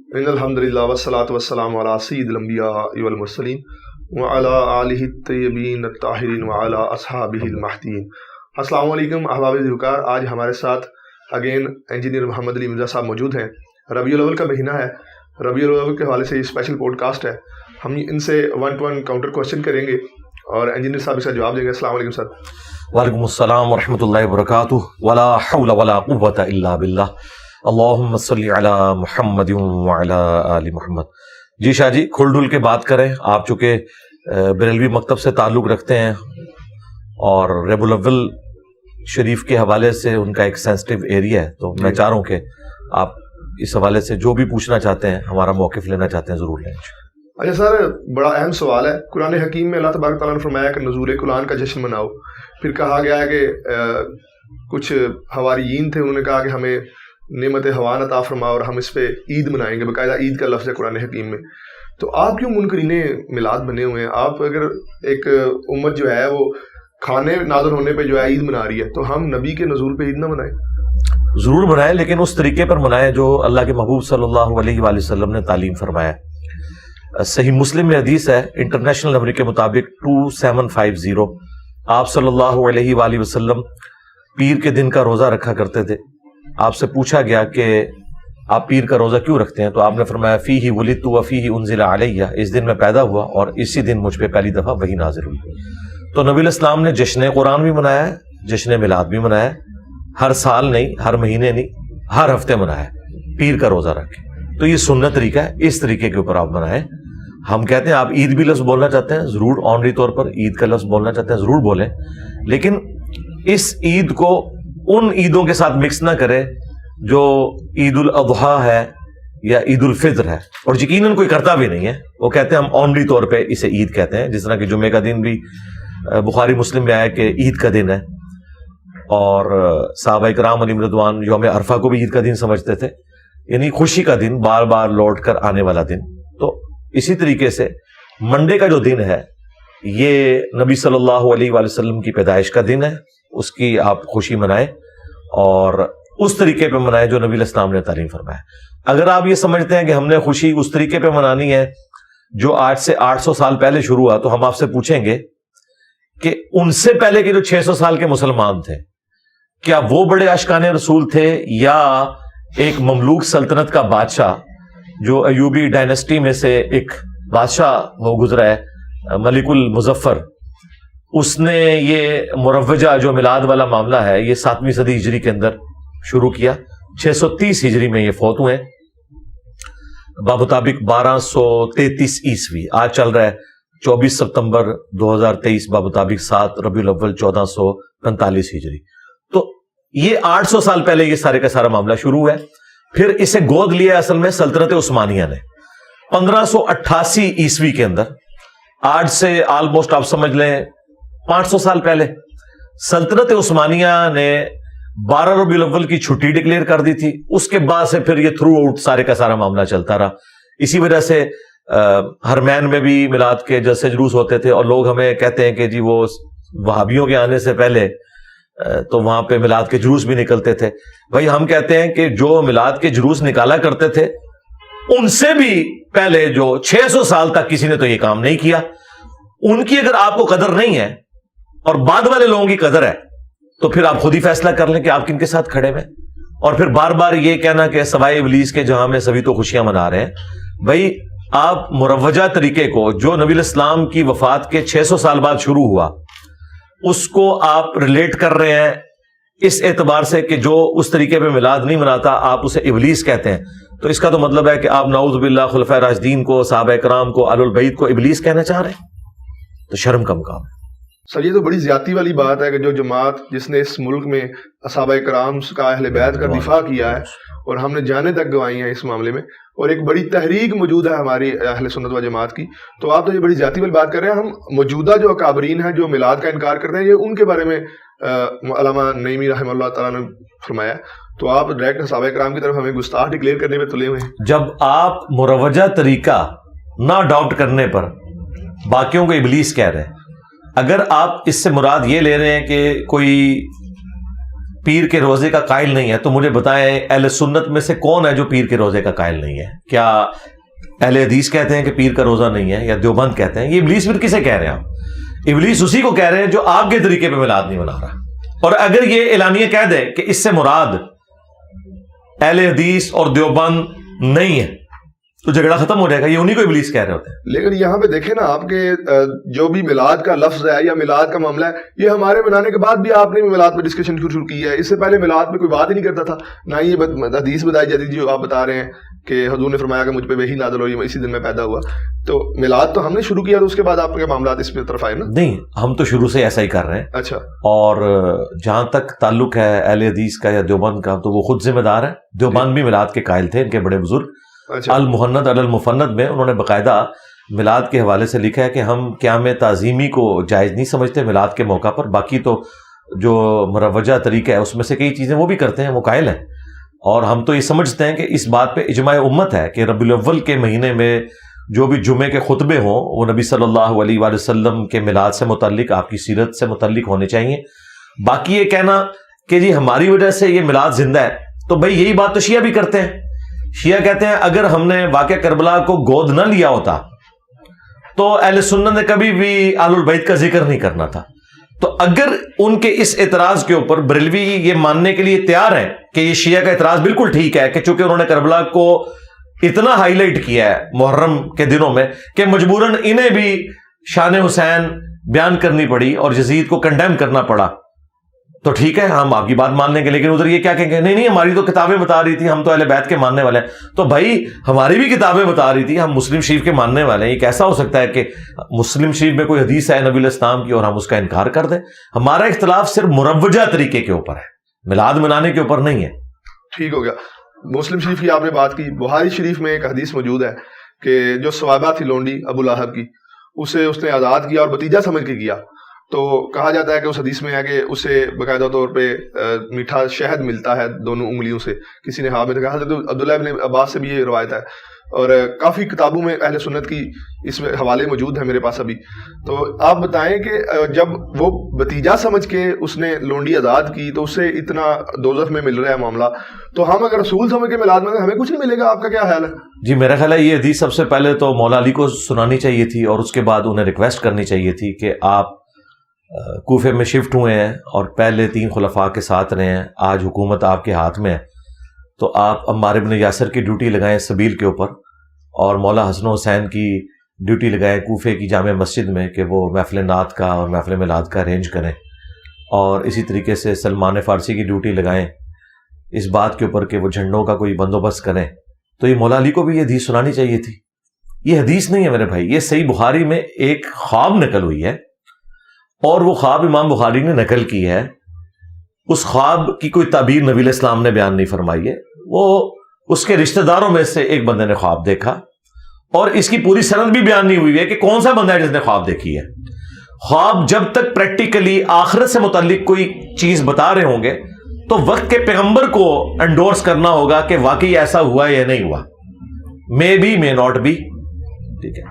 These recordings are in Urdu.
ان الحمدللہ والصلاۃ والسلام علی سید الانبیاء والمرسلین وعلی آلہ الطیبین الطاہرین وعلی اصحابہ المہدیین۔ السلام علیکم احباب ذوالفقار، آج ہمارے ساتھ اگین انجینئر محمد علی مرزا صاحب موجود ہیں۔ ربیع الاول کا مہینہ ہے، ربیع الاول کے حوالے سے یہ اسپیشل پوڈ کاسٹ ہے۔ ہم ان سے 1 to 1 کاؤنٹر کوشچن کریں گے اور انجینئر صاحب اس کا جواب دیں گے۔ السلام علیکم سر۔ وعلیکم السلام ورحمۃ اللہ وبرکاتہ۔ ولا حول ولا قوۃ الا باللہ، اللہم صلی علی محمد وعلی آل محمد۔ جی شاہ جی، کھل ڈل کے بات کریں، آپ چونکہ بریلوی مکتب سے تعلق رکھتے ہیں اور ربیع الاول شریف کے حوالے سے ان کا ایک سینسٹیو ایریا ہے، تو میں چاہ رہا ہوں کہ آپ اس حوالے سے جو بھی پوچھنا چاہتے ہیں، ہمارا موقف لینا چاہتے ہیں، ضرور لیں۔ اچھا سر، بڑا اہم سوال ہے۔ قرآن حکیم میں اللہ تبارک تعالیٰ نے فرمایا کہ نزول قرآن کا جشن مناؤ، پھر کہا گیا ہے کہ کچھ حواریین تھے، انہوں نے کہا کہ ہمیں نعمت ہوان عطا فرماؤ اور ہم اس پہ عید منائیں گے، باقاعدہ عید کا لفظ ہے قرآن حکیم میں۔ تو آپ کیوں منکرین میلاد بنے ہوئے ہیں؟ آپ اگر ایک امت جو ہے وہ کھانے نازل ہونے پہ جو ہے عید منا رہی ہے، تو ہم نبی کے نزول پہ عید نہ منائیں؟ ضرور منائیں، لیکن اس طریقے پر منائیں جو اللہ کے محبوب صلی اللہ علیہ وآلہ وسلم نے تعلیم فرمایا۔ صحیح مسلم میں حدیث ہے، انٹرنیشنل نمبر کے مطابق 2750، آپ صلی اللہ علیہ وآلہ وسلم پیر کے دن کا روزہ رکھا کرتے تھے۔ آپ سے پوچھا گیا کہ آپ پیر کا روزہ کیوں رکھتے ہیں، تو آپ نے فرمایا فیہ ولدت وفیہ انزل علیہ، اس دن میں پیدا ہوا اور اسی دن مجھ پہ پہلی دفعہ وحی نازل ہوئی۔ تو نبی الاسلام نے جشن قرآن بھی منایا ہے، جشن میلاد بھی منایا ہے، ہر سال نہیں، ہر مہینے نہیں، ہر ہفتے منایا ہے پیر کا روزہ رکھ کے۔ تو یہ سنت طریقہ ہے، اس طریقے کے اوپر آپ منائیں۔ ہم کہتے ہیں آپ عید بھی لفظ بولنا چاہتے ہیں، ضرور آنری طور پر عید کا لفظ بولنا چاہتے ہیں، ضرور بولیں، لیکن اس عید کو ان عیدوں کے ساتھ مکس نہ کرے جو عید الاضحیٰ ہے یا عید الفطر ہے، اور یقیناً کوئی کرتا بھی نہیں ہے۔ وہ کہتے ہیں ہم آنری طور پہ اسے عید کہتے ہیں، جس طرح کہ جمعے کا دن بھی بخاری مسلم میں آیا کہ عید کا دن ہے، اور صحابہ کرام علیہم رضوان یوم عرفہ کو بھی عید کا دن سمجھتے تھے، یعنی خوشی کا دن، بار بار لوٹ کر آنے والا دن۔ تو اسی طریقے سے منڈے کا جو دن ہے، یہ نبی صلی اللہ علیہ وآلہ وسلم کی پیدائش کا دن ہے، اس کی آپ خوشی منائیں اور اس طریقے پہ منائیں جو نبی الاسلام نے تعلیم فرمایا۔ اگر آپ یہ سمجھتے ہیں کہ ہم نے خوشی اس طریقے پہ منانی ہے جو آج سے 800 سال پہلے شروع ہوا، تو ہم آپ سے پوچھیں گے کہ ان سے پہلے کے جو 600 سال کے مسلمان تھے، کیا وہ بڑے عاشقان رسول تھے یا ایک مملوک سلطنت کا بادشاہ جو ایوبی ڈائنسٹی میں سے ایک بادشاہ وہ گزرا ہے ملک المظفر، اس نے یہ مروجہ جو میلاد والا معاملہ ہے یہ 7ویں صدی ہجری کے اندر شروع کیا، 630 ہجری میں یہ فوت ہوئے، بمطابق 1233 عیسوی۔ آج چل رہا ہے 24 ستمبر 2023 بمطابق 7 ربیع الاول 1445 ہجری۔ تو یہ 800 سال پہلے یہ سارے کا سارا معاملہ شروع ہوا ہے۔ پھر اسے گود لیا اصل میں سلطنت عثمانیہ نے 1588 عیسوی کے اندر، آج سے آلموسٹ آپ سمجھ لیں 500 سال پہلے سلطنت عثمانیہ نے 12 ربیع الاول کی چھٹی ڈکلیئر کر دی تھی۔ اس کے بعد سے پھر یہ تھرو آؤٹ سارے کا سارا معاملہ چلتا رہا۔ اسی وجہ سے حرمین میں بھی میلاد کے جلسے جلوس ہوتے تھے، اور لوگ ہمیں کہتے ہیں کہ جی وہ وہابیوں کے آنے سے پہلے تو وہاں پہ میلاد کے جلوس بھی نکلتے تھے۔ بھائی ہم کہتے ہیں کہ جو میلاد کے جلوس نکالا کرتے تھے ان سے بھی پہلے جو 600 سال تک کسی نے تو یہ کام نہیں کیا۔ ان کی اگر آپ کو قدر نہیں ہے اور بعد والے لوگوں کی قدر ہے، تو پھر آپ خود ہی فیصلہ کر لیں کہ آپ کن کے ساتھ کھڑے ہوئے، اور پھر بار بار یہ کہنا کہ سوائے ابلیس کے جہاں میں سبھی تو خوشیاں منا رہے ہیں۔ بھائی آپ مروجہ طریقے کو جو نبی الاسلام کی وفات کے 600 سال بعد شروع ہوا، اس کو آپ ریلیٹ کر رہے ہیں اس اعتبار سے کہ جو اس طریقے پہ میلاد نہیں مناتا آپ اسے ابلیس کہتے ہیں، تو اس کا تو مطلب ہے کہ آپ نعوذ باللہ خلفائے راشدین کو، صحابہ کرام کو، اہل البیت کو ابلیس کہنا چاہ رہے ہیں، تو شرم کم کام ہے۔ سر یہ تو بڑی زیادتی والی بات ہے کہ جو جماعت جس نے اس ملک میں صحابہ کرام کا، اہل بیت کا دفاع کیا ہے، اور ہم نے جانیں تک گنوائی ہیں اس معاملے میں، اور ایک بڑی تحریک موجود ہے ہماری اہل سنت و جماعت کی، تو آپ تو یہ بڑی زیادتی والی بات کر رہے ہیں۔ ہم موجودہ جو اکابرین ہیں جو میلاد کا انکار کرتے ہیں، یہ ان کے بارے میں علامہ نعیمی رحمہ اللہ تعالیٰ نے فرمایا، تو آپ ڈائریکٹ صحابہ کرام کی طرف ہمیں گستاخ ڈکلیئر کرنے میں تلے ہوئے ہیں۔ جب آپ مروجہ طریقہ نہ اڈاپٹ کرنے پر باقیوں کو ابلیس کہہ رہے ہیں، اگر آپ اس سے مراد یہ لے رہے ہیں کہ کوئی پیر کے روزے کا قائل نہیں ہے، تو مجھے بتائیں اہل سنت میں سے کون ہے جو پیر کے روزے کا قائل نہیں ہے؟ کیا اہل حدیث کہتے ہیں کہ پیر کا روزہ نہیں ہے، یا دیوبند کہتے ہیں؟ یہ ابلیس پھر کسے کہہ رہے ہیں آپ؟ ابلیس اسی کو کہہ رہے ہیں جو آپ کے طریقے پہ میلاد نہیں منا رہا. اور اگر یہ اعلانیہ کہہ دے کہ اس سے مراد اہل حدیث اور دیوبند نہیں ہے تو جھگڑا ختم ہو جائے گا. یہ انہی کو ابلیس کہہ رہے ہوتے ہیں. لیکن یہاں پہ دیکھیں نا آپ کے جو بھی میلاد کا لفظ ہے یا میلاد کا معاملہ ہے، یہ ہمارے منانے کے بعد بھی آپ نے میلاد پہ ڈسکشن کیوں شروع کی ہے؟ اس سے پہلے میلاد پہ کوئی بات ہی نہیں کرتا تھا، نہ یہ حدیث بتائی جاتی تھی جو آپ بتا رہے ہیں کہ حضور نے فرمایا کہ مجھ پہ وحی نازل ہوئی، اسی دن میں پیدا ہوا. تو میلاد تو ہم نے شروع کیا، تو اس کے بعد آپ کے معاملات اس پہ طرف آئے نا؟ نہیں، ہم تو شروع سے ایسا ہی کر رہے ہیں. اچھا. اور جہاں تک تعلق ہے اہل حدیث کا یا دیوبند کا، تو وہ خود ذمہ دار ہے. دیوبند بھی میلاد کے قائل تھے، ان کے بڑے بزرگ المحند علی المفند میں انہوں نے باقاعدہ میلاد کے حوالے سے لکھا ہے کہ ہم قیام تعظیمی کو جائز نہیں سمجھتے میلاد کے موقع پر، باقی تو جو مروجہ طریقہ ہے اس میں سے کئی چیزیں وہ بھی کرتے ہیں، وہ قائل ہیں. اور ہم تو یہ سمجھتے ہیں کہ اس بات پہ اجماع امت ہے کہ ربیع الاول کے مہینے میں جو بھی جمعے کے خطبے ہوں وہ نبی صلی اللہ علیہ وآلہ وسلم کے میلاد سے متعلق، آپ کی سیرت سے متعلق ہونے چاہیے. باقی یہ کہنا کہ جی ہماری وجہ سے یہ میلاد زندہ ہے، تو بھئی یہی بات تو شیعہ بھی کرتے ہیں. شیعہ کہتے ہیں اگر ہم نے واقعہ کربلا کو گود نہ لیا ہوتا تو اہل سنت نے کبھی بھی آل البیت کا ذکر نہیں کرنا تھا. تو اگر ان کے اس اعتراض کے اوپر بریلوی یہ ماننے کے لیے تیار ہیں کہ یہ شیعہ کا اعتراض بالکل ٹھیک ہے کہ چونکہ انہوں نے کربلا کو اتنا ہائی لائٹ کیا ہے محرم کے دنوں میں کہ مجبوراً انہیں بھی شان حسین بیان کرنی پڑی اور یزید کو کنڈیم کرنا پڑا، تو ٹھیک ہے ہم آپ کی بات مان لیں گے. لیکن ادھر یہ کیا کہیں گے، نہیں ہماری تو کتابیں بتا رہی تھی، ہم تو اہل بیت کے ماننے والے ہیں. تو بھائی ہماری بھی کتابیں بتا رہی تھی، ہم مسلم شریف کے ماننے والے ہیں. یہ کیسا ہو سکتا ہے کہ مسلم شریف میں کوئی حدیث ہے نبی علیہ السلام کی اور ہم اس کا انکار کر دیں؟ ہمارا اختلاف صرف مروجہ طریقے کے اوپر ہے، میلاد منانے کے اوپر نہیں ہے. ٹھیک ہو گیا. مسلم شریف کی آپ نے بات کی، بخاری شریف میں ایک حدیث موجود ہے کہ جو صوابہ تھی لونڈی ابو لہب کی، اسے اس نے آزاد کیا اور بتیجا سمجھ کے کیا. تو کہا جاتا ہے کہ اس حدیث میں ہے کہ اسے باقاعدہ طور پہ میٹھا شہد ملتا ہے دونوں انگلیوں سے. کسی نے ہاں میں کہا تھا، تو عبداللہ ابن عباس سے بھی یہ روایت ہے، اور کافی کتابوں میں اہل سنت کی اس میں حوالے موجود ہیں میرے پاس ابھی. تو آپ بتائیں کہ جب وہ بتیجا سمجھ کے اس نے لونڈی آزاد کی تو اسے اتنا دوزخ میں مل رہا ہے معاملہ، تو ہم اگر رسول سمجھ کے میلاد میں ہمیں کچھ نہیں ملے گا؟ آپ کا کیا خیال ہے؟ جی میرا خیال ہے یہ حدیث سب سے پہلے تو مولا علی کو سنانی چاہیے تھی، اور اس کے بعد انہیں ریکویسٹ کرنی چاہیے تھی کہ آپ کوفے میں شفٹ ہوئے ہیں اور پہلے 3 خلفاء کے ساتھ رہے ہیں، آج حکومت آپ کے ہاتھ میں ہے، تو آپ عمار بن یاسر کی ڈیوٹی لگائیں سبیل کے اوپر، اور مولا حسن حسین کی ڈیوٹی لگائیں کوفے کی جامع مسجد میں کہ وہ محفل نعت کا اور محفل میلاد کا ارینج کریں، اور اسی طریقے سے سلمان فارسی کی ڈیوٹی لگائیں اس بات کے اوپر کہ وہ جھنڈوں کا کوئی بندوبست کریں. تو یہ مولا علی کو بھی یہ حدیث سنانی چاہیے تھی. یہ حدیث نہیں ہے میرے بھائی، یہ صحیح بخاری میں ایک خواب نقل ہوئی ہے، اور وہ خواب امام بخاری نے نقل کی ہے. اس خواب کی کوئی تعبیر نبی علیہ السلام نے بیان نہیں فرمائی ہے، وہ اس کے رشتہ داروں میں سے ایک بندے نے خواب دیکھا، اور اس کی پوری سند بھی بیان نہیں ہوئی ہے کہ کون سا بندہ ہے جس نے خواب دیکھی ہے. خواب جب تک پریکٹیکلی آخرت سے متعلق کوئی چیز بتا رہے ہوں گے تو وقت کے پیغمبر کو انڈورس کرنا ہوگا کہ واقعی ایسا ہوا یا نہیں ہوا، may be may not be. ٹھیک ہے،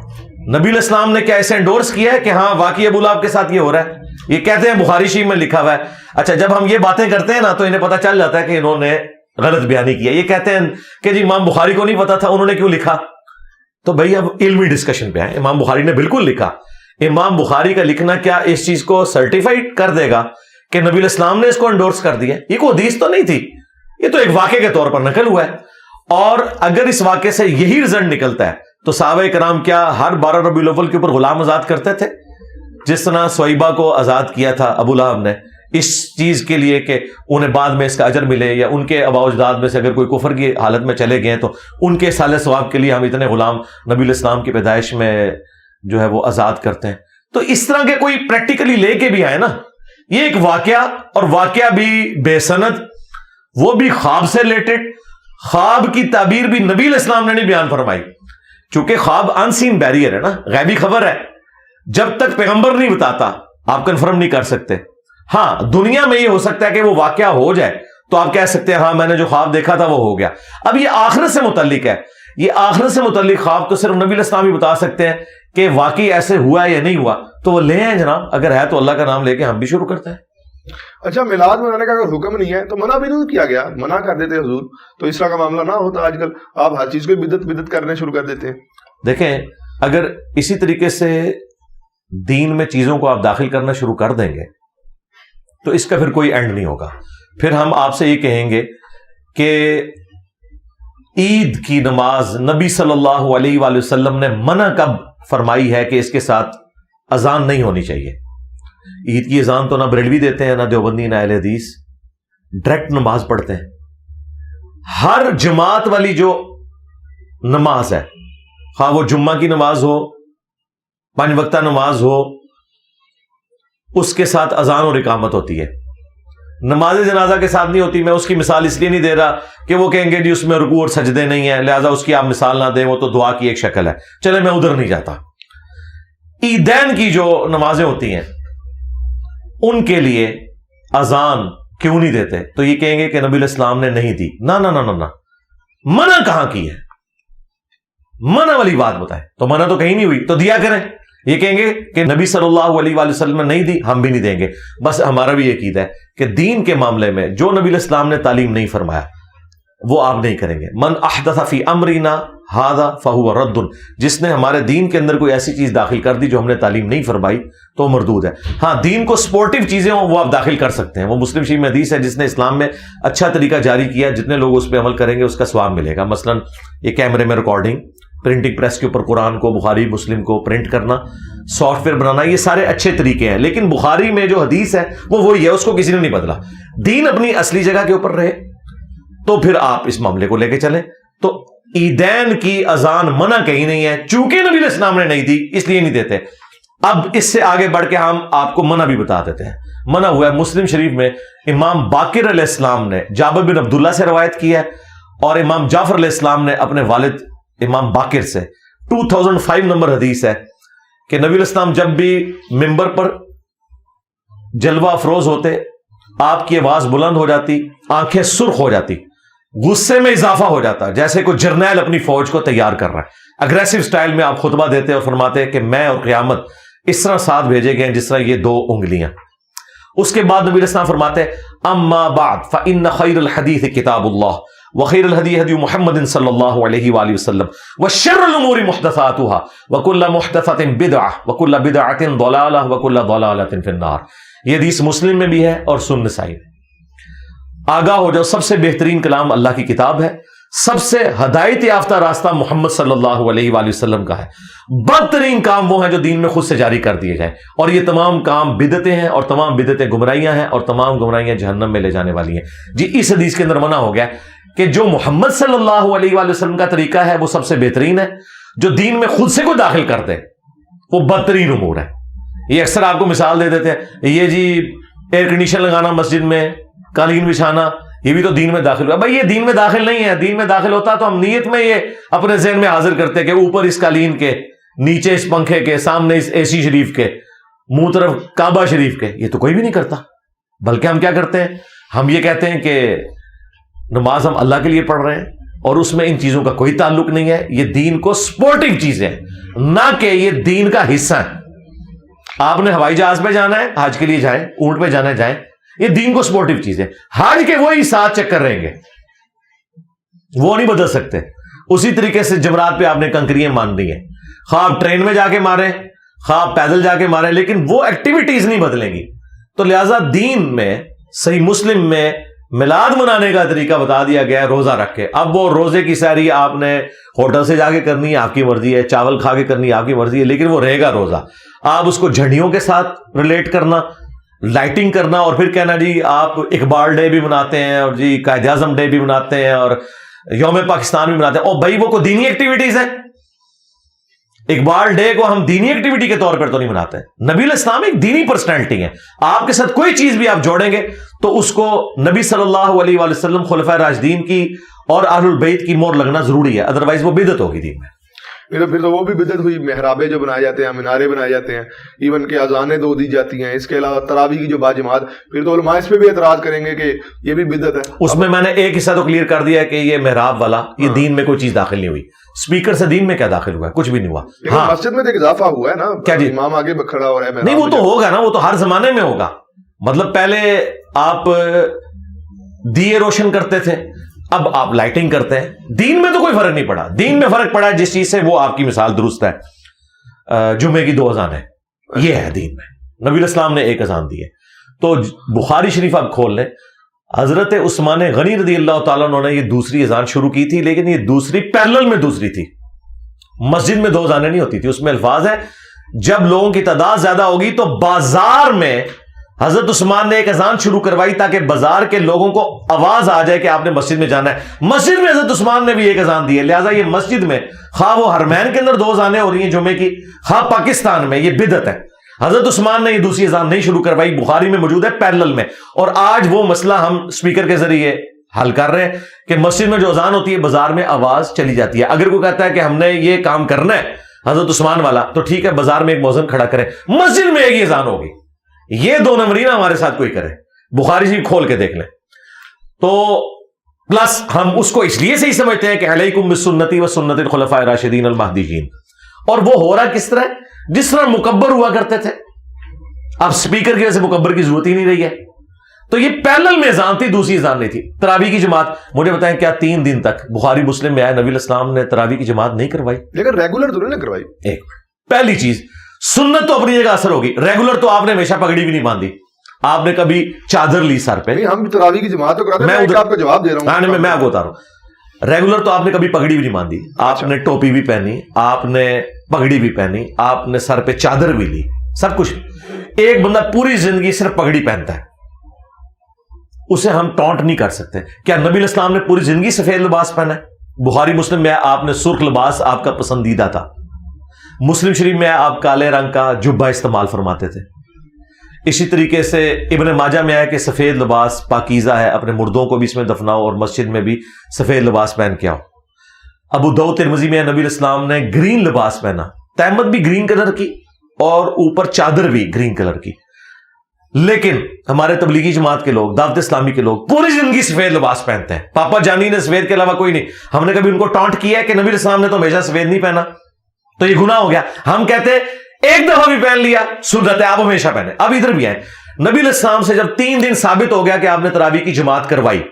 نبی علیہ السلام نے کیا ایسے انڈورس کیا ہے کہ ہاں واقعی ابو لہب کے ساتھ یہ ہو رہا ہے؟ یہ کہتے ہیں بخاری شریف میں لکھا ہوا ہے. اچھا جب ہم یہ باتیں کرتے ہیں نا تو انہیں پتہ چل جاتا ہے کہ انہوں نے غلط بیانی کیا. یہ کہتے ہیں کہ جی امام بخاری کو نہیں پتا تھا، انہوں نے کیوں لکھا؟ تو بھائی اب علمی ڈسکشن پہ آئیں. امام بخاری نے بالکل لکھا. امام بخاری کا لکھنا کیا اس چیز کو سرٹیفائڈ کر دے گا کہ نبی علیہ السلام نے اس کو انڈورس کر دیا؟ یہ کوئی حدیث تو نہیں تھی، یہ تو ایک واقعے کے طور پر نقل ہوا ہے. اور اگر اس واقعے سے یہی رزلٹ نکلتا ہے تو صحابہ کرام کیا ہر 12 ربیع الاول کے اوپر غلام آزاد کرتے تھے؟ جس طرح سویبہ کو آزاد کیا تھا ابو لہب نے اس چیز کے لیے کہ انہیں بعد میں اس کا اجر ملے، یا ان کے آباء و اجداد میں سے اگر کوئی کفر کی حالت میں چلے گئے تو ان کے سال ثواب کے لیے ہم اتنے غلام نبی علیہ السلام کی پیدائش میں جو ہے وہ آزاد کرتے ہیں. تو اس طرح کے کوئی پریکٹیکلی لے کے بھی آئے نا. یہ ایک واقعہ، اور واقعہ بھی بے سند، وہ بھی خواب سے ریلیٹڈ. خواب کی تعبیر بھی نبی علیہ السلام نے نہیں بیان فرمائی، چونکہ خواب ان سین بیریئر ہے نا، غیبی خبر ہے. جب تک پیغمبر نہیں بتاتا آپ کنفرم نہیں کر سکتے. ہاں دنیا میں یہ ہو سکتا ہے کہ وہ واقعہ ہو جائے تو آپ کہہ سکتے ہیں ہاں میں نے جو خواب دیکھا تھا وہ ہو گیا. اب یہ آخرت سے متعلق ہے، یہ آخرت سے متعلق خواب تو صرف نبی علیہ السلام ہی بتا سکتے ہیں کہ واقعی ایسے ہوا یا نہیں ہوا. تو وہ لے آئیں جناب، اگر ہے تو اللہ کا نام لے کے ہم بھی شروع کرتے ہیں. اچھا میلاد منانے کا اگر حکم نہیں ہے تو منع بھی نہیں کیا گیا, منع کر دیتے حضور, تو اس طرح کا معاملہ نہ ہوتا. آج کل آپ ہر چیز کو بدعت کرنے شروع کر دیتے ہیں. دیکھیں اگر اسی طریقے سے دین میں چیزوں کو آپ داخل کرنا شروع کر دیں گے تو اس کا پھر کوئی اینڈ نہیں ہوگا. پھر ہم آپ سے یہ کہیں گے کہ عید کی نماز نبی صلی اللہ علیہ وآلہ وسلم نے منع کب فرمائی ہے کہ اس کے ساتھ اذان نہیں ہونی چاہیے. عید کی اذان تو نہ بریلوی دیتے ہیں, نہ دیوبندی, نہ اہل حدیث, ڈائریکٹ نماز پڑھتے ہیں. ہر جماعت والی جو نماز ہے, خواہ وہ جمعہ کی نماز ہو, 5 وقتہ نماز ہو, اس کے ساتھ اذان اور اقامت ہوتی ہے. نماز جنازہ کے ساتھ نہیں ہوتی. میں اس کی مثال اس لیے نہیں دے رہا کہ وہ کہیں گے جی اس میں رکوع اور سجدے نہیں ہیں, لہذا اس کی آپ مثال نہ دیں, وہ تو دعا کی ایک شکل ہے. چلے میں ادھر نہیں جاتا. عیدین کی جو نمازیں ہوتی ہیں ان کے لیے اذان کیوں نہیں دیتے؟ تو یہ کہیں گے کہ نبی علیہ السلام نے نہیں دی. نہ نہ نہ نہ, منع کہاں کی ہے؟ منع والی بات بتائیں. تو منع تو کہیں نہیں ہوئی, تو دیا کریں. یہ کہیں گے کہ نبی صلی اللہ علیہ وآلہ وسلم نے نہیں دی, ہم بھی نہیں دیں گے. بس ہمارا بھی یہ عقیدہ ہے کہ دین کے معاملے میں جو نبی علیہ السلام نے تعلیم نہیں فرمایا وہ آپ نہیں کریں گے. من احدث فی امرنا ھذا فہو رد, جس نے ہمارے دین کے اندر کوئی ایسی چیز داخل کر دی جو ہم نے تعلیم نہیں فرمائی تو مردود ہے. ہاں دین کو سپورٹیو چیزیں ہوں وہ آپ داخل کر سکتے ہیں. وہ مسلم شریف میں حدیث ہے, جس نے اسلام میں اچھا طریقہ جاری کیا, جتنے لوگ اس پہ عمل کریں گے اس کا ثواب ملے گا. مثلا یہ کیمرے میں ریکارڈنگ, پرنٹنگ پریس کے اوپر قرآن کو, بخاری مسلم کو پرنٹ کرنا, سافٹ ویئر بنانا, یہ سارے اچھے طریقے ہیں. لیکن بخاری میں جو حدیث ہے وہ وہی ہے, اس کو کسی نے نہیں بدلا. دین اپنی اصلی جگہ کے اوپر رہے تو پھر آپ اس معاملے کو لے کے چلیں. تو عیدین کی اذان منع کہیں نہیں ہے, چونکہ نبی علیہ السلام نے نہیں دی اس لیے نہیں دیتے. اب اس سے آگے بڑھ کے ہم آپ کو منع بھی بتا دیتے ہیں. منع ہوا ہے مسلم شریف میں, امام باقر علیہ السلام نے جابر بن عبداللہ سے روایت کی ہے, اور امام جعفر علیہ السلام نے اپنے والد امام باقر سے 2005 نمبر حدیث ہے کہ نبی علیہ السلام جب بھی ممبر پر جلوہ افروز ہوتے, آپ کی آواز بلند ہو جاتی, آنکھیں سرخ ہو جاتی, غصے میں اضافہ ہو جاتا, جیسے کوئی جرنیل اپنی فوج کو تیار کر رہا ہے. اگریسو سٹائل میں آپ خطبہ دیتے اور فرماتے کہ میں اور قیامت اس طرح ساتھ بھیجے گئے جس طرح یہ 2 انگلیاں. اس کے بعد نبی علیہ السلام فرماتے اما بعد فإن خیر الحدیث کتاب اللہ وخیر الہدی ہدی محمد صلی اللہ علیہ وآلہ وسلم وشر الامور محدثاتها وکل محدثۃ بدعہ وکل بدعۃ ضلالہ وکل ضلالۃ فی النار. یہ حدیث مسلم میں بھی ہے اور سنن نسائی میں. آگاہ ہو جاؤ, سب سے بہترین کلام اللہ کی کتاب ہے, سب سے ہدایت یافتہ راستہ محمد صلی اللہ علیہ وآلہ وسلم کا ہے. بدترین کام وہ ہیں جو دین میں خود سے جاری کر دیے جائیں, اور یہ تمام کام بدعتیں ہیں, اور تمام بدعتیں گمراہیاں ہیں, اور تمام گمراہیاں جہنم میں لے جانے والی ہیں. جی اس حدیث کے اندر منع ہو گیا کہ جو محمد صلی اللہ علیہ وآلہ وسلم کا طریقہ ہے وہ سب سے بہترین ہے, جو دین میں خود سے کوئی داخل کر دے وہ بدترین امور ہے. یہ اکثر آپ کو مثال دے دیتے ہیں, یہ جی ایئر کنڈیشن لگانا مسجد میں, قالین بچھانا, یہ بھی تو دین میں داخل ہوا. بھائی یہ دین میں داخل نہیں ہے. دین میں داخل ہوتا تو ہم نیت میں یہ اپنے ذہن میں حاضر کرتے کہ اوپر اس قالین کے, نیچے اس پنکھے کے, سامنے اس اے سی شریف کے, منہ طرف کعبہ شریف کے. یہ تو کوئی بھی نہیں کرتا. بلکہ ہم کیا کرتے ہیں, ہم یہ کہتے ہیں کہ نماز ہم اللہ کے لیے پڑھ رہے ہیں اور اس میں ان چیزوں کا کوئی تعلق نہیں ہے. یہ دین کو سپورٹنگ چیزیں ہیں, نہ کہ یہ دین کا حصہ ہے. آپ نے ہوائی جہاز پہ جانا ہے, حج کے لیے جائیں, اونٹ پہ جانا ہے جائیں, یہ دین کو سپورٹیو چیزیں. حج کے وہی 7 چکر رہیں گے, وہ نہیں بدل سکتے. اسی طریقے سے جمرات پہ آپ نے کنکریاں مان دی ہیں, خواہ آپ ٹرین میں جا کے ماریں, خواہ آپ پیدل جا کے ماریں, لیکن وہ ایکٹیویٹیز نہیں بدلیں گی. تو لہذا دین میں صحیح مسلم میں میلاد منانے کا طریقہ بتا دیا گیا ہے روزہ رکھ کے. اب وہ روزے کی سحری آپ نے ہوٹل سے جا کے کرنی ہے, آپ کی مرضی ہے, چاول کھا کے کرنی ہے, آپ کی مرضی ہے, لیکن وہ رہے گا روزہ. آپ اس کو جھنڈیوں کے ساتھ ریلیٹ کرنا, لائٹنگ کرنا, اور پھر کہنا جی آپ اقبال ڈے بھی مناتے ہیں, اور جی قائد اعظم ڈے بھی مناتے ہیں, اور یوم پاکستان بھی مناتے ہیں. اور بھائی وہ کوئی دینی ایکٹیویٹیز ہیں؟ اقبال ڈے کو ہم دینی ایکٹیویٹی کے طور پر تو نہیں مناتے. نبی علیہ السلام ایک دینی پرسنالٹی ہے. آپ کے ساتھ کوئی چیز بھی آپ جوڑیں گے تو اس کو نبی صلی اللہ علیہ وآلہ وسلم, خلفائے راشدین کی اور اہل البیت کی مہر لگنا ضروری ہے, ادروائز وہ بدعت ہوگی دین میں. پھر تو وہ بھی بدعت ہوئی. محرابیں جو بنائے جاتے ہیں, مینارے بنائے جاتے ہیں, ایون کہ اذانیں 2 دی جاتی ہیں. اس کے علاوہ تراویح کی جو باجماعت, پھر تو علماء اس پہ بھی اعتراض کریں گے کہ یہ بھی بدعت ہے. اس میں نے ایک حصہ تو کلیئر کر دیا ہے کہ یہ محراب والا, یہ دین میں کوئی چیز داخل نہیں ہوئی. اسپیکر سے دین میں کیا داخل ہوا ہے؟ کچھ بھی نہیں ہوا. ہاں مسجد میں تو اضافہ ہوا ہے نا, کیا جی امام آگے کھڑا ہو رہا ہے. نہیں وہ تو ہوگا نا, وہ تو ہر زمانے میں ہوگا. مطلب پہلے آپ دیے روشن کرتے تھے، اب آپ لائٹنگ کرتے ہیں. دین میں تو کوئی فرق نہیں پڑا. دین میں فرق پڑا جس چیز سے، وہ آپ کی مثال درست ہے. جمعے کی 2 اذانیں یہ ہے دین میں. نبی الاسلام نے 1 اذان دی ہے. تو بخاری شریف آپ کھول لیں، حضرت عثمان غنی رضی اللہ تعالیٰ عنہ نے یہ دوسری اذان شروع کی تھی، لیکن یہ دوسری پیرلل میں دوسری تھی. مسجد میں 2 اذانیں نہیں ہوتی تھی. اس میں الفاظ ہے جب لوگوں کی تعداد زیادہ ہوگی تو بازار میں حضرت عثمان نے 1 اذان شروع کروائی تاکہ بازار کے لوگوں کو آواز آ جائے کہ آپ نے مسجد میں جانا ہے. مسجد میں حضرت عثمان نے بھی 1 اذان دی ہے. لہٰذا یہ مسجد میں خواہ وہ حرمین کے اندر 2 اذانیں ہو رہی ہیں جمعے کی، خواہ پاکستان میں، یہ بدعت ہے. حضرت عثمان نے یہ دوسری اذان نہیں شروع کروائی. بخاری میں موجود ہے پیرلل میں. اور آج وہ مسئلہ ہم اسپیکر کے ذریعے حل کر رہے ہیں کہ مسجد میں جو اذان ہوتی ہے بازار میں آواز چلی جاتی ہے. اگر کوئی کہتا ہے کہ ہم نے یہ کام کرنا ہے حضرت عثمان والا، تو ٹھیک ہے، بازار میں ایک مؤذن کھڑا کرے، مسجد میں ایک ہی اذان ہوگی. یہ 2 نمبری نہ ہمارے ساتھ کوئی کرے. بخاری سے کھول کے دیکھ لیں. تو پلس ہم اس کو اس لیے سے ہی سمجھتے ہیں کہ علیکم بسنتی و سنت الخلفاء الراشدین المہدیین. اور وہ ہو رہا کس طرح؟ جس طرح مکبر ہوا کرتے تھے. اب سپیکر کی وجہ سے مکبر کی ضرورت ہی نہیں رہی ہے. تو یہ پیرلل میں اذان تھی، دوسری اذان نہیں تھی. تراویح کی جماعت، مجھے بتائیں کیا 3 دن تک بخاری مسلم میں آیا نبی الاسلام نے تراویح کی جماعت نہیں کروائی؟ لیکن ریگولر تو نہیں کروائی. ایک پہلی چیز، سنت تو اپنی جگہ اثر ہوگی. ریگولر تو آپ نے ہمیشہ پگڑی بھی نہیں باندھی. آپ نے کبھی چادر لی سر پہ؟ نہیں، ہم تراویح کی جماعت تو کراتے ہیں. میں آپ کو جواب دے رہا ہوں. میں آپ کو بتا رہا ہوں، ریگولر تو آپ نے کبھی پگڑی بھی نہیں باندھی. آپ نے ٹوپی بھی پہنی، آپ نے پگڑی بھی پہنی، آپ نے سر پہ چادر بھی لی، سب کچھ. ایک بندہ پوری زندگی صرف پگڑی پہنتا ہے، اسے ہم ٹونٹ نہیں کر سکتے. کیا نبی الاسلام نے پوری زندگی سفید لباس پہنا ہے؟ بخاری مسلم میں آپ نے سرخ لباس آپ کا پسندیدہ تھا. مسلم شریف میں آپ کالے رنگ کا جبہ استعمال فرماتے تھے. اسی طریقے سے ابن ماجہ میں آیا کہ سفید لباس پاکیزہ ہے، اپنے مردوں کو بھی اس میں دفناؤ اور مسجد میں بھی سفید لباس پہن کے آؤ. ابو داؤد ترمذی میں نبی الاسلام نے گرین لباس پہنا، تہمت بھی گرین کلر کی اور اوپر چادر بھی گرین کلر کی. لیکن ہمارے تبلیغی جماعت کے لوگ، دعوت اسلامی کے لوگ پوری زندگی سفید لباس پہنتے ہیں. پاپا جانی نے سفید کے علاوہ کوئی نہیں. ہم نے کبھی ان کو ٹانٹ کیا ہے کہ نبی الاسلام نے تو ہمیشہ سفید نہیں پہنا؟ تو یہ گناہ ہو گیا. ہم کہتے ہیں ایک دفعہ بھی پہن لیا سنت ہے، آپ ہمیشہ پہنے. اب ادھر بھی آئے، نبی الاسلام سے جب 3 دن ثابت ہو گیا کہ آپ نے تراویح کی جماعت کروائی،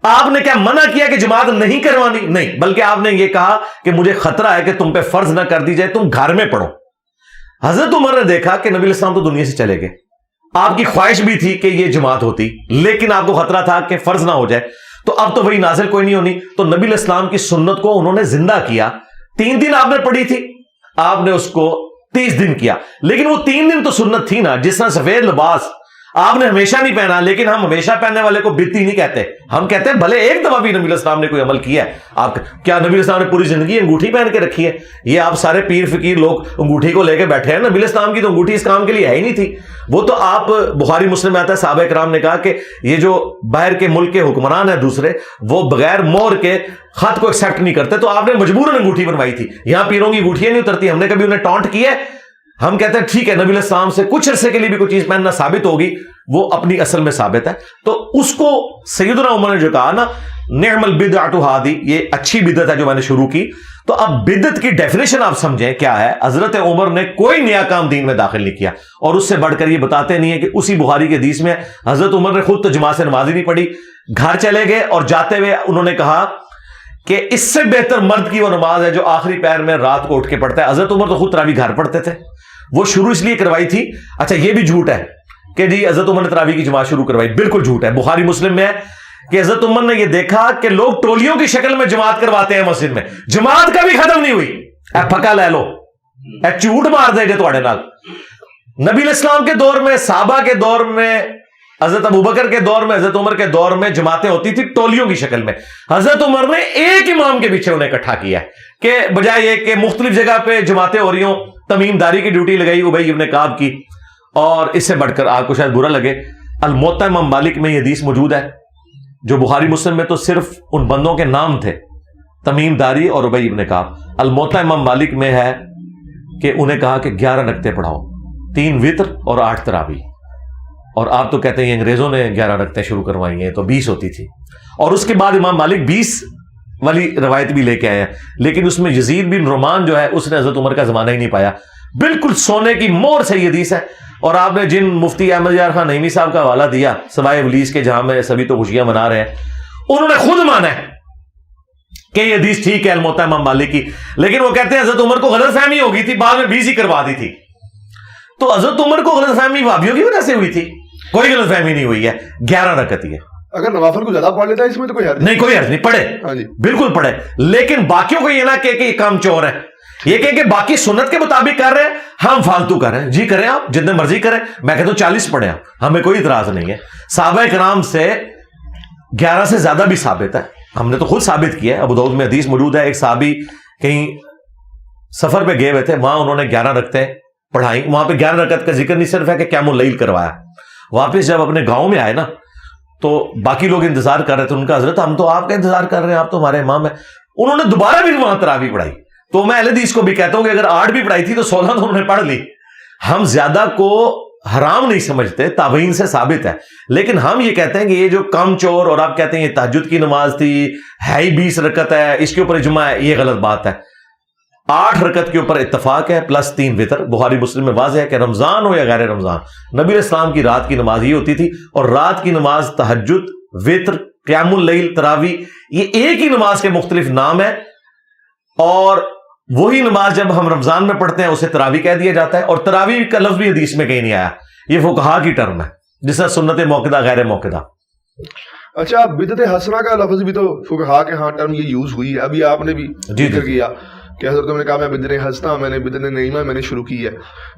آپ نے کیا منع کیا کہ جماعت نہیں کروانی؟ نہیں، بلکہ آپ نے یہ کہا کہ مجھے خطرہ ہے کہ تم پہ فرض نہ کر دی جائے، تم گھر میں پڑھو. حضرت عمر نے دیکھا کہ نبی الاسلام تو دنیا سے چلے گئے، آپ کی خواہش بھی تھی کہ یہ جماعت ہوتی، لیکن آپ کو خطرہ تھا کہ فرض نہ ہو جائے. تو اب تو وہی نازل کوئی نہیں ہونی. تو نبی الاسلام کی سنت کو انہوں نے زندہ کیا. 3 دن آپ نے پڑھی تھی، آپ نے اس کو 30 دن کیا. لیکن وہ 3 دن تو سنت تھی نا. جس طرح سفید لباس آپ نے ہمیشہ نہیں پہنا، لیکن ہم ہمیشہ پہننے والے کو بدعتی نہیں کہتے. ہم کہتے ہیں بھلے ایک دفعہ بھی نبی الاسلام نے کوئی عمل کیا ہے. آپ کیا نبی الاسلام نے پوری زندگی انگوٹھی پہن کے رکھی ہے؟ یہ آپ سارے پیر فقیر لوگ انگوٹھی کو لے کے بیٹھے ہیں. نبی الاسلام کی تو انگوٹھی اس کام کے لیے ہے ہی نہیں تھی. وہ تو آپ بخاری مسلم میں آتا ہے صحابہ کرام نے کہا کہ یہ جو باہر کے ملک کے حکمران ہیں دوسرے، وہ بغیر مہر کے خط کو ایکسیپٹ نہیں کرتے، تو آپ نے مجبوراً انگوٹھی بنوائی تھی. یہاں پیروں کی انگوٹھیاں نہیں اترتی. ہم نے کبھی انہیں ٹانٹ کی ہے؟ ہم کہتے ہیں ٹھیک ہے، نبی الاسلام سے کچھ عرصے کے لیے بھی کوئی چیز پہننا ثابت ہوگی، وہ اپنی اصل میں ثابت ہے. تو اس کو سیدنا عمر نے جو کہا نا نعم البدعۃ ہذہ، یہ اچھی بدعت ہے جو میں نے شروع کی. تو اب بدعت کی ڈیفینیشن آپ سمجھیں کیا ہے. حضرت عمر نے کوئی نیا کام دین میں داخل نہیں کیا، اور اس سے بڑھ کر یہ بتاتے نہیں ہیں کہ اسی بخاری کے حدیث میں حضرت عمر نے خود تو جماعت سے نماز ہی نہیں پڑھی، گھر چلے گئے اور جاتے ہوئے انہوں نے کہا کہ اس سے بہتر مرد کی وہ نماز ہے جو آخری پہر میں رات کو اٹھ کے پڑھتا ہے. حضرت عمر تو خود تراویح گھر پڑھتے تھے. وہ شروع اس لیے کروائی تھی. اچھا یہ بھی جھوٹ ہے کہ جی حضرت عمر نے تراویح کی جماعت شروع کروائی. بالکل جھوٹ ہے. بخاری مسلم میں ہے کہ حضرت عمر نے یہ دیکھا کہ لوگ ٹولیوں کی شکل میں جماعت کرواتے ہیں مسجد میں، جماعت کبھی ختم نہیں ہوئی. اے پھکا لے لو، اے جھوٹ مار دے گے تواڈے نال. نبی الاسلام کے دور میں، صحابہ کے دور میں، حضرت ابوبکر کے دور میں، حضرت عمر کے دور میں جماعتیں ہوتی تھی ٹولیوں کی شکل میں. حضرت عمر نے ایک امام کے پیچھے انہیں اکٹھا کیا کہ بجائے یہ کہ مختلف جگہ پہ جماعتیں ہو رہی ہوں، تمیم داری کی ڈیوٹی لگائی ابی ابن کعب کی. اور اس سے بڑھ کر آپ کو شاید برا لگے، الموطا امام مالک میں یہ حدیث موجود ہے جو بخاری مسلم میں تو صرف ان بندوں کے نام تھے، تمیم داری اور ابی ابن کعب. الموطا امام مالک میں ہے کہ انہیں کہا کہ 11 رکعتیں پڑھاؤ، 3 وتر اور 8 تراویح. اور آپ تو کہتے ہیں انگریزوں نے 11 رکعتیں شروع کروائی ہیں، تو 20 ہوتی تھی. اور اس کے بعد امام مالک 20 والی روایت بھی لے کے آئے ہیں، لیکن اس میں یزید بن رومان جو ہے اس نے حضرت عمر کا زمانہ ہی نہیں پایا. بالکل سونے کی مور سے یہ حدیث ہے. اور آپ نے جن مفتی احمد یار خان نعیمی صاحب کا حوالہ دیا سوائے ابلیس کے جہاں میں سبھی تو خوشیاں منا رہے ہیں, انہوں نے خود مانا ہے کہ یہ حدیث ٹھیک ہے الموطا امام مالک کی, لیکن وہ کہتے ہیں حضرت عمر کو غلط فہمی ہو گئی تھی, بعد میں 20 ہی کروا دی تھی. تو حضرت عمر کو غلط فہمی وہابیوں کی وجہ سے ہوئی تھی؟ کوئی غلط فہمی نہیں ہوئی ہے. 11 رکعت ہی ہے. اگر نوافل کو زیادہ پڑھ لیتا ہے اس میں تو کوئی حرج نہیں, کوئی حرج نہیں, پڑھے. ہاں جی بالکل پڑھے, لیکن باقیوں کو یہ نہ کہ یہ کام چور ہے, یہ کہ باقی سنت کے مطابق کر رہے ہیں, ہم فالتو کر رہے ہیں. جی کریں آپ جتنے مرضی کریں, میں کہتا ہوں 40 پڑھیں آپ, ہمیں کوئی اعتراض نہیں ہے. صحابہ کرام سے 11 سے زیادہ بھی ثابت ہے, ہم نے تو خود ثابت کیا ہے. ابو داؤد میں حدیث موجود ہے, ایک صحابی کہیں سفر پہ گئے ہوئے تھے, وہاں انہوں نے 11 رکعتیں پڑھائی. وہاں پہ 11 رکعت کا ذکر نہیں صرف ہے کہ قیام اللیل کروایا. واپس جب اپنے گاؤں میں آئے نا تو باقی لوگ انتظار کر رہے تھے, ان کا حضرت ہم تو آپ کا انتظار کر رہے ہیں, آپ تو ہمارے امام ہیں. انہوں نے دوبارہ بھی وہاں تراویح پڑھائی. تو میں اہل حدیث کو بھی کہتا ہوں کہ اگر 8 بھی پڑھائی تھی تو 16 تو انہوں نے پڑھ لی. ہم زیادہ کو حرام نہیں سمجھتے, تابعین سے ثابت ہے, لیکن ہم یہ کہتے ہیں کہ یہ جو کام چور اور آپ کہتے ہیں یہ تہجد کی نماز تھی ہے ہی 20 رکعت ہے, اس کے اوپر اجماع ہے, یہ غلط بات ہے. 8 رکعت کے اوپر اتفاق ہے پلس 3 وتر. بخاری مسلم میں واضح ہے کہ رمضان ہو یا غیر رمضان, نبی علیہ السلام کی رات کی نماز یہ ہوتی تھی. اور رات کی نماز تہجد, وتر, قیام اللیل, تراویح, یہ ایک ہی نماز کے مختلف نام ہے. اور وہی نماز جب ہم رمضان میں پڑھتے ہیں اسے تراویح کہہ دیا جاتا ہے. اور تراویح کا لفظ بھی حدیث میں کہیں نہیں آیا, یہ فقہا کی ٹرم ہے, جس طرح سنت موقدہ غیر موقدہ. اچھا, بدعت حسنہ کا لفظ بھی تو فقہا کے ہاں ٹرم یہ یوز ہوئی ہے. ابھی آپ نے بھی ذکر کیا کہ حضرت نے کہا میں بدعت حسنہ, میں نے بدعت نعیمہ میں نے شروع کی ہے.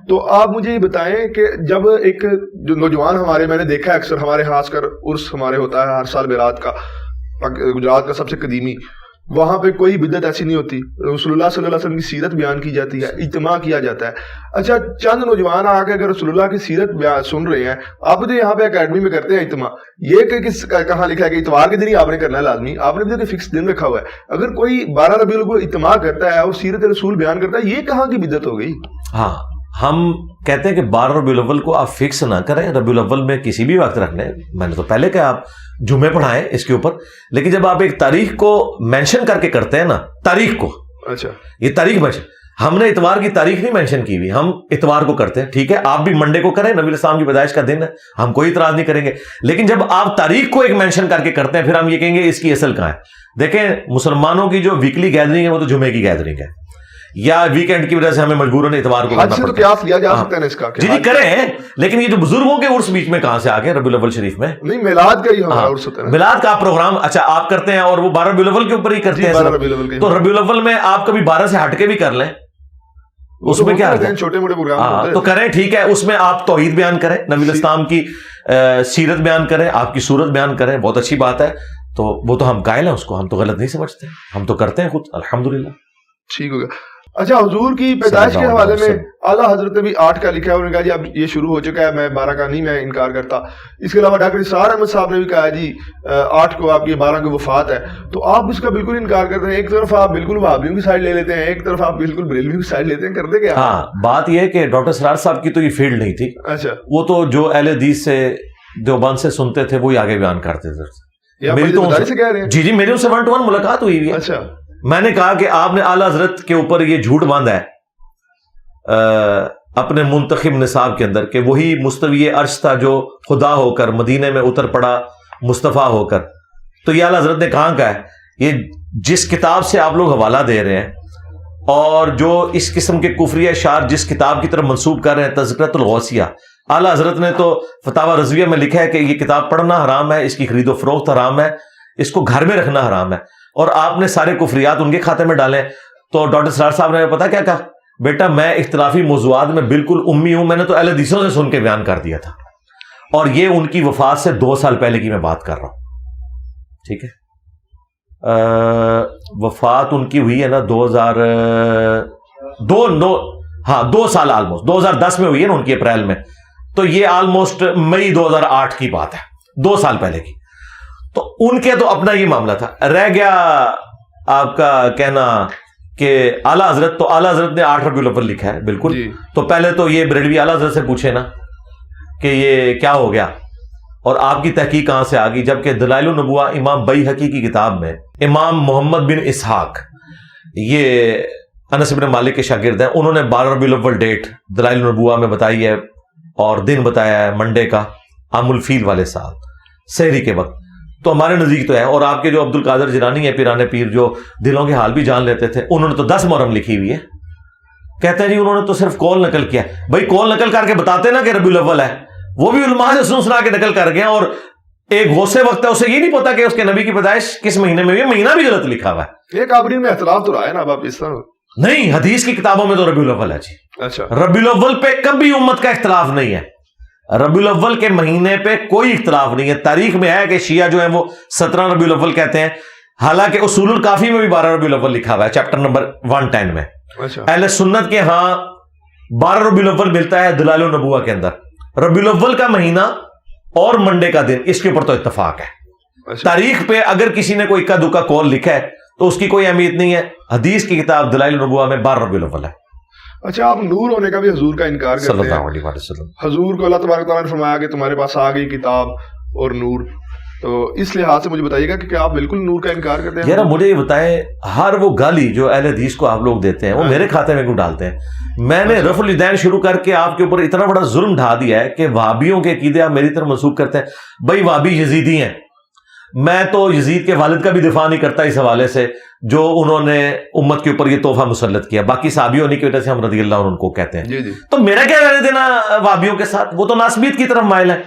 تو آپ مجھے یہ بتائیں کہ جب ایک جو نوجوان ہمارے, میں نے دیکھا اکثر ہمارے خاص کر عرس ہمارے ہوتا ہے ہر سال بیرات کا, گجرات کا سب سے قدیمی, وہاں پہ کوئی بدعت ایسی نہیں ہوتی. رسول اللہ صلی اللہ علیہ وسلم کی سیرت بیان کی جاتی ہے, اجتماع کیا جاتا ہے. اچھا, چند نوجوان آ کے اگر رسول اللہ کی سیرت بیان سن رہے ہیں, آپ تو یہاں پہ اکیڈمی میں کرتے ہیں اجتماع, یہ کہ کہاں لکھا ہے کہ اتوار کے دن ہی آپ نے کرنا ہے لازمی, آپ نے بھی فکس دن رکھا ہوا ہے. اگر کوئی 12 ربیع الاول اجتماع کرتا ہے اور سیرت رسول بیان کرتا ہے, یہ کہاں کی بدعت ہو گئی؟ ہاں, ہم کہتے ہیں کہ 12 ربیع الاول کو آپ فکس نہ کریں, ربیع الاول میں کسی بھی وقت رکھ لیں. میں نے تو پہلے کہا آپ جمعے پڑھائیں اس کے اوپر, لیکن جب آپ ایک تاریخ کو مینشن کر کے کرتے ہیں نا, تاریخ کو, اچھا یہ تاریخ مینشن, ہم نے اتوار کی تاریخ نہیں مینشن کی ہوئی, ہم اتوار کو کرتے ہیں. ٹھیک ہے, آپ بھی منڈے کو کریں, نبی علیہ السلام کی پیدائش کا دن ہے, ہم کوئی اعتراض نہیں کریں گے. لیکن جب آپ تاریخ کو ایک مینشن کر کے کرتے ہیں, پھر ہم یہ کہیں گے اس کی اصل کہاں ہے. دیکھیں, مسلمانوں کی جو ویکلی گیدرنگ ہے وہ تو جمعے کی گیدرنگ ہے, یا ویکینڈ کی وجہ سے ہمیں مجبوراً اتوار کو کرنا پڑتا ہے. لیا جا سکتا ہے اس کا, جی کریں, لیکن یہ جو بزرگوں کے عرس بیچ میں کہاں سے آ گئے ربیع الاول شریف میں؟ نہیں, میلاد کا ہی ہمارا عرس ہوتا ہے, میلاد کا پروگرام اچھا آپ کرتے ہیں اور وہ 12 ربیع الاول کے اوپر ہی کرتے ہیں. تو ربیع الاول میں آپ کبھی 12 سے ہٹ کے بھی کر لیں, اس میں کیا ہے, چھوٹے موٹے پروگرام تو کریں. ٹھیک ہے, اس میں آپ توحید بیان کریں, نبی علیہ السلام کی سیرت بیان کریں, آپ کی صورت بیان کریں, بہت اچھی بات ہے. تو وہ تو ہم قائل ہیں اس کو, ہم تو غلط نہیں سمجھتے, ہم تو کرتے ہیں خود الحمدللہ. ٹھیک ہو گیا. اچھا, حضور کی پیدائش کے حوالے میں اعلیٰ حضرت نے بھی 8 کا لکھا ہے, انہوں نے کہا جی اب یہ شروع ہو چکا ہے, میں 12 کا نہیں, میں انکار کرتا. اس کے علاوہ ڈاکٹر اسرار احمد صاحب نے بھی کہا جی 8 کو آپ کی 12 کی وفات ہے. تو آپ اس کا بالکل انکار کرتے ہیں, ایک طرف آپ بالکل وہابیوں کی سائڈ لے لیتے ہیں, ایک طرف آپ بالکل بریلویوں کی سائڈ لیتے ہیں, کرتے کیا؟ ہاں, بات یہ ہے کہ ڈاکٹر اسرار صاحب کی تو یہ فیلڈ نہیں تھی. اچھا, وہ تو جو اہل حدیث سے دیوبند سے سنتے تھے وہی آگے بیان کرتے تھے. میری تو جی میری ان سے 1 to 1 ملاقات ہوئی ہے. اچھا, میں نے کہا کہ آپ نے اعلیٰ حضرت کے اوپر یہ جھوٹ باندھا ہے اپنے منتخب نصاب کے اندر کہ وہی مستوی عرش تھا جو خدا ہو کر مدینے میں اتر پڑا مصطفیٰ ہو کر. تو یہ اعلیٰ حضرت نے کہاں کا ہے؟ یہ جس کتاب سے آپ لوگ حوالہ دے رہے ہیں اور جو اس قسم کے کفری اشعار جس کتاب کی طرف منسوب کر رہے ہیں, تذکرۃ الغوثیہ, اعلیٰ حضرت نے تو فتاوی رضویہ میں لکھا ہے کہ یہ کتاب پڑھنا حرام ہے, اس کی خرید و فروخت حرام ہے, اس کو گھر میں رکھنا حرام ہے, اور آپ نے سارے کفریات ان کے کھاتے میں ڈالے. تو ڈاکٹر اسرار صاحب نے پتا کیا کہا, بیٹا میں اختلافی موضوعات میں بالکل امی ہوں, میں نے تو اہل حدیثوں سے سن کے بیان کر دیا تھا, اور یہ ان کی وفات سے 2 سال پہلے کی میں بات کر رہا ہوں. ٹھیک ہے, وفات ان کی ہوئی ہے نا 2 سال آلموسٹ 2010 میں ہوئی ہے نا ان کی, اپریل میں. تو یہ آلموسٹ مئی 2008 کی بات ہے, 2 سال پہلے کی. تو ان کے تو اپنا یہ معاملہ تھا. رہ گیا آپ کا کہنا کہ اعلیٰ حضرت, تو اعلیٰ حضرت نے 8 ربیع الاول لکھا ہے بالکل جی. تو پہلے تو یہ بریلوی اعلیٰ حضرت سے پوچھے نا کہ یہ کیا ہو گیا اور آپ کی تحقیق کہاں سے آ گئی, جبکہ دلائل النبوہ امام بیہقی کی کتاب میں امام محمد بن اسحاق یہ انس بن مالک کے شاگرد ہیں, انہوں نے 12 ربیع الاول ڈیٹ دلائل النبوہ میں بتائی ہے اور دن بتایا ہے منڈے کا, عام الفیل والے سال سحری کے وقت. تو ہمارے نزدیک تو ہے. اور آپ کے جو عبد القادر جیلانی ہے پیران پیر, جو دلوں کے حال بھی جان لیتے تھے, انہوں نے تو 10 محرم لکھی ہوئی ہے. کہتے ہیں جی انہوں نے تو صرف قول نقل کیا. بھائی قول نقل کر کے بتاتے نا کہ ربیع الاول ہے, وہ بھی علماء سے سن سنا کے نقل کر گئے. اور ایک غوث وقت ہے, اسے یہ نہیں پتا کہ اس کے نبی کی پیدائش کس مہینے میں ہوئی, مہینہ بھی غلط لکھا ہوا ہے. ایک آبرین میں اختلاف تو رہا ہے نا اب اس طرح. نہیں, حدیث کی کتابوں میں تو ربیع الاول ہے جی. اچھا, ربیع الاول پہ کبھی امت کا اختلاف نہیں ہے. ربیع الاول کے مہینے پہ کوئی اختلاف نہیں ہے. تاریخ میں ہے کہ شیعہ جو ہیں وہ 17 ربیع الاول کہتے ہیں, حالانکہ اصول الکافی میں بھی 12 ربیع الاول لکھا ہوا ہے چیپٹر نمبر 110 میں. اہل سنت کے ہاں 12 ربیع الاول ملتا ہے دلائل النبوہ کے اندر. ربیع الاول کا مہینہ اور منڈے کا دن, اس کے اوپر تو اتفاق ہے. تاریخ پہ اگر کسی نے کوئی اکا دکا قول لکھا ہے تو اس کی کوئی اہمیت نہیں ہے. حدیث کی کتاب دلائل النبوہ میں 12 ربیع الاول ہے. اچھا, آپ نور ہونے کا بھی حضور کا انکار کرتے ہیں صلی اللہ علیہ وسلم. حضور کو اللہ تبارک تعالیٰ نے فرمایا کہ تمہارے پاس آ گئی کتاب اور نور, تو اس لحاظ سے مجھے بتائیے گا کہ کیا آپ بالکل نور کا انکار کرتے ہیں؟ یار مجھے یہ بتائیں, ہر وہ گالی جو اہل حدیث کو آپ لوگ دیتے ہیں وہ میرے کھاتے میں کیوں ڈالتے ہیں؟ میں نے رفع الیدین شروع کر کے آپ کے اوپر اتنا بڑا ظلم ڈھا دیا ہے کہ وہابیوں کے عقیدے آپ میری طرف منسوخ کرتے ہیں. بھائی وہابی یزیدی ہیں, میں تو یزید کے والد کا بھی دفاع نہیں کرتا اس حوالے سے جو انہوں نے امت کے اوپر یہ تحفہ مسلط کیا. باقی صحابی ہونے کی وجہ سے ہم رضی اللہ عنہ کو کہتے ہیں. تو میرا کیا لینا دینا وہابیوں کے ساتھ؟ وہ تو ناسبیت کی طرف مائل ہے.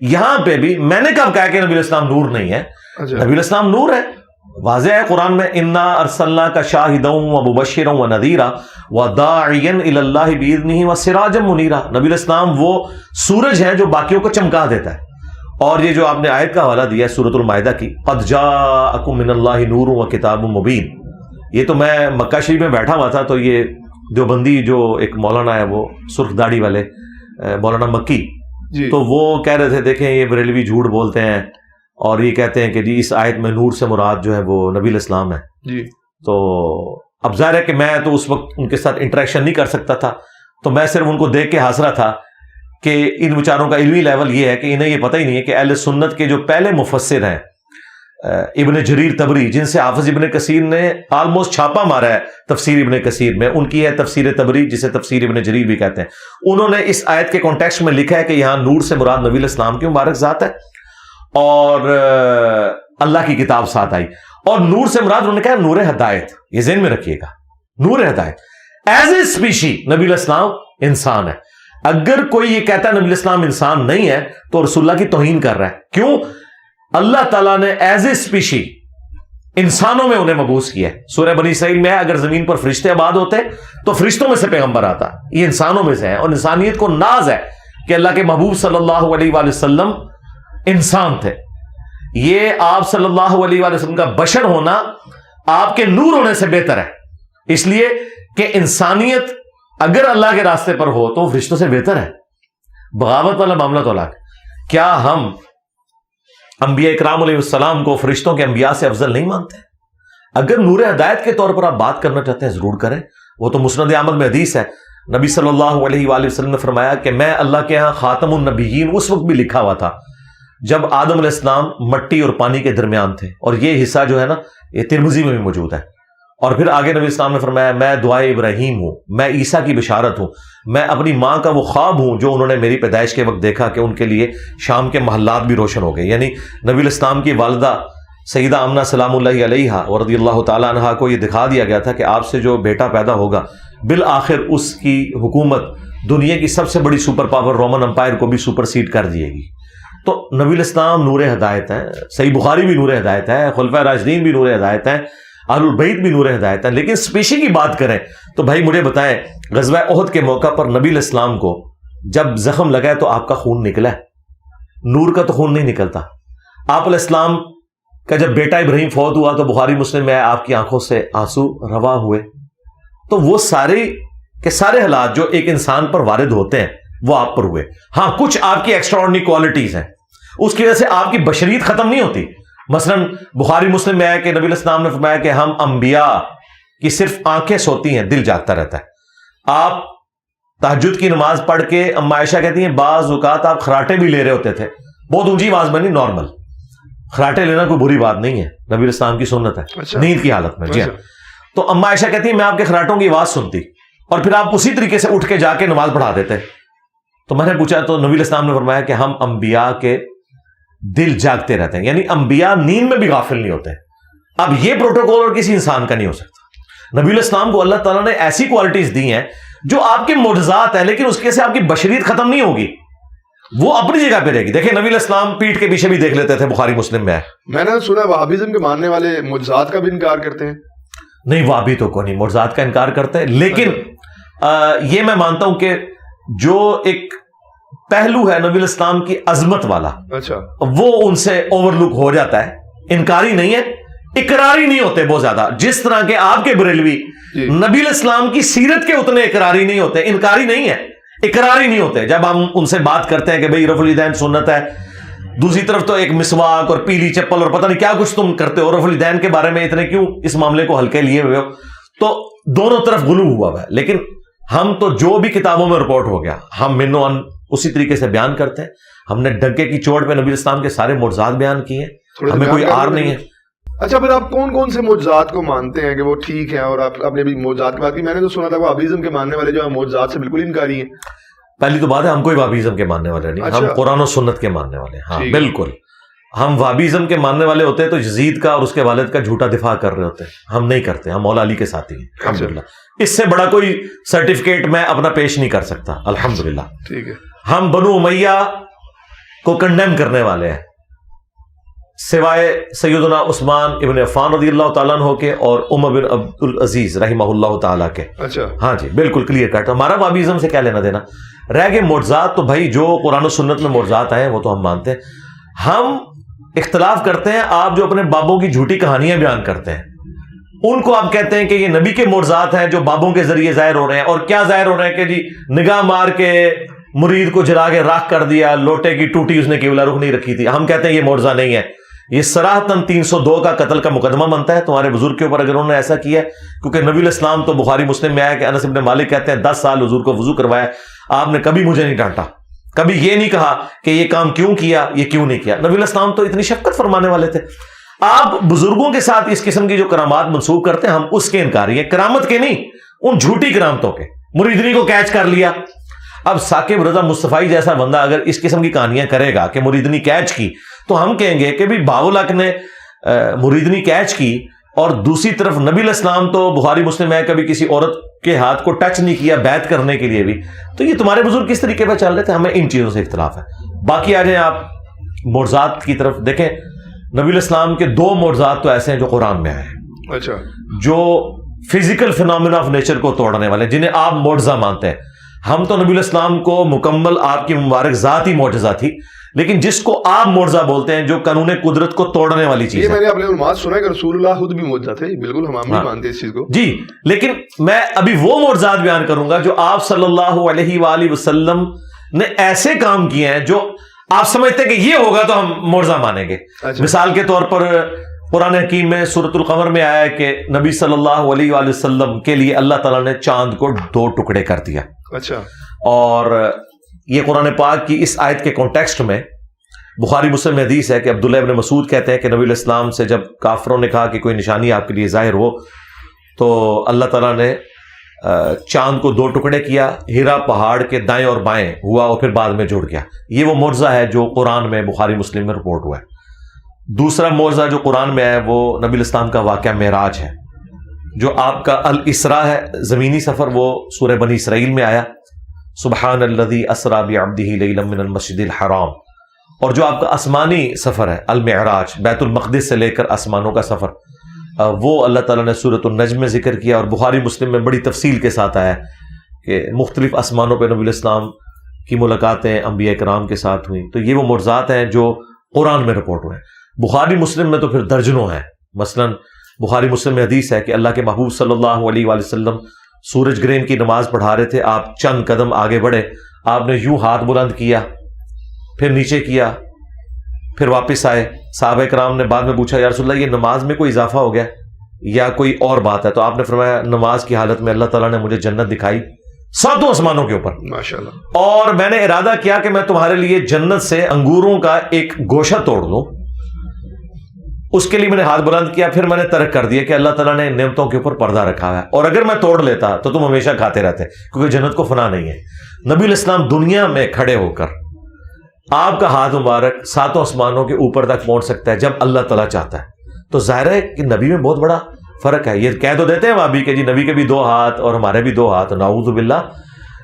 یہاں پہ بھی میں نے کب کہا کہ نبی الاسلام نور نہیں ہے؟ نبی الاسلام نور ہے, واضح ہے قرآن میں, انا ارسلناک شاہدا ومبشرا ونذیرا وداعیا الی اللہ باذنہ وسراجا منیرا. نبی الاسلام وہ سورج ہے جو باقیوں کو چمکا دیتا ہے. اور یہ جو آپ نے آیت کا حوالہ دیا ہے سورۃ المائدہ کی, قد جاءکم من اللہ نور وکتاب مبین, یہ تو میں مکہ شریف میں بیٹھا ہوا تھا تو یہ دیوبندی جو ایک مولانا ہے وہ سرخ داڑھی والے مولانا مکی, تو وہ کہہ رہے تھے دیکھیں یہ بریلوی جھوٹ بولتے ہیں اور یہ کہتے ہیں کہ جی اس آیت میں نور سے مراد جو ہے وہ نبی الاسلام ہے. تو اب ظاہر ہے کہ میں تو اس وقت ان کے ساتھ انٹریکشن نہیں کر سکتا تھا, تو میں صرف ان کو دیکھ کے ہنس رہا تھا کہ ان بیچاروں کا علمی لیول یہ ہے کہ انہیں یہ پتہ ہی نہیں ہے کہ اہل سنت کے جو پہلے مفسر ہیں ابن جریر طبری, جن سے حافظ ابن کثیر نے آلموسٹ چھاپا مارا ہے تفسیر ابن کثیر میں, ان کی ہے تفسیر طبری جسے تفسیر ابن جریر بھی کہتے ہیں. انہوں نے اس آیت کے کانٹیکسٹ میں لکھا ہے کہ یہاں نور سے مراد نبی الاسلام کی مبارک ذات ہے اور اللہ کی کتاب ساتھ آئی, اور نور سے مراد انہوں نے کہا نور ہدایت. یہ ذہن میں رکھیے گا, نور ہدایت. ایز اے اسپیشی نبی الاسلام انسان ہے. اگر کوئی یہ کہتا ہے نبی الاسلام انسان نہیں ہے تو رسول اللہ کی توہین کر رہا ہے. کیوں؟ اللہ تعالیٰ نے ایز اے اسپیشی انسانوں میں انہیں مبعوث کیا ہے. سورہ بنی اسرائیل میں ہے اگر زمین پر فرشتے آباد ہوتے تو فرشتوں میں سے پیغمبر آتا, یہ انسانوں میں سے ہے. اور انسانیت کو ناز ہے کہ اللہ کے محبوب صلی اللہ علیہ وآلہ وسلم انسان تھے. یہ آپ صلی اللہ علیہ وآلہ وسلم کا بشر ہونا آپ کے نور ہونے سے بہتر ہے, اس لیے کہ انسانیت اگر اللہ کے راستے پر ہو تو فرشتوں سے بہتر ہے. بغاوت والا معاملہ تو الگ. کیا ہم انبیاء اکرام علیہ السلام کو فرشتوں کے انبیاء سے افضل نہیں مانتے؟ اگر نور ہدایت کے طور پر آپ بات کرنا چاہتے ہیں ضرور کریں, وہ تو مسند احمد میں حدیث ہے. نبی صلی اللہ علیہ وآلہ وسلم نے فرمایا کہ میں اللہ کے ہاں خاتم النبیین اس وقت بھی لکھا ہوا تھا جب آدم علیہ السلام مٹی اور پانی کے درمیان تھے, اور یہ حصہ جو ہے نا یہ ترمذی میں بھی موجود ہے. اور پھر آگے نبی اسلام نے فرمایا میں دعائے ابراہیم ہوں, میں عیسیٰ کی بشارت ہوں, میں اپنی ماں کا وہ خواب ہوں جو انہوں نے میری پیدائش کے وقت دیکھا کہ ان کے لیے شام کے محلات بھی روشن ہو گئے. یعنی نبی الاسلام کی والدہ سیدہ آمنہ سلام اللہ علیہ اور رضی اللہ تعالیٰ عنہا کو یہ دکھا دیا گیا تھا کہ آپ سے جو بیٹا پیدا ہوگا بالآخر اس کی حکومت دنیا کی سب سے بڑی سپر پاور رومن امپائر کو بھی سپر سیڈ کر دیے گی. تو نبی الاسلام نور ہدایت ہے, صحیح بخاری بھی نور ہدایت ہے, خلفائے راشدین بھی نور ہدایت ہے, اہل البیت بھی نور ہدایت ہے. لیکن اسپیشی کی بات کریں تو بھائی مجھے بتائیں غزوہ احد کے موقع پر نبی الاسلام کو جب زخم لگا ہے تو آپ کا خون نکلا ہے, نور کا تو خون نہیں نکلتا. آپ علیہ السلام کا جب بیٹا ابراہیم فوت ہوا تو بخاری مسلم میں آپ کی آنکھوں سے آنسو روا ہوئے. تو وہ سارے کے سارے حالات جو ایک انسان پر وارد ہوتے ہیں وہ آپ پر ہوئے. ہاں کچھ آپ کی ایکسٹراڈنری کوالٹیز ہیں, اس کی وجہ سے آپ کی بشریت ختم نہیں ہوتی. مثلا بخاری مسلم میں ہے کہ نبی الاسلام نے فرمایا کہ ہم انبیاء کی صرف آنکھیں سوتی ہیں, دل جاگتا رہتا ہے. آپ تہجد کی نماز پڑھ کے اما عائشہ کہتی ہیں بعض اوقات آپ خراٹے بھی لے رہے ہوتے تھے, بہت اونچی آواز میں نہیں, نارمل خراٹے لینا کوئی بری بات نہیں ہے, نبی الاسلام کی سنت ہے نیند کی حالت میں. جی تو اما عائشہ کہتی ہے میں آپ کے خراٹوں کی آواز سنتی اور پھر آپ اسی طریقے سے اٹھ کے جا کے نماز پڑھا دیتے. تو میں نے پوچھا تو نبی علیہ السلام نے فرمایا کہ ہم انبیاء کے دل جاگتے رہتے ہیں, یعنی انبیاء نیند میں بھی غافل نہیں ہوتے. اب یہ پروٹوکول اور کسی انسان کا نہیں ہو سکتا. نبی علیہ السلام کو اللہ تعالیٰ نے ایسی کوالٹیز دی ہیں جو آپ کے معجزات ہیں, لیکن اس کے سے آپ کی بشریت ختم نہیں ہوگی, وہ اپنی جگہ پہ رہے گی. دیکھیں نبی علیہ السلام پیٹھ کے پیچھے بھی دیکھ لیتے تھے, بخاری مسلم میں ہے. میں نے سنا وہابیزم کے ماننے والے معجزات کا بھی انکار کرتے ہیں. نہیں, وہابی تو کوئی نہیں معجزات کا انکار کرتے ہیں, لیکن یہ میں مانتا ہوں کہ جو ایک پہلو ہے نبی علیہ السلام کی عظمت والا, اچھا, وہ ان سے اوور لک ہو جاتا ہے. انکاری نہیں ہے, اقراری نہیں ہوتے بہت زیادہ, جس طرح کے آپ کے بریلوی نبی علیہ السلام کی سیرت کے اتنے اقراری نہیں ہوتے. انکاری نہیں ہے, اقراری نہیں ہوتے. جب ہم ان سے بات کرتے ہیں کہ بھئی رفع الیدین سنت ہے, دوسری طرف تو ایک مسواک اور پیلی چپل اور پتہ نہیں کیا کچھ تم کرتے ہو, رفع الیدین کے بارے میں اتنے کیوں اس معاملے کو ہلکے لیے ہوئے ہو, تو دونوں طرف غلو ہوا ہوا ہے. لیکن ہم تو جو بھی کتابوں میں رپورٹ ہو گیا ہم منو ان اسی طریقے سے بیان کرتے ہیں. ہم نے ڈنکے کی چوٹ پہ نبی علیہ السلام کے سارے معجزات بیان کیے ہیں, ہمیں کوئی آر نہیں ہے. اچھا, پھر آپ کون کون سے معجزات کو مانتے ہیں کہ وہ ٹھیک ہیں, اور آپ نے بھی معجزات کی بات کی. میں نے تو سنا تھا وہ وہابیزم کے ماننے والے جو ہیں معجزات سے بالکل انکاری ہیں. پہلی تو بات ہے ہم کوئی وہابیزم کے ماننے والے نہیں, ہم قرآن و سنت کے ماننے والے ہیں. ہاں بالکل, ہم وہابیزم کے ماننے والے ہوتے ہیں تو یزید کا اور اس کے والد کا جھوٹا دفاع کر رہے ہوتے ہیں. ہم نہیں کرتے, ہم مولا علی کے ساتھی ہیں الحمدللہ. اس سے بڑا کوئی سرٹیفکیٹ میں اپنا پیش نہیں کر سکتا الحمدللہ. ٹھیک ہے, ہم بنو امیہ کو کنڈیم کرنے والے ہیں سوائے سیدنا عثمان ابن عفان رضی اللہ تعالیٰ عنہ کے اور عمر بن عبد العزیز رحمہ اللہ تعالیٰ کے. اچھا, ہاں جی بالکل کلیئر کٹ. ہمارا وہابیزم سے کیا لینا دینا رہ گئے. معجزات تو بھائی جو قرآن و سنت میں معجزات آئے وہ تو ہم مانتے ہیں. ہم اختلاف کرتے ہیں, آپ جو اپنے بابوں کی جھوٹی کہانیاں بیان کرتے ہیں ان کو آپ کہتے ہیں کہ یہ نبی کے معجزات ہیں جو بابوں کے ذریعے ظاہر ہو رہے ہیں. اور کیا ظاہر ہو رہے ہیں کہ جی نگاہ مار کے مرید کو جلا کے راکھ کر دیا, لوٹے کی ٹوٹی اس نے قبلہ رخ نہیں رکھی تھی. ہم کہتے ہیں یہ معجزہ نہیں ہے, یہ صراحتاً 302 کا قتل کا مقدمہ بنتا ہے تمہارے بزرگ کے اوپر اگر انہوں نے ایسا کیا ہے. کیونکہ نبی علیہ السلام تو بخاری مسلم میں آیا کہ انس بن مالک کہتے ہیں 10 سال حضور کو وضو کروایا, آپ نے کبھی مجھے نہیں ڈانٹا, کبھی یہ نہیں کہا کہ یہ کام کیوں کیا, یہ کیوں نہیں کیا. نبی علیہ السلام تو اتنی شفقت فرمانے والے تھے. آپ بزرگوں کے ساتھ اس قسم کی جو کرامات منسوخ کرتے ہیں ہم اس کے انکاری ہیں, کرامت کے نہیں, ان جھوٹی کرامتوں کے. مریدنی کو کیچ کر لیا. اب ثاقب رضا مصطفی جیسا بندہ اگر اس قسم کی کہانیاں کرے گا کہ مریدنی کیچ کی, تو ہم کہیں گے کہ بھی باولک نے مریدنی کیچ کی اور دوسری طرف نبی علیہ السلام تو بخاری مسلم ہے کبھی کسی عورت کے ہاتھ کو ٹچ نہیں کیا بیعت کرنے کے لیے بھی. تو یہ تمہارے بزرگ کس طریقے پہ چل رہے تھے, ہمیں ان چیزوں سے اختلاف ہے. باقی آ جائیں آپ معجزات کی طرف. دیکھیں نبی علیہ السلام کے 2 معجزات تو ایسے ہیں جو قرآن میں آئے ہیں, اچھا, جو فزیکل فینومینا آف نیچر کو توڑنے والے, جنہیں آپ معجزہ مانتے ہیں. ہم تو نبی علیہ السلام کو مکمل آپ کی مبارک ذات ہی معجزہ تھی, لیکن جس کو آپ معجزہ بولتے ہیں جو قانون قدرت کو توڑنے والی چیز ہے. یہ میں نے اپنے علماء سنا ہے کہ رسول اللہ خود بھی معجزہ تھے, بالکل ہم بھی مانتے ہیں اس چیز کو. جی, لیکن میں ابھی وہ معجزات بیان کروں گا جو آپ صلی اللہ علیہ وآلہ وسلم نے ایسے کام کیے ہیں جو آپ سمجھتے ہیں کہ یہ ہوگا تو ہم معجزہ مانیں گے. مثال کے طور پر قرآن حکیم میں سورۃ القمر میں آیا ہے کہ نبی صلی اللہ علیہ وآلہ وسلم کے لیے اللہ تعالیٰ نے چاند کو 2 ٹکڑے کر دیا. اچھا, اور یہ قرآن پاک کی اس آیت کے کانٹیکسٹ میں بخاری مسلم میں حدیث ہے کہ عبداللہ ابن مسعود کہتے ہیں کہ نبی علیہ السلام سے جب کافروں نے کہا کہ کوئی نشانی آپ کے لیے ظاہر ہو, تو اللہ تعالیٰ نے چاند کو 2 ٹکڑے کیا, ہیرا پہاڑ کے دائیں اور بائیں ہوا اور پھر بعد میں جڑ گیا. یہ وہ معجزہ ہے جو قرآن میں بخاری مسلم میں رپورٹ ہوا ہے. دوسرا معجزہ جو قرآن میں ہے وہ نبی علیہ السلام کا واقعہ معراج ہے, جو آپ کا الاسراء ہے, زمینی سفر, وہ سورہ بنی اسرائیل میں آیا سبحان الذی اسری بعبدہ لیلا من المسجد الحرام. اور جو آپ کا آسمانی سفر ہے المعراج, بیت المقدس سے لے کر آسمانوں کا سفر, وہ اللہ تعالیٰ نے سورۃ النجم میں ذکر کیا. اور بخاری مسلم میں بڑی تفصیل کے ساتھ آیا کہ مختلف آسمانوں پہ نبی علیہ السلام کی ملاقاتیں انبیاء کرام کے ساتھ ہوئیں. تو یہ وہ معجزات ہیں جو قرآن میں رپورٹ ہوئے ہیں. بخاری مسلم میں تو پھر درجنوں ہیں. مثلا بخاری مسلم میں حدیث ہے کہ اللہ کے محبوب صلی اللہ علیہ وآلہ وسلم سورج گرہن کی نماز پڑھا رہے تھے, آپ چند قدم آگے بڑھے, آپ نے یوں ہاتھ بلند کیا, پھر نیچے کیا, پھر واپس آئے. صحابہ کرام نے بعد میں پوچھا یا رسول اللہ یہ نماز میں کوئی اضافہ ہو گیا یا کوئی اور بات ہے؟ تو آپ نے فرمایا نماز کی حالت میں اللہ تعالیٰ نے مجھے جنت دکھائی 7 آسمانوں کے اوپر, ماشاءاللہ, اور میں نے ارادہ کیا کہ میں تمہارے لیے جنت سے انگوروں کا ایک گوشہ توڑ لوں اس کے لیے میں نے ہاتھ بلند کیا، پھر میں نے ترک کر دیا کہ اللہ تعالیٰ نے نعمتوں کے اوپر پردہ رکھا ہے، اور اگر میں توڑ لیتا تو تم ہمیشہ کھاتے رہتے، کیونکہ جنت کو فنا نہیں ہے۔ نبی علیہ السلام دنیا میں کھڑے ہو کر آپ کا ہاتھ مبارک ساتوں آسمانوں کے اوپر تک پہنچ سکتا ہے جب اللہ تعالیٰ چاہتا ہے۔ تو ظاہر ہے کہ نبی میں بہت بڑا فرق ہے۔ یہ کہہ تو دیتے ہیں وہابی کہ جی نبی کے بھی 2 ہاتھ اور ہمارے بھی 2 ہاتھ، نعوذ باللہ۔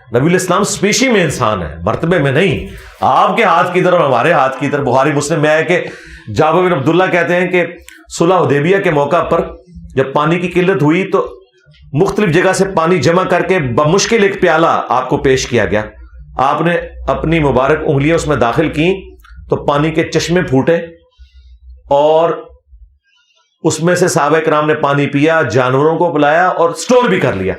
نبی علیہ السلام اسپیشی میں انسان ہے، مرتبے میں نہیں۔ آپ کے ہاتھ کی طرف ہمارے ہاتھ کی طرف، بخاری مسلم میں ہے کہ جابر بن عبداللہ کہتے ہیں کہ صلح حدیبیہ کے موقع پر جب پانی کی قلت ہوئی تو مختلف جگہ سے پانی جمع کر کے بمشکل ایک پیالہ آپ کو پیش کیا گیا، آپ نے اپنی مبارک انگلیاں اس میں داخل کی تو پانی کے چشمے پھوٹے اور اس میں سے صحابہ کرام نے پانی پیا، جانوروں کو پلایا اور سٹور بھی کر لیا۔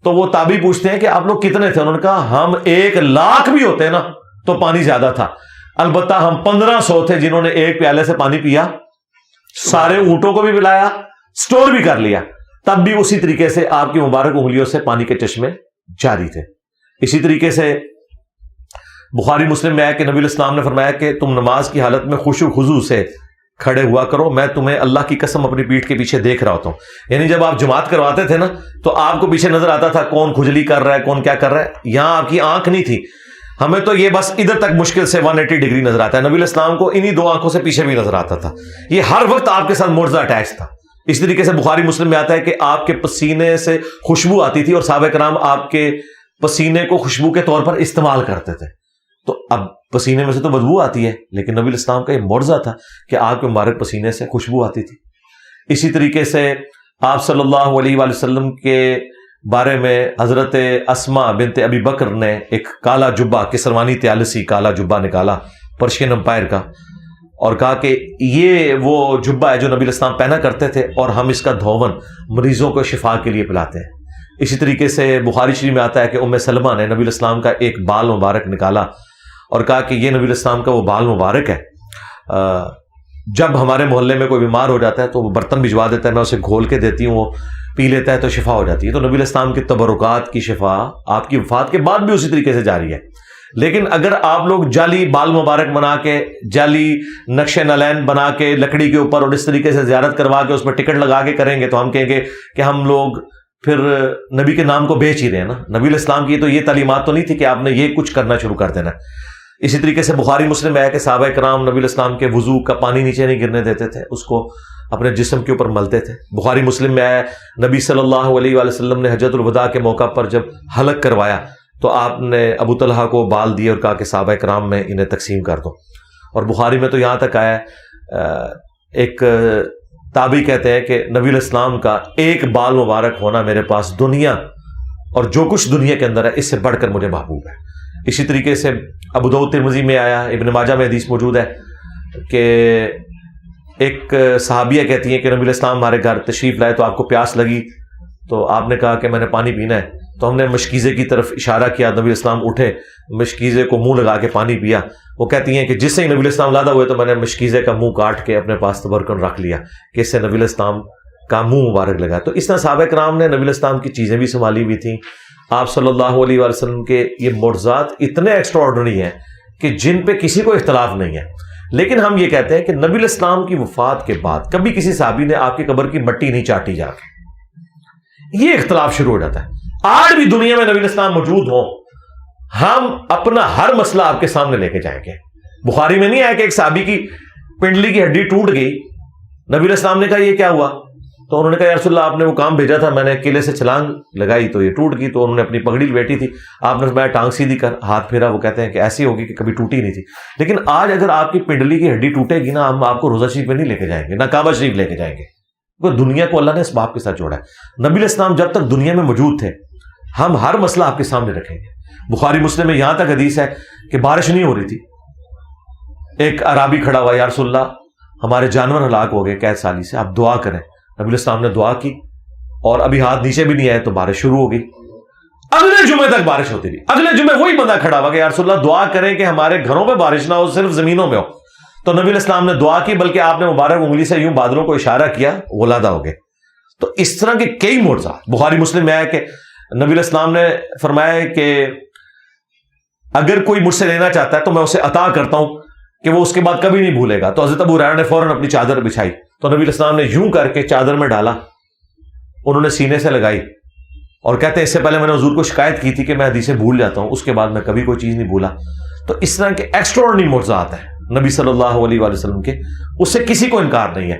تو وہ تابعی پوچھتے ہیں کہ آپ لوگ کتنے تھے؟ انہوں نے کہا ہم 1,00,000 بھی ہوتے نا تو پانی زیادہ تھا، البتہ ہم 1500 تھے جنہوں نے ایک پیالے سے پانی پیا، سارے اونٹوں کو بھی پلایا، سٹور بھی کر لیا، تب بھی اسی طریقے سے آپ کی مبارک انگلیوں سے پانی کے چشمے جاری تھے۔ اسی طریقے سے بخاری مسلم میں ہے کہ نبی علیہ السلام نے فرمایا کہ تم نماز کی حالت میں خشوع و خضوع سے کھڑے ہوا کرو، میں تمہیں اللہ کی قسم اپنی پیٹھ کے پیچھے دیکھ رہا ہوتا ہوں۔ یعنی جب آپ جماعت کرواتے تھے نا تو آپ کو پیچھے نظر آتا تھا کون کھجلی کر رہا ہے، کون کیا کر رہا ہے، یہاں آپ کی آنکھ نہیں تھی، ہمیں تو یہ بس ادھر تک مشکل سے 180 ڈگری نظر آتا ہے، نبی علیہ السلام کو انہی 2 آنکھوں سے پیچھے بھی نظر آتا تھا۔ یہ ہر وقت آپ کے ساتھ معجزہ اٹیچ تھا۔ اس طریقے سے بخاری مسلم میں آتا ہے کہ آپ کے پسینے سے خوشبو آتی تھی اور صحابہ کرام آپ کے پسینے کو خوشبو کے طور پر استعمال کرتے تھے۔ تو اب پسینے میں سے تو بدبو آتی ہے، لیکن نبی علیہ السلام کا یہ معجزہ تھا کہ آپ کے مبارک پسینے سے خوشبو آتی تھی۔ اسی طریقے سے آپ صلی اللہ علیہ وآلہ وسلم کے بارے میں حضرت اسماء بنت ابی بکر نے ایک کالا جبہ، کسروانی طیالسی کالا جبہ نکالا پرشین امپائر کا، اور کہا کہ یہ وہ جبہ ہے جو نبی علیہ السلام پہنا کرتے تھے اور ہم اس کا دھون مریضوں کو شفا کے لیے پلاتے ہیں۔ اسی طریقے سے بخاری شریف میں آتا ہے کہ ام سلمہ نے نبی علیہ السلام کا ایک بال مبارک نکالا اور کہا کہ یہ نبی علیہ السلام کا وہ بال مبارک ہے، جب ہمارے محلے میں کوئی بیمار ہو جاتا ہے تو وہ برتن بھجوا دیتا ہے، میں اسے گھول کے دیتی ہوں، وہ پی لیتا ہے تو شفا ہو جاتی ہے۔ تو نبی علیہ السلام کے تبرکات کی شفا آپ کی وفات کے بعد بھی اسی طریقے سے جاری ہے۔ لیکن اگر آپ لوگ جعلی بال مبارک بنا کے، جعلی نقش نالین بنا کے لکڑی کے اوپر اور اس طریقے سے زیارت کروا کے اس میں ٹکٹ لگا کے کریں گے تو ہم کہیں گے کہ ہم لوگ پھر نبی کے نام کو بیچ ہی رہے ہیں نا۔ نبی علیہ السلام کی تو یہ تعلیمات تو نہیں تھی کہ آپ نے یہ کچھ کرنا شروع کر دینا۔ اسی طریقے سے بخاری مسلم میں ہے کہ صحابہ کرام نبی علیہ السلام کے وضو کا پانی نیچے نہیں گرنے دیتے تھے، اس کو اپنے جسم کے اوپر ملتے تھے۔ بخاری مسلم میں ہے نبی صلی اللہ علیہ وآلہ وسلم نے حجۃ الوداع کے موقع پر جب حلق کروایا تو آپ نے ابو طلحہ کو بال دیے اور کہا کہ صحابہ کرام میں انہیں تقسیم کر دو۔ اور بخاری میں تو یہاں تک آیا ایک تابعی کہتے ہیں کہ نبی علیہ السلام کا ایک بال مبارک ہونا میرے پاس دنیا اور جو کچھ دنیا کے اندر ہے اس سے بڑھ کر مجھے محبوب ہے۔ اسی طریقے سے ابو داؤد ترمذی میں آیا، ابن ماجہ میں حدیث موجود ہے کہ ایک صحابیہ کہتی ہیں کہ نبی علیہ السلام ہمارے گھر تشریف لائے تو آپ کو پیاس لگی تو آپ نے کہا کہ میں نے پانی پینا ہے، تو ہم نے مشکیزے کی طرف اشارہ کیا، نبی علیہ السلام اٹھے، مشکیزے کو منہ لگا کے پانی پیا۔ وہ کہتی ہیں کہ جس سے ہی نبی علیہ السلام لادہ ہوئے تو میں نے مشکیزے کا منہ کاٹ کے اپنے پاس تبرکن رکھ لیا کہ اس سے نبی علیہ السلام کا منہ مبارک لگا۔ تو اس طرح صحابہ کرام نے نبی علیہ السلام کی چیزیں بھی سنبھالی ہوئی تھیں۔ آپ صلی اللہ علیہ وآلہ وسلم کے یہ معجزات اتنے ایکسٹرا آرڈنری ہیں کہ جن پہ کسی کو اختلاف نہیں ہے۔ لیکن ہم یہ کہتے ہیں کہ نبی علیہ السلام کی وفات کے بعد کبھی کسی صحابی نے آپ کی قبر کی مٹی نہیں چاٹی جا کے، یہ اختلاف شروع ہو جاتا ہے۔ آج بھی دنیا میں نبی علیہ السلام موجود ہوں، ہم اپنا ہر مسئلہ آپ کے سامنے لے کے جائیں گے۔ بخاری میں نہیں آیا کہ ایک صحابی کی پنڈلی کی ہڈی ٹوٹ گئی، نبی علیہ السلام نے کہا یہ کیا ہوا؟ تو انہوں نے کہا یا رسول اللہ آپ نے وہ کام بھیجا تھا، میں نے قلعے سے چھلانگ لگائی تو یہ ٹوٹ گئی۔ تو انہوں نے اپنی پگڑی لپیٹی تھی، آپ نے فرمایا ٹانگ سیدھی کر، ہاتھ پھیرا، وہ کہتے ہیں کہ ایسی ہوگی کہ کبھی ٹوٹی نہیں تھی۔ لیکن آج اگر آپ کی پنڈلی کی ہڈی ٹوٹے گی نا، ہم آپ کو روزہ شریف میں نہیں لے کے جائیں گے، نہ کعبہ شریف لے کے جائیں گے، کیونکہ دنیا کو اللہ نے اس باپ کے ساتھ جوڑا ہے۔ نبی علیہ السلام جب تک دنیا میں موجود تھے ہم ہر مسئلہ آپ کے سامنے رکھیں گے۔ بخاری مسلم میں یہاں تک حدیث ہے کہ بارش نہیں ہو رہی تھی، ایک عرابی کھڑا ہوا، یا رسول اللہ ہمارے جانور ہلاک ہو گئے قحط سالی سے، آپ دعا کریں۔ نبی علیہ السلام نے دعا کی اور ابھی ہاتھ نیچے بھی نہیں آئے تو بارش شروع ہو گئی۔ اگلے جمعے تک بارش ہوتی رہی، اگلے جمعے وہی بندہ کھڑا ہوا کہ یا رسول اللہ دعا کریں کہ ہمارے گھروں پہ بارش نہ ہو، صرف زمینوں میں ہو۔ تو نبی علیہ السلام نے دعا کی، بلکہ آپ نے مبارک انگلی سے یوں بادلوں کو اشارہ کیا، غلادہ ہو گئے۔ تو اس طرح کے کئی معجزات بخاری مسلم میں ہے کہ نبی علیہ السلام نے فرمایا کہ اگر کوئی مجھ سے لینا چاہتا ہے تو میں اسے عطا کرتا ہوں کہ وہ اس کے بعد کبھی نہیں بھولے گا۔ تو حضرت ابو ہریرہ نے فوراً اپنی چادر بچھائی تو نبی علیہ السلام نے یوں کر کے چادر میں ڈالا, انہوں نے سینے سے لگائی, اور کہتے ہیں اس سے پہلے میں نے حضور کو شکایت کی تھی کہ میں حدیثیں بھول جاتا ہوں, اس کے بعد میں کبھی کوئی چیز نہیں بھولا. تو اس طرح کے ایکسٹراڈنری معجزات ہیں نبی صلی اللہ علیہ وآلہ وسلم کے, اس سے کسی کو انکار نہیں ہے.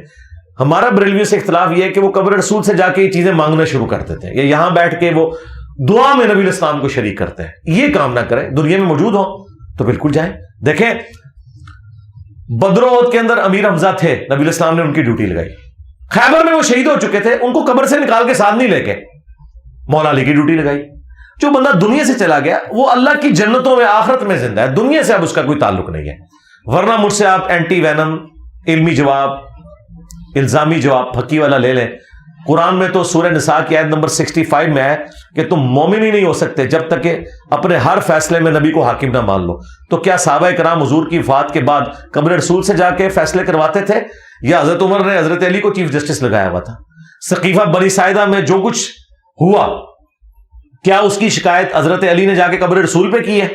ہمارا بریلویوں سے اختلاف یہ ہے کہ وہ قبر رسول سے جا کے یہ چیزیں مانگنا شروع کر دیتے ہیں, یا یہاں بیٹھ کے وہ دعا میں نبی علیہ السلام کو شریک کرتے ہیں. یہ کام نہ کریں, دنیا میں موجود ہوں تو بالکل جائیں. دیکھیں بدر و احد کے اندر امیر حمزہ تھے, نبی علیہ السلام نے ان کی ڈیوٹی لگائی. خیبر میں وہ شہید ہو چکے تھے, ان کو قبر سے نکال کے ساتھ نہیں لے کے مولا علی کی ڈیوٹی لگائی. جو بندہ دنیا سے چلا گیا وہ اللہ کی جنتوں میں آخرت میں زندہ ہے, دنیا سے اب اس کا کوئی تعلق نہیں ہے. ورنہ مجھ سے آپ اینٹی وینم علمی جواب, الزامی جواب پھکی والا لے لیں. قرآن میں تو سورہ نساء کی آیت نمبر 65 میں ہے کہ تم مومن ہی نہیں ہو سکتے جب تک کہ اپنے ہر فیصلے میں نبی کو حاکم نہ مان لو. تو کیا صحابہ کرام حضور کی وفات کے بعد قبر رسول سے جا کے فیصلے کرواتے تھے, یا حضرت عمر نے حضرت علی کو چیف جسٹس لگایا ہوا تھا؟ سقیفہ بنی ساعدہ میں جو کچھ ہوا, کیا اس کی شکایت حضرت علی نے جا کے قبر رسول پہ کی ہے,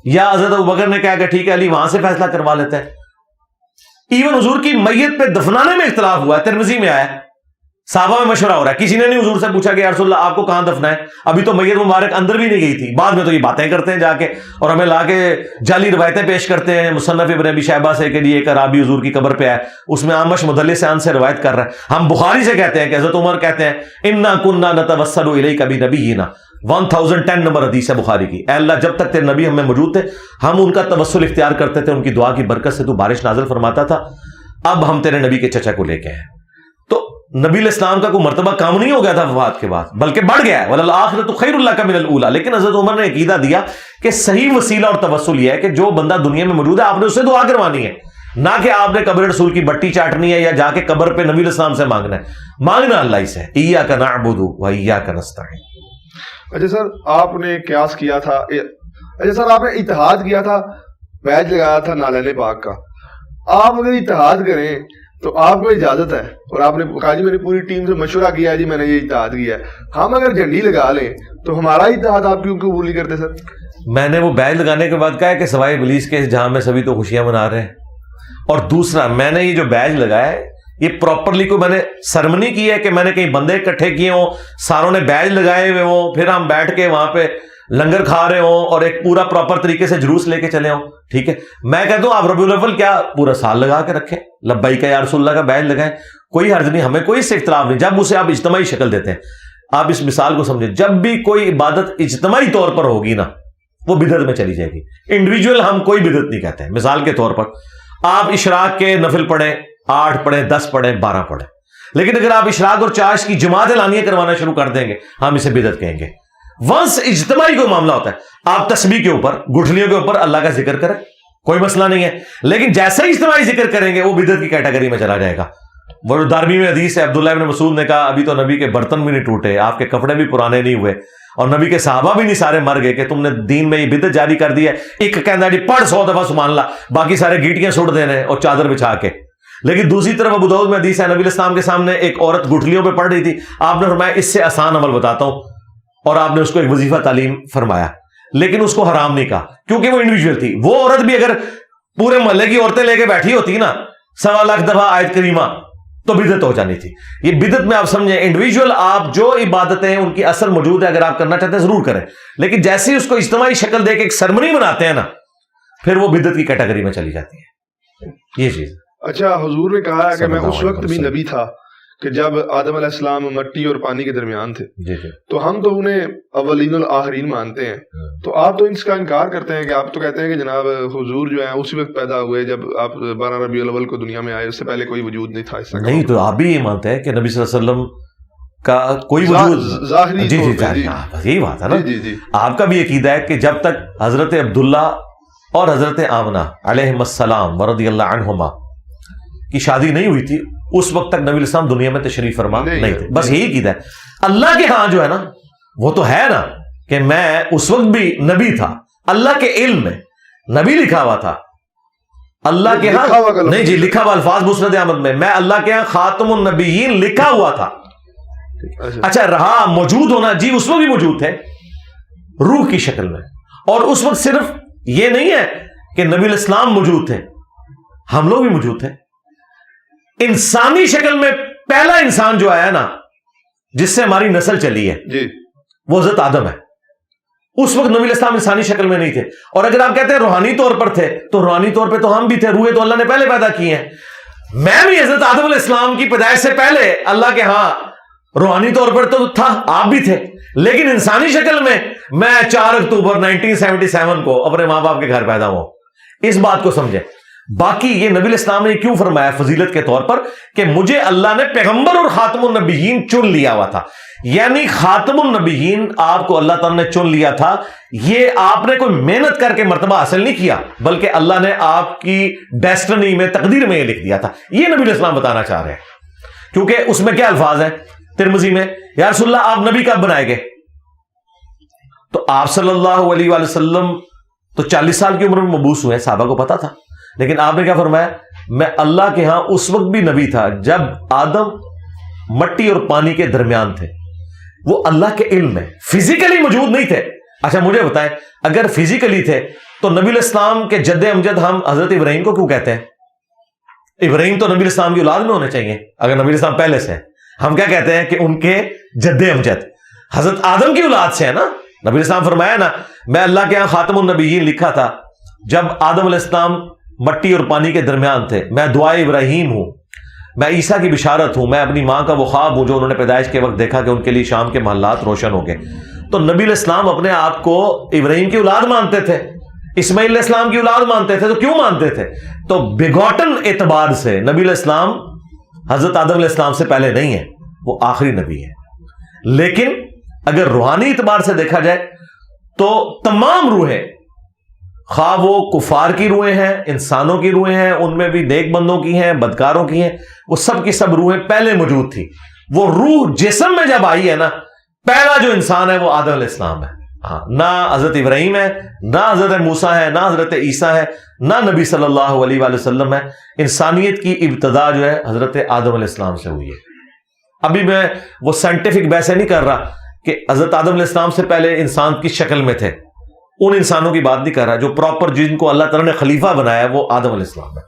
یا حضرت ابوبکر نے کہا کہ ٹھیک ہے علی وہاں سے فیصلہ کروا لیتے ہیں؟ ایون حضور کی میت پہ دفنانے میں اختلاف ہوا ہے, ترمذی میں آیا ہے, صحابہ میں مشورہ ہو رہا ہے. کسی نے نہیں حضور سے پوچھا کہ یا رسول اللہ آپ کو کہاں دفنا ہے, ابھی تو میت مبارک اندر بھی نہیں گئی تھی. بعد میں تو یہ باتیں کرتے ہیں جا کے, اور ہمیں لا کے جعلی روایتیں پیش کرتے ہیں مصنف ابن ابی شیبہ سے کہ ایک اعرابی حضور کی قبر پہ آئے, اس میں اعمش مدلس ان سے روایت کر رہا ہے. ہم بخاری سے کہتے ہیں کہ حضرت عمر کہتے ہیں انا کنا نتوسل الیک بنبینا, 1010 نمبر حدیث ہے بخاری کی, اے اللہ جب تک تیرے نبی ہم میں موجود تھے ہم ان کا توسل اختیار کرتے تھے, ان کی دعا کی برکت سے تو بارش نازل فرماتا تھا, اب ہم تیرے نبی کے چچا کو لے کے ہیں. تو نبی علیہ السلام کا کوئی مرتبہ کام نہیں ہو گیا تھا وفات کے بعد, بلکہ بڑھ گیا ہے. وَلَلْآخِرَةُ خَيْرٌ لَكَ مِنَ الْأُولَىٰ. لیکن حضرت عمر نے عقیدہ دیا کہ صحیح وسیلہ اور توسل یہ ہے کہ جو بندہ دنیا میں موجود ہے آپ نے اس سے دعا کروانی ہے, نہ کہ آپ نے قبر رسول کی بٹی چاٹنی ہے یا جا کے قبر پہ نبی علیہ السلام سے مانگنا ہے. مانگنا اللہ ہی سے, ایاک نعبد و ایاک نستعین. اچھا سر, آپ نے قیاس کیا تھا, اچھا سر آپ نے اتحاد کیا تھا, بیج لگایا تھا نالین پاک کا. آپ اگر اتحاد کریں تو آپ کو اجازت ہے, اور آپ نے کہا جی میں نے پوری ٹیم سے مشورہ کیا ہے جی میں نے یہ اتحاد کیا ہے. ہم اگر جھنڈی لگا لیں تو ہمارا اتحاد آپ کیوں قبول نہیں کرتے سر؟ میں نے وہ بیج لگانے کے بعد کہا ہے کہ سوائے ابلیس کے جہاں میں سبھی تو خوشیاں منا رہے ہیں. اور دوسرا میں نے یہ جو بیج لگایا ہے یہ پراپرلی کوئی میں نے سرمنی کی ہے کہ میں نے کہیں بندے اکٹھے کیے ہوں, ساروں نے بیج لگائے ہوئے ہوں, پھر ہم بیٹھ کے وہاں پہ لنگر کھا رہے ہوں اور ایک پورا پراپر طریقے سے جلوس لے کے چلے ہوں. ٹھیک ہے, میں کہتا ہوں آپ ربیع الاول کیا پورا سال لگا کے رکھیں, لبیک یا رسول اللہ کا بیج لگائیں, کوئی حرج نہیں, ہمیں کوئی اس سے اختلاف نہیں. جب اسے آپ اجتماعی شکل دیتے ہیں, آپ اس مثال کو سمجھیں, جب بھی کوئی عبادت اجتماعی طور پر ہوگی نا وہ بدعت میں چلی جائے گی. انڈیویجول ہم کوئی بدعت نہیں کہتے ہیں. مثال کے طور پر آپ اشراق کے نفل پڑھیں, 8 پڑھیں, 10 پڑھیں, 12 پڑھیں, لیکن اگر آپ اشراق اور چاش کی جماعت اعلانیہ کروانا شروع کر دیں گے ہم اسے بدعت کہیں گے. ونس اجتماعی کوئی معاملہ ہوتا ہے, آپ تسبیح کے اوپر, گٹھلیوں کے اوپر اللہ کا ذکر کریں, کوئی مسئلہ نہیں ہے, لیکن جیسا ہی اجتماعی ذکر کریں گے وہ بدعت کی کیٹیگری میں چلا جائے گا. وہ دارمی میں حدیث ہے, عبداللہ ابن مسعود نے کہا ابھی تو نبی کے برتن بھی نہیں ٹوٹے, آپ کے کپڑے بھی پرانے نہیں ہوئے, اور نبی کے صحابہ بھی نہیں سارے مر گئے کہ تم نے دین میں یہ بدعت جاری کر دی ہے. ایک کہنا جی پڑھ 100 دفعہ سبحان اللہ, باقی سارے گیٹیاں سٹ دینے اور چادر بچھا کے. لیکن دوسری طرف ابو داؤد میں حدیث ہے, نبی علیہ السلام کے سامنے ایک عورت گٹھلیوں پہ پڑھ رہی تھی, آپ نے فرمایا اس سے آسان عمل بتاتا ہوں, اور آپ نے اس کو ایک وظیفہ تعلیم فرمایا, لیکن اس کو حرام نہیں کہا کیونکہ وہ انڈیویجول تھی. وہ عورت بھی اگر پورے محلے کی عورتیں لے کے بیٹھی ہوتی نا 1.25 لاکھ دفعہ آیت کریمہ تو بدعت ہو جانی تھی. یہ بدعت میں آپ سمجھیں انڈیویجول آپ جو عبادتیں ان کی اثر موجود ہے, اگر آپ کرنا چاہتے ہیں ضرور کریں, لیکن جیسے ہی اس کو اجتماعی شکل دے کے ایک سرمنی بناتے ہیں نا پھر وہ بدعت کی کیٹیگری میں چلی جاتی ہے یہ چیز. اچھا, حضور نے کہا ہے کہ میں اس وقت بھی نبی تھا کہ جب آدم علیہ السلام مٹی اور پانی کے درمیان تھے, تو ہم تو انہیں اولین والآخرین مانتے ہیں, تو آپ تو اس کا انکار کرتے ہیں کہ آپ تو کہتے ہیں کہ جناب حضور جو ہیں اسی وقت پیدا ہوئے جب آپ 12 ربیع الاول کو دنیا میں آئے, اس سے پہلے کوئی وجود نہیں تھا. اس سے نہیں, تو آپ بھی یہ مانتے ہیں کہ نبی صلی اللہ علیہ وسلم کا کوئی وجود ظاہری, جی یہی بات ہے نا. آپ کا بھی عقیدہ ہے کہ جب تک حضرت عبداللہ اور حضرت آمنہ علیہم السلام ورضی اللہ عنہما کی شادی نہیں ہوئی تھی اس وقت تک نبی علیہ السلام دنیا میں تشریف فرما نہیں تھے. بس یہی عقیدہ ہے. اللہ کے ہاں جو ہے نا وہ تو ہے نا کہ میں اس وقت بھی نبی تھا, اللہ کے علم میں نبی لکھا ہوا تھا, اللہ کے ہاں نہیں جی لکھا ہوا الفاظ مسند احمد میں, میں اللہ کے ہاں خاتم النبیین لکھا ہوا تھا. اچھا رہا موجود ہونا, جی اس وقت بھی موجود تھے روح کی شکل میں, اور اس وقت صرف یہ نہیں ہے کہ نبی علیہ السلام موجود تھے, ہم لوگ بھی موجود تھے. انسانی شکل میں پہلا انسان جو آیا نا جس سے ہماری نسل چلی ہے جی وہ حضرت آدم ہے. اس وقت نبی علیہ السلام انسانی شکل میں نہیں تھے. اور اگر آپ کہتے ہیں روحانی طور پر تھے تو روحانی طور پہ تو ہم بھی تھے. روحیں تو اللہ نے پہلے پیدا کی ہیں. میں بھی حضرت آدم علیہ السلام کی پیدائش سے پہلے اللہ کے ہاں روحانی طور پر تو تھا, آپ بھی تھے, لیکن انسانی شکل میں 4 اکتوبر 1977 کو اپنے ماں باپ کے گھر پیدا ہوا. اس بات کو سمجھیں. باقی یہ نبی علیہ السلام نے کیوں فرمایا فضیلت کے طور پر کہ مجھے اللہ نے پیغمبر اور خاتم النبیین چن لیا ہوا تھا. یعنی خاتم النبیین آپ کو اللہ تعالیٰ نے چن لیا تھا. یہ آپ نے کوئی محنت کر کے مرتبہ حاصل نہیں کیا, بلکہ اللہ نے آپ کی ڈیسٹنی میں, تقدیر میں یہ لکھ دیا تھا. یہ نبی علیہ السلام بتانا چاہ رہے ہیں. کیونکہ اس میں کیا الفاظ ہیں ترمذی میں, یا رسول اللہ آپ نبی کب بنائے گئے؟ تو آپ صلی اللہ علیہ وآلہ وسلم تو 40 سال کی عمر میں مبعوث ہوئے, صحابہ کو پتا تھا. لیکن آپ نے کیا فرمایا, میں اللہ کے ہاں اس وقت بھی نبی تھا جب آدم مٹی اور پانی کے درمیان تھے. وہ اللہ کے علم میں فزیکلی موجود نہیں تھے. اچھا مجھے بتائیں, اگر فزیکلی تھے تو نبی علیہ السلام کے جد امجد ہم حضرت ابراہیم کو کیوں کہتے ہیں؟ ابراہیم تو نبی علیہ السلام کی اولاد میں ہونے چاہیے. اگر نبی علیہ السلام پہلے سے ہیں, ہم کیا کہتے ہیں کہ ان کے جد امجد حضرت آدم کی اولاد سے ہے نا. نبی علیہ السلام فرمایا نا, میں اللہ کے یہاں خاتم النبیین لکھا تھا جب آدم علیہ السلام مٹی اور پانی کے درمیان تھے. میں دعائے ابراہیم ہوں, میں عیسیٰ کی بشارت ہوں, میں اپنی ماں کا وہ خواب ہوں جو انہوں نے پیدائش کے وقت دیکھا کہ ان کے لیے شام کے محلات روشن ہو گئے. تو نبی علیہ السلام اپنے آپ کو ابراہیم کی اولاد مانتے تھے, اسماعیل علیہ السلام کی اولاد مانتے تھے. تو کیوں مانتے تھے؟ تو بگوٹن اعتبار سے نبی علیہ السلام حضرت آدم علیہ السلام سے پہلے نہیں ہے, وہ آخری نبی ہے. لیکن اگر روحانی اعتبار سے دیکھا جائے تو تمام روحیں, خواہ وہ کفار کی روحیں ہیں, انسانوں کی روحیں ہیں, ان میں بھی نیک بندوں کی ہیں, بدکاروں کی ہیں, وہ سب کی سب روحیں پہلے موجود تھی. وہ روح جسم میں جب آئی ہے نا, پہلا جو انسان ہے وہ آدم علیہ السلام ہے. ہاں, نہ حضرت ابراہیم ہے, نہ حضرت موسیٰ ہے, نہ حضرت عیسیٰ ہے, نہ نبی صلی اللہ علیہ وآلہ وسلم ہے. انسانیت کی ابتدا جو ہے حضرت آدم علیہ السلام سے ہوئی ہے. ابھی میں وہ سائنٹیفک بحث نہیں کر رہا کہ حضرت آدم علیہ السلام سے پہلے انسان کس شکل میں تھے, ان انسانوں کی بات نہیں کر رہا. جو پراپر جن کو اللہ تعالیٰ نے خلیفہ بنایا وہ آدم علیہ السلام ہے.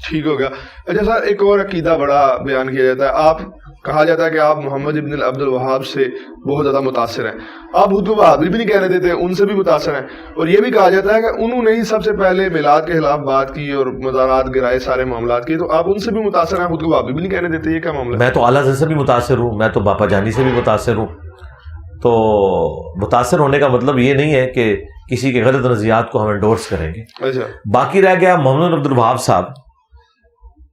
ٹھیک ہو گیا. اچھا سر, ایک اور عقیدہ بڑا بیان کیا جاتا ہے, آپ کہا جاتا ہے کہ آپ محمد ابن عبد الوہاب سے بہت زیادہ متاثر ہیں. آپ خود کو وہابی بھی نہیں کہہ رہے تھے, ان سے بھی متاثر ہیں. اور یہ بھی کہا جاتا ہے کہ انہوں نے ہی سب سے پہلے میلاد کے خلاف بات کی اور مزارات گرائے, سارے معاملات کیے. تو آپ ان سے بھی متاثر ہیں, خود کو وہابی بھی نہیں کہنے دیتے, یہ کیا معاملہ ہے؟ میں تو اعلیٰ حضرت سے بھی متاثر ہوں, میں تو باپا جانی سے بھی متاثر ہوں. تو متاثر ہونے کا مطلب یہ نہیں ہے کہ کسی کے غلط نظریات کو ہم انڈورس کریں گے. اچھا, باقی رہ گیا محمد بن عبد الوہاب صاحب,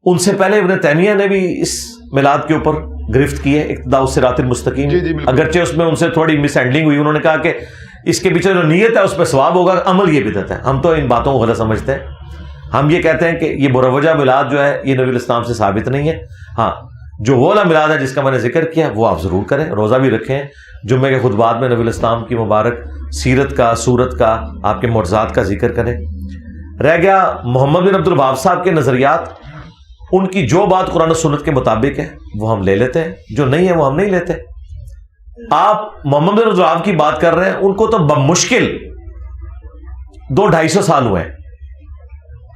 ان سے پہلے ابن تیمیہ نے بھی اس میلاد کے اوپر گرفت کی ہے, اقتداء الصراط المستقیم. اگرچہ اس میں ان سے تھوڑی مس ہینڈلنگ ہوئی. انہوں نے کہا کہ اس کے پیچھے جو نیت ہے اس پہ ثواب ہوگا, عمل یہ بدعت ہے. ہم تو ان باتوں کو غلط سمجھتے ہیں. ہم یہ کہتے ہیں کہ یہ مروجہ میلاد جو ہے یہ نبی الاسلام سے ثابت نہیں ہے. ہاں, جو وہ والا میلاد ہے جس کا میں نے ذکر کیا وہ آپ ضرور کریں, روزہ بھی رکھیں, جمعے کے خطبات میں نبی الاسلام کی مبارک سیرت کا, صورت کا, آپ کے معجزات کا ذکر کریں. رہ گیا محمد بن عبد الوہاب صاحب کے نظریات, ان کی جو بات قرآن و سنت کے مطابق ہے وہ ہم لے لیتے ہیں, جو نہیں ہے وہ ہم نہیں لیتے. آپ محمد بن عبد الوہاب کی بات کر رہے ہیں, ان کو تو بمشکل 200-250 سال ہوئے ہیں.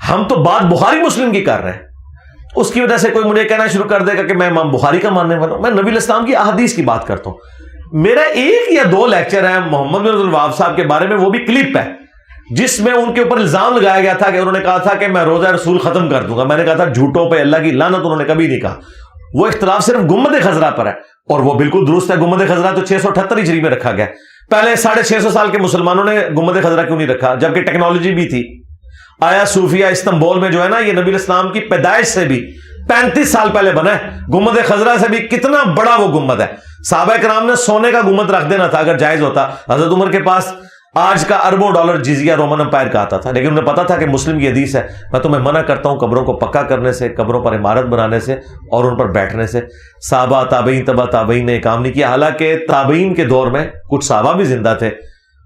ہم تو بات بخاری مسلم کی کر رہے ہیں. اس کی وجہ سے کوئی مجھے کہنا شروع کر دے گا کہ میں امام بخاری کا ماننے والا ہوں. میں نبی الاسلام کی احادیث کی بات کرتا ہوں. میرا 1 یا 2 لیکچر ہے محمد بن عبد الوہاب صاحب کے بارے میں, وہ بھی کلپ ہے جس میں ان کے اوپر الزام لگایا گیا تھا کہ انہوں نے کہا تھا کہ میں روزہ رسول ختم کر دوں گا. میں نے کہا تھا جھوٹوں پہ اللہ کی لعنت, انہوں نے کبھی نہیں کہا. وہ اختلاف صرف گنبد خضرا پر ہے, اور وہ بالکل درست ہے. گنبد خضرا تو 678 ہجری میں رکھا گیا. پہلے 650 سال کے مسلمانوں نے گنبد خضرا کیوں نہیں رکھا جبکہ ٹیکنالوجی بھی تھی؟ آیا صوفیہ استنبول میں جو ہے نا, یہ نبی الاسلام کی پیدائش سے بھی 35 سال پہلے بنا ہے. گنبد خضرا سے بھی کتنا بڑا وہ گنبد ہے. صحابہ کرام نے سونے کا گنبد رکھ دینا تھا اگر جائز ہوتا. حضرت عمر کے پاس آج کا اربوں ڈالر جزیہ رومن امپائر کا آتا تھا, لیکن انہیں پتا تھا کہ مسلم کی حدیث ہے, میں تمہیں منع کرتا ہوں قبروں کو پکا کرنے سے, قبروں پر عمارت بنانے سے اور ان پر بیٹھنے سے. صحابہ تابعین تبع تابعین نے کام نہیں کیا. حالانکہ تابعین کے دور میں کچھ صحابہ بھی زندہ تھے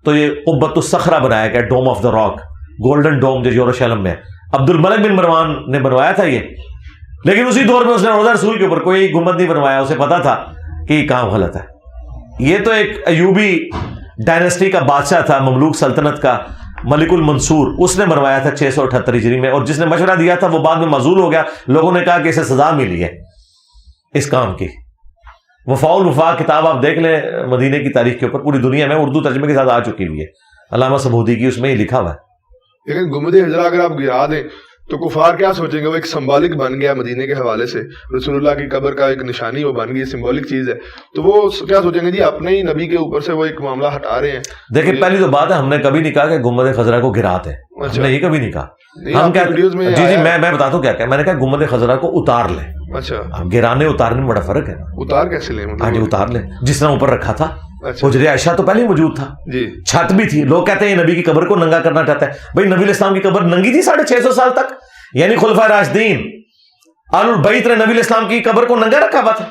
تو یہ قبۃ الصخرہ بنایا گیا, ڈوم آف دا راک, گولڈن ڈوم جو یروشلم میں. عبد الملک بن مروان نے بنوایا تھا یہ, لیکن اسی دور میں اس نے روزہ رسول کے اوپر کوئی گنبد نہیں بنوایا. اسے پتا تھا کہ یہ کام غلط ہے. یہ تو ایک ایوبی ڈائنسٹی کا بادشاہ تھا, مملوک سلطنت کا, ملک المنصور اس نے مروایا تھا 678 ہجری میں، اور جس نے مشورہ دیا تھا وہ بعد میں معزول ہو گیا. لوگوں نے کہا کہ اسے سزا ملی ہے اس کام کی. وفاء الوفا کتاب آپ دیکھ لیں مدینے کی تاریخ کے اوپر، پوری دنیا میں اردو ترجمے کے ساتھ آ چکی ہوئی ہے، علامہ سمودی کی، اس میں یہ لکھا ہوا ہے. لیکن گنبد خضرا اگر آپ گرا دیں تو کفار کیا سوچیں گے؟ وہ ایک سمبولک بن گیا مدینے کے حوالے سے، رسول اللہ کی قبر کا ایک نشانی وہ بن گئی، سمبولک چیز ہے، تو وہ کیا سوچیں گے؟ جی اپنے ہی نبی کے اوپر سے وہ ایک معاملہ ہٹا رہے ہیں. دیکھیں پہلی تو بات ہے، ہم نے کبھی نہیں کہا کہ گنبد خضرا کو گرا دیں، ہم نے یہ کبھی نہیں کہا. ہم کیا جی میں بتاتا ہوں کیا کہ میں نے کہا گنبد خضرا کو اتار لیں. اچھا، گرانے اتارنے میں بڑا فرق ہے. اتار کیسے لیں؟ ہاں جی اتار لیں، جس طرح اوپر رکھا تھا. حجر عائشہ تو پہلے ہی موجود تھا جی، چھت بھی تھی. لوگ کہتے ہیں نبی کی قبر کو ننگا کرنا چاہتا ہے. بھائی نبی الاسلام کی قبر ننگی تھی 650 سال تک، یعنی خلفائے راشدین آل البیت نے نبی الاسلام کی قبر کو ننگا رکھا ہوا تھا.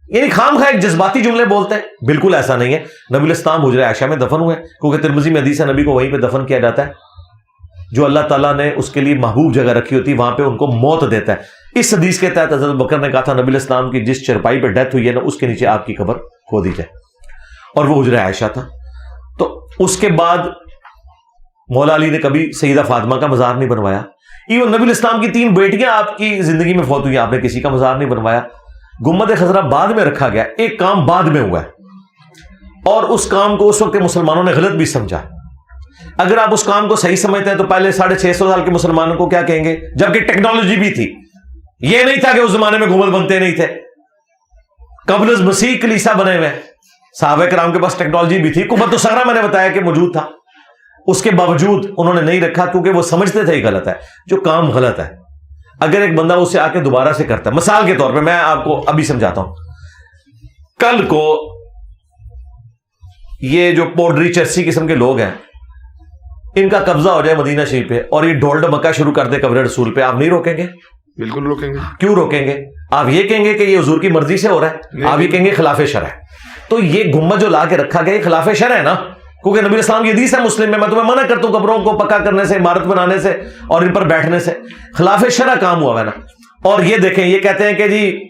یعنی خام خواہ ایک جذباتی جملے بولتے ہیں، بالکل ایسا نہیں ہے. نبی الاسلام حجر عائشہ میں دفن ہوئے، کیونکہ ترمذی میں حدیث ہے نبی کو وہیں پہ دفن کیا جاتا ہے. جو اللہ تعالیٰ نے اس کے لیے محبوب جگہ رکھی ہوتی ہے وہاں پہ ان کو موت دیتا ہے. اس حدیث کے تحت حضرت بکر نے کہا تھا نبی الاسلام کی جس چرپائی پہ ڈیتھ ہوئی ہے نا اس کے نیچے آپ کی قبر کھودی جائے، اور وہ حجر عائشہ تھا. تو اس کے بعد مولا علی نے کبھی سیدہ فاطمہ کا مزار نہیں بنوایا. ایون نبی الاسلام کی 3 بیٹیاں آپ کی زندگی میں فوت ہوئی، آپ نے کسی کا مزار نہیں بنوایا. گنبد خضرا بعد میں رکھا گیا، ایک کام بعد میں ہوا ہے، اور اس کام کو اس وقت مسلمانوں نے غلط بھی سمجھا. اگر آپ اس کام کو صحیح سمجھتے ہیں تو پہلے 650 سال کے مسلمانوں کو کیا کہیں گے؟ جبکہ ٹیکنالوجی بھی تھی، یہ نہیں تھا کہ اس زمانے میں گنبد بنتے نہیں تھے. قبل از مسیح کلیسا بنے ہوئے، صحابہ کرام کے پاس ٹیکنالوجی بھی تھی. قبۃ الصخرہ میں نے بتایا کہ موجود تھا، اس کے باوجود انہوں نے نہیں رکھا کیونکہ وہ سمجھتے تھے یہ غلط ہے. جو کام غلط ہے اگر ایک بندہ اسے آ کے دوبارہ سے کرتا ہے، مثال کے طور پہ میں آپ کو ابھی سمجھاتا ہوں. کل کو یہ جو پوڈری چرسی قسم کے لوگ ہیں ان کا قبضہ ہو جائے مدینہ شریف پہ اور یہ ڈول ڈمکا شروع کر دے قبر رسول پہ، آپ نہیں روکیں گے؟ بالکل روکیں گے. کیوں روکیں گے؟ آپ یہ کہیں گے کہ یہ حضور کی مرضی سے ہو رہا ہے، آپ یہ کہیں گے خلاف شرع ہے. تو یہ گنبد جو لا کے رکھا گیا یہ خلاف شرع ہے نا، کیونکہ نبی اسلام کی حدیث ہے مسلم میں تمہیں منع کرتا ہوں قبروں کو پکا کرنے سے، عمارت بنانے سے اور ان پر بیٹھنے سے. خلاف شرع کام ہوا ہے نا. اور یہ دیکھیں یہ کہتے ہیں کہ جی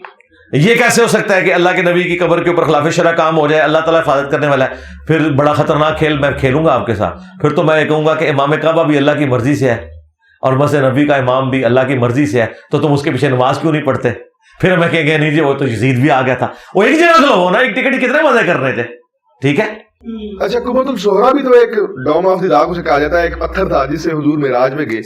یہ کیسے ہو سکتا ہے کہ اللہ کے نبی کی قبر کے اوپر خلاف شرع کام ہو جائے، اللہ تعالیٰ حفاظت کرنے والا ہے. پھر بڑا خطرناک کھیل میں کھیلوں گا آپ کے ساتھ. پھر تو میں یہ کہوں گا کہ امام کعبہ بھی اللہ کی مرضی سے ہے اور مسجد نبی کا امام بھی اللہ کی مرضی سے ہے، تو تم اس کے پیچھے نماز کیوں نہیں پڑھتے؟ پھر ہمیں کہیں گے نہیں جی وہ تو یزید بھی آ گیا تھا. وہ ایک جگہ تو ہونا، ایک ٹکٹ کتنے مزے کر رہے تھے. ٹھیک ہے. اچھا قبۃ الصغریٰ بھی تو ایک ڈوم آف دی راک اسے کہا جاتا ہے، ایک پتھر تھا جس سے حضور معراج میں گئے،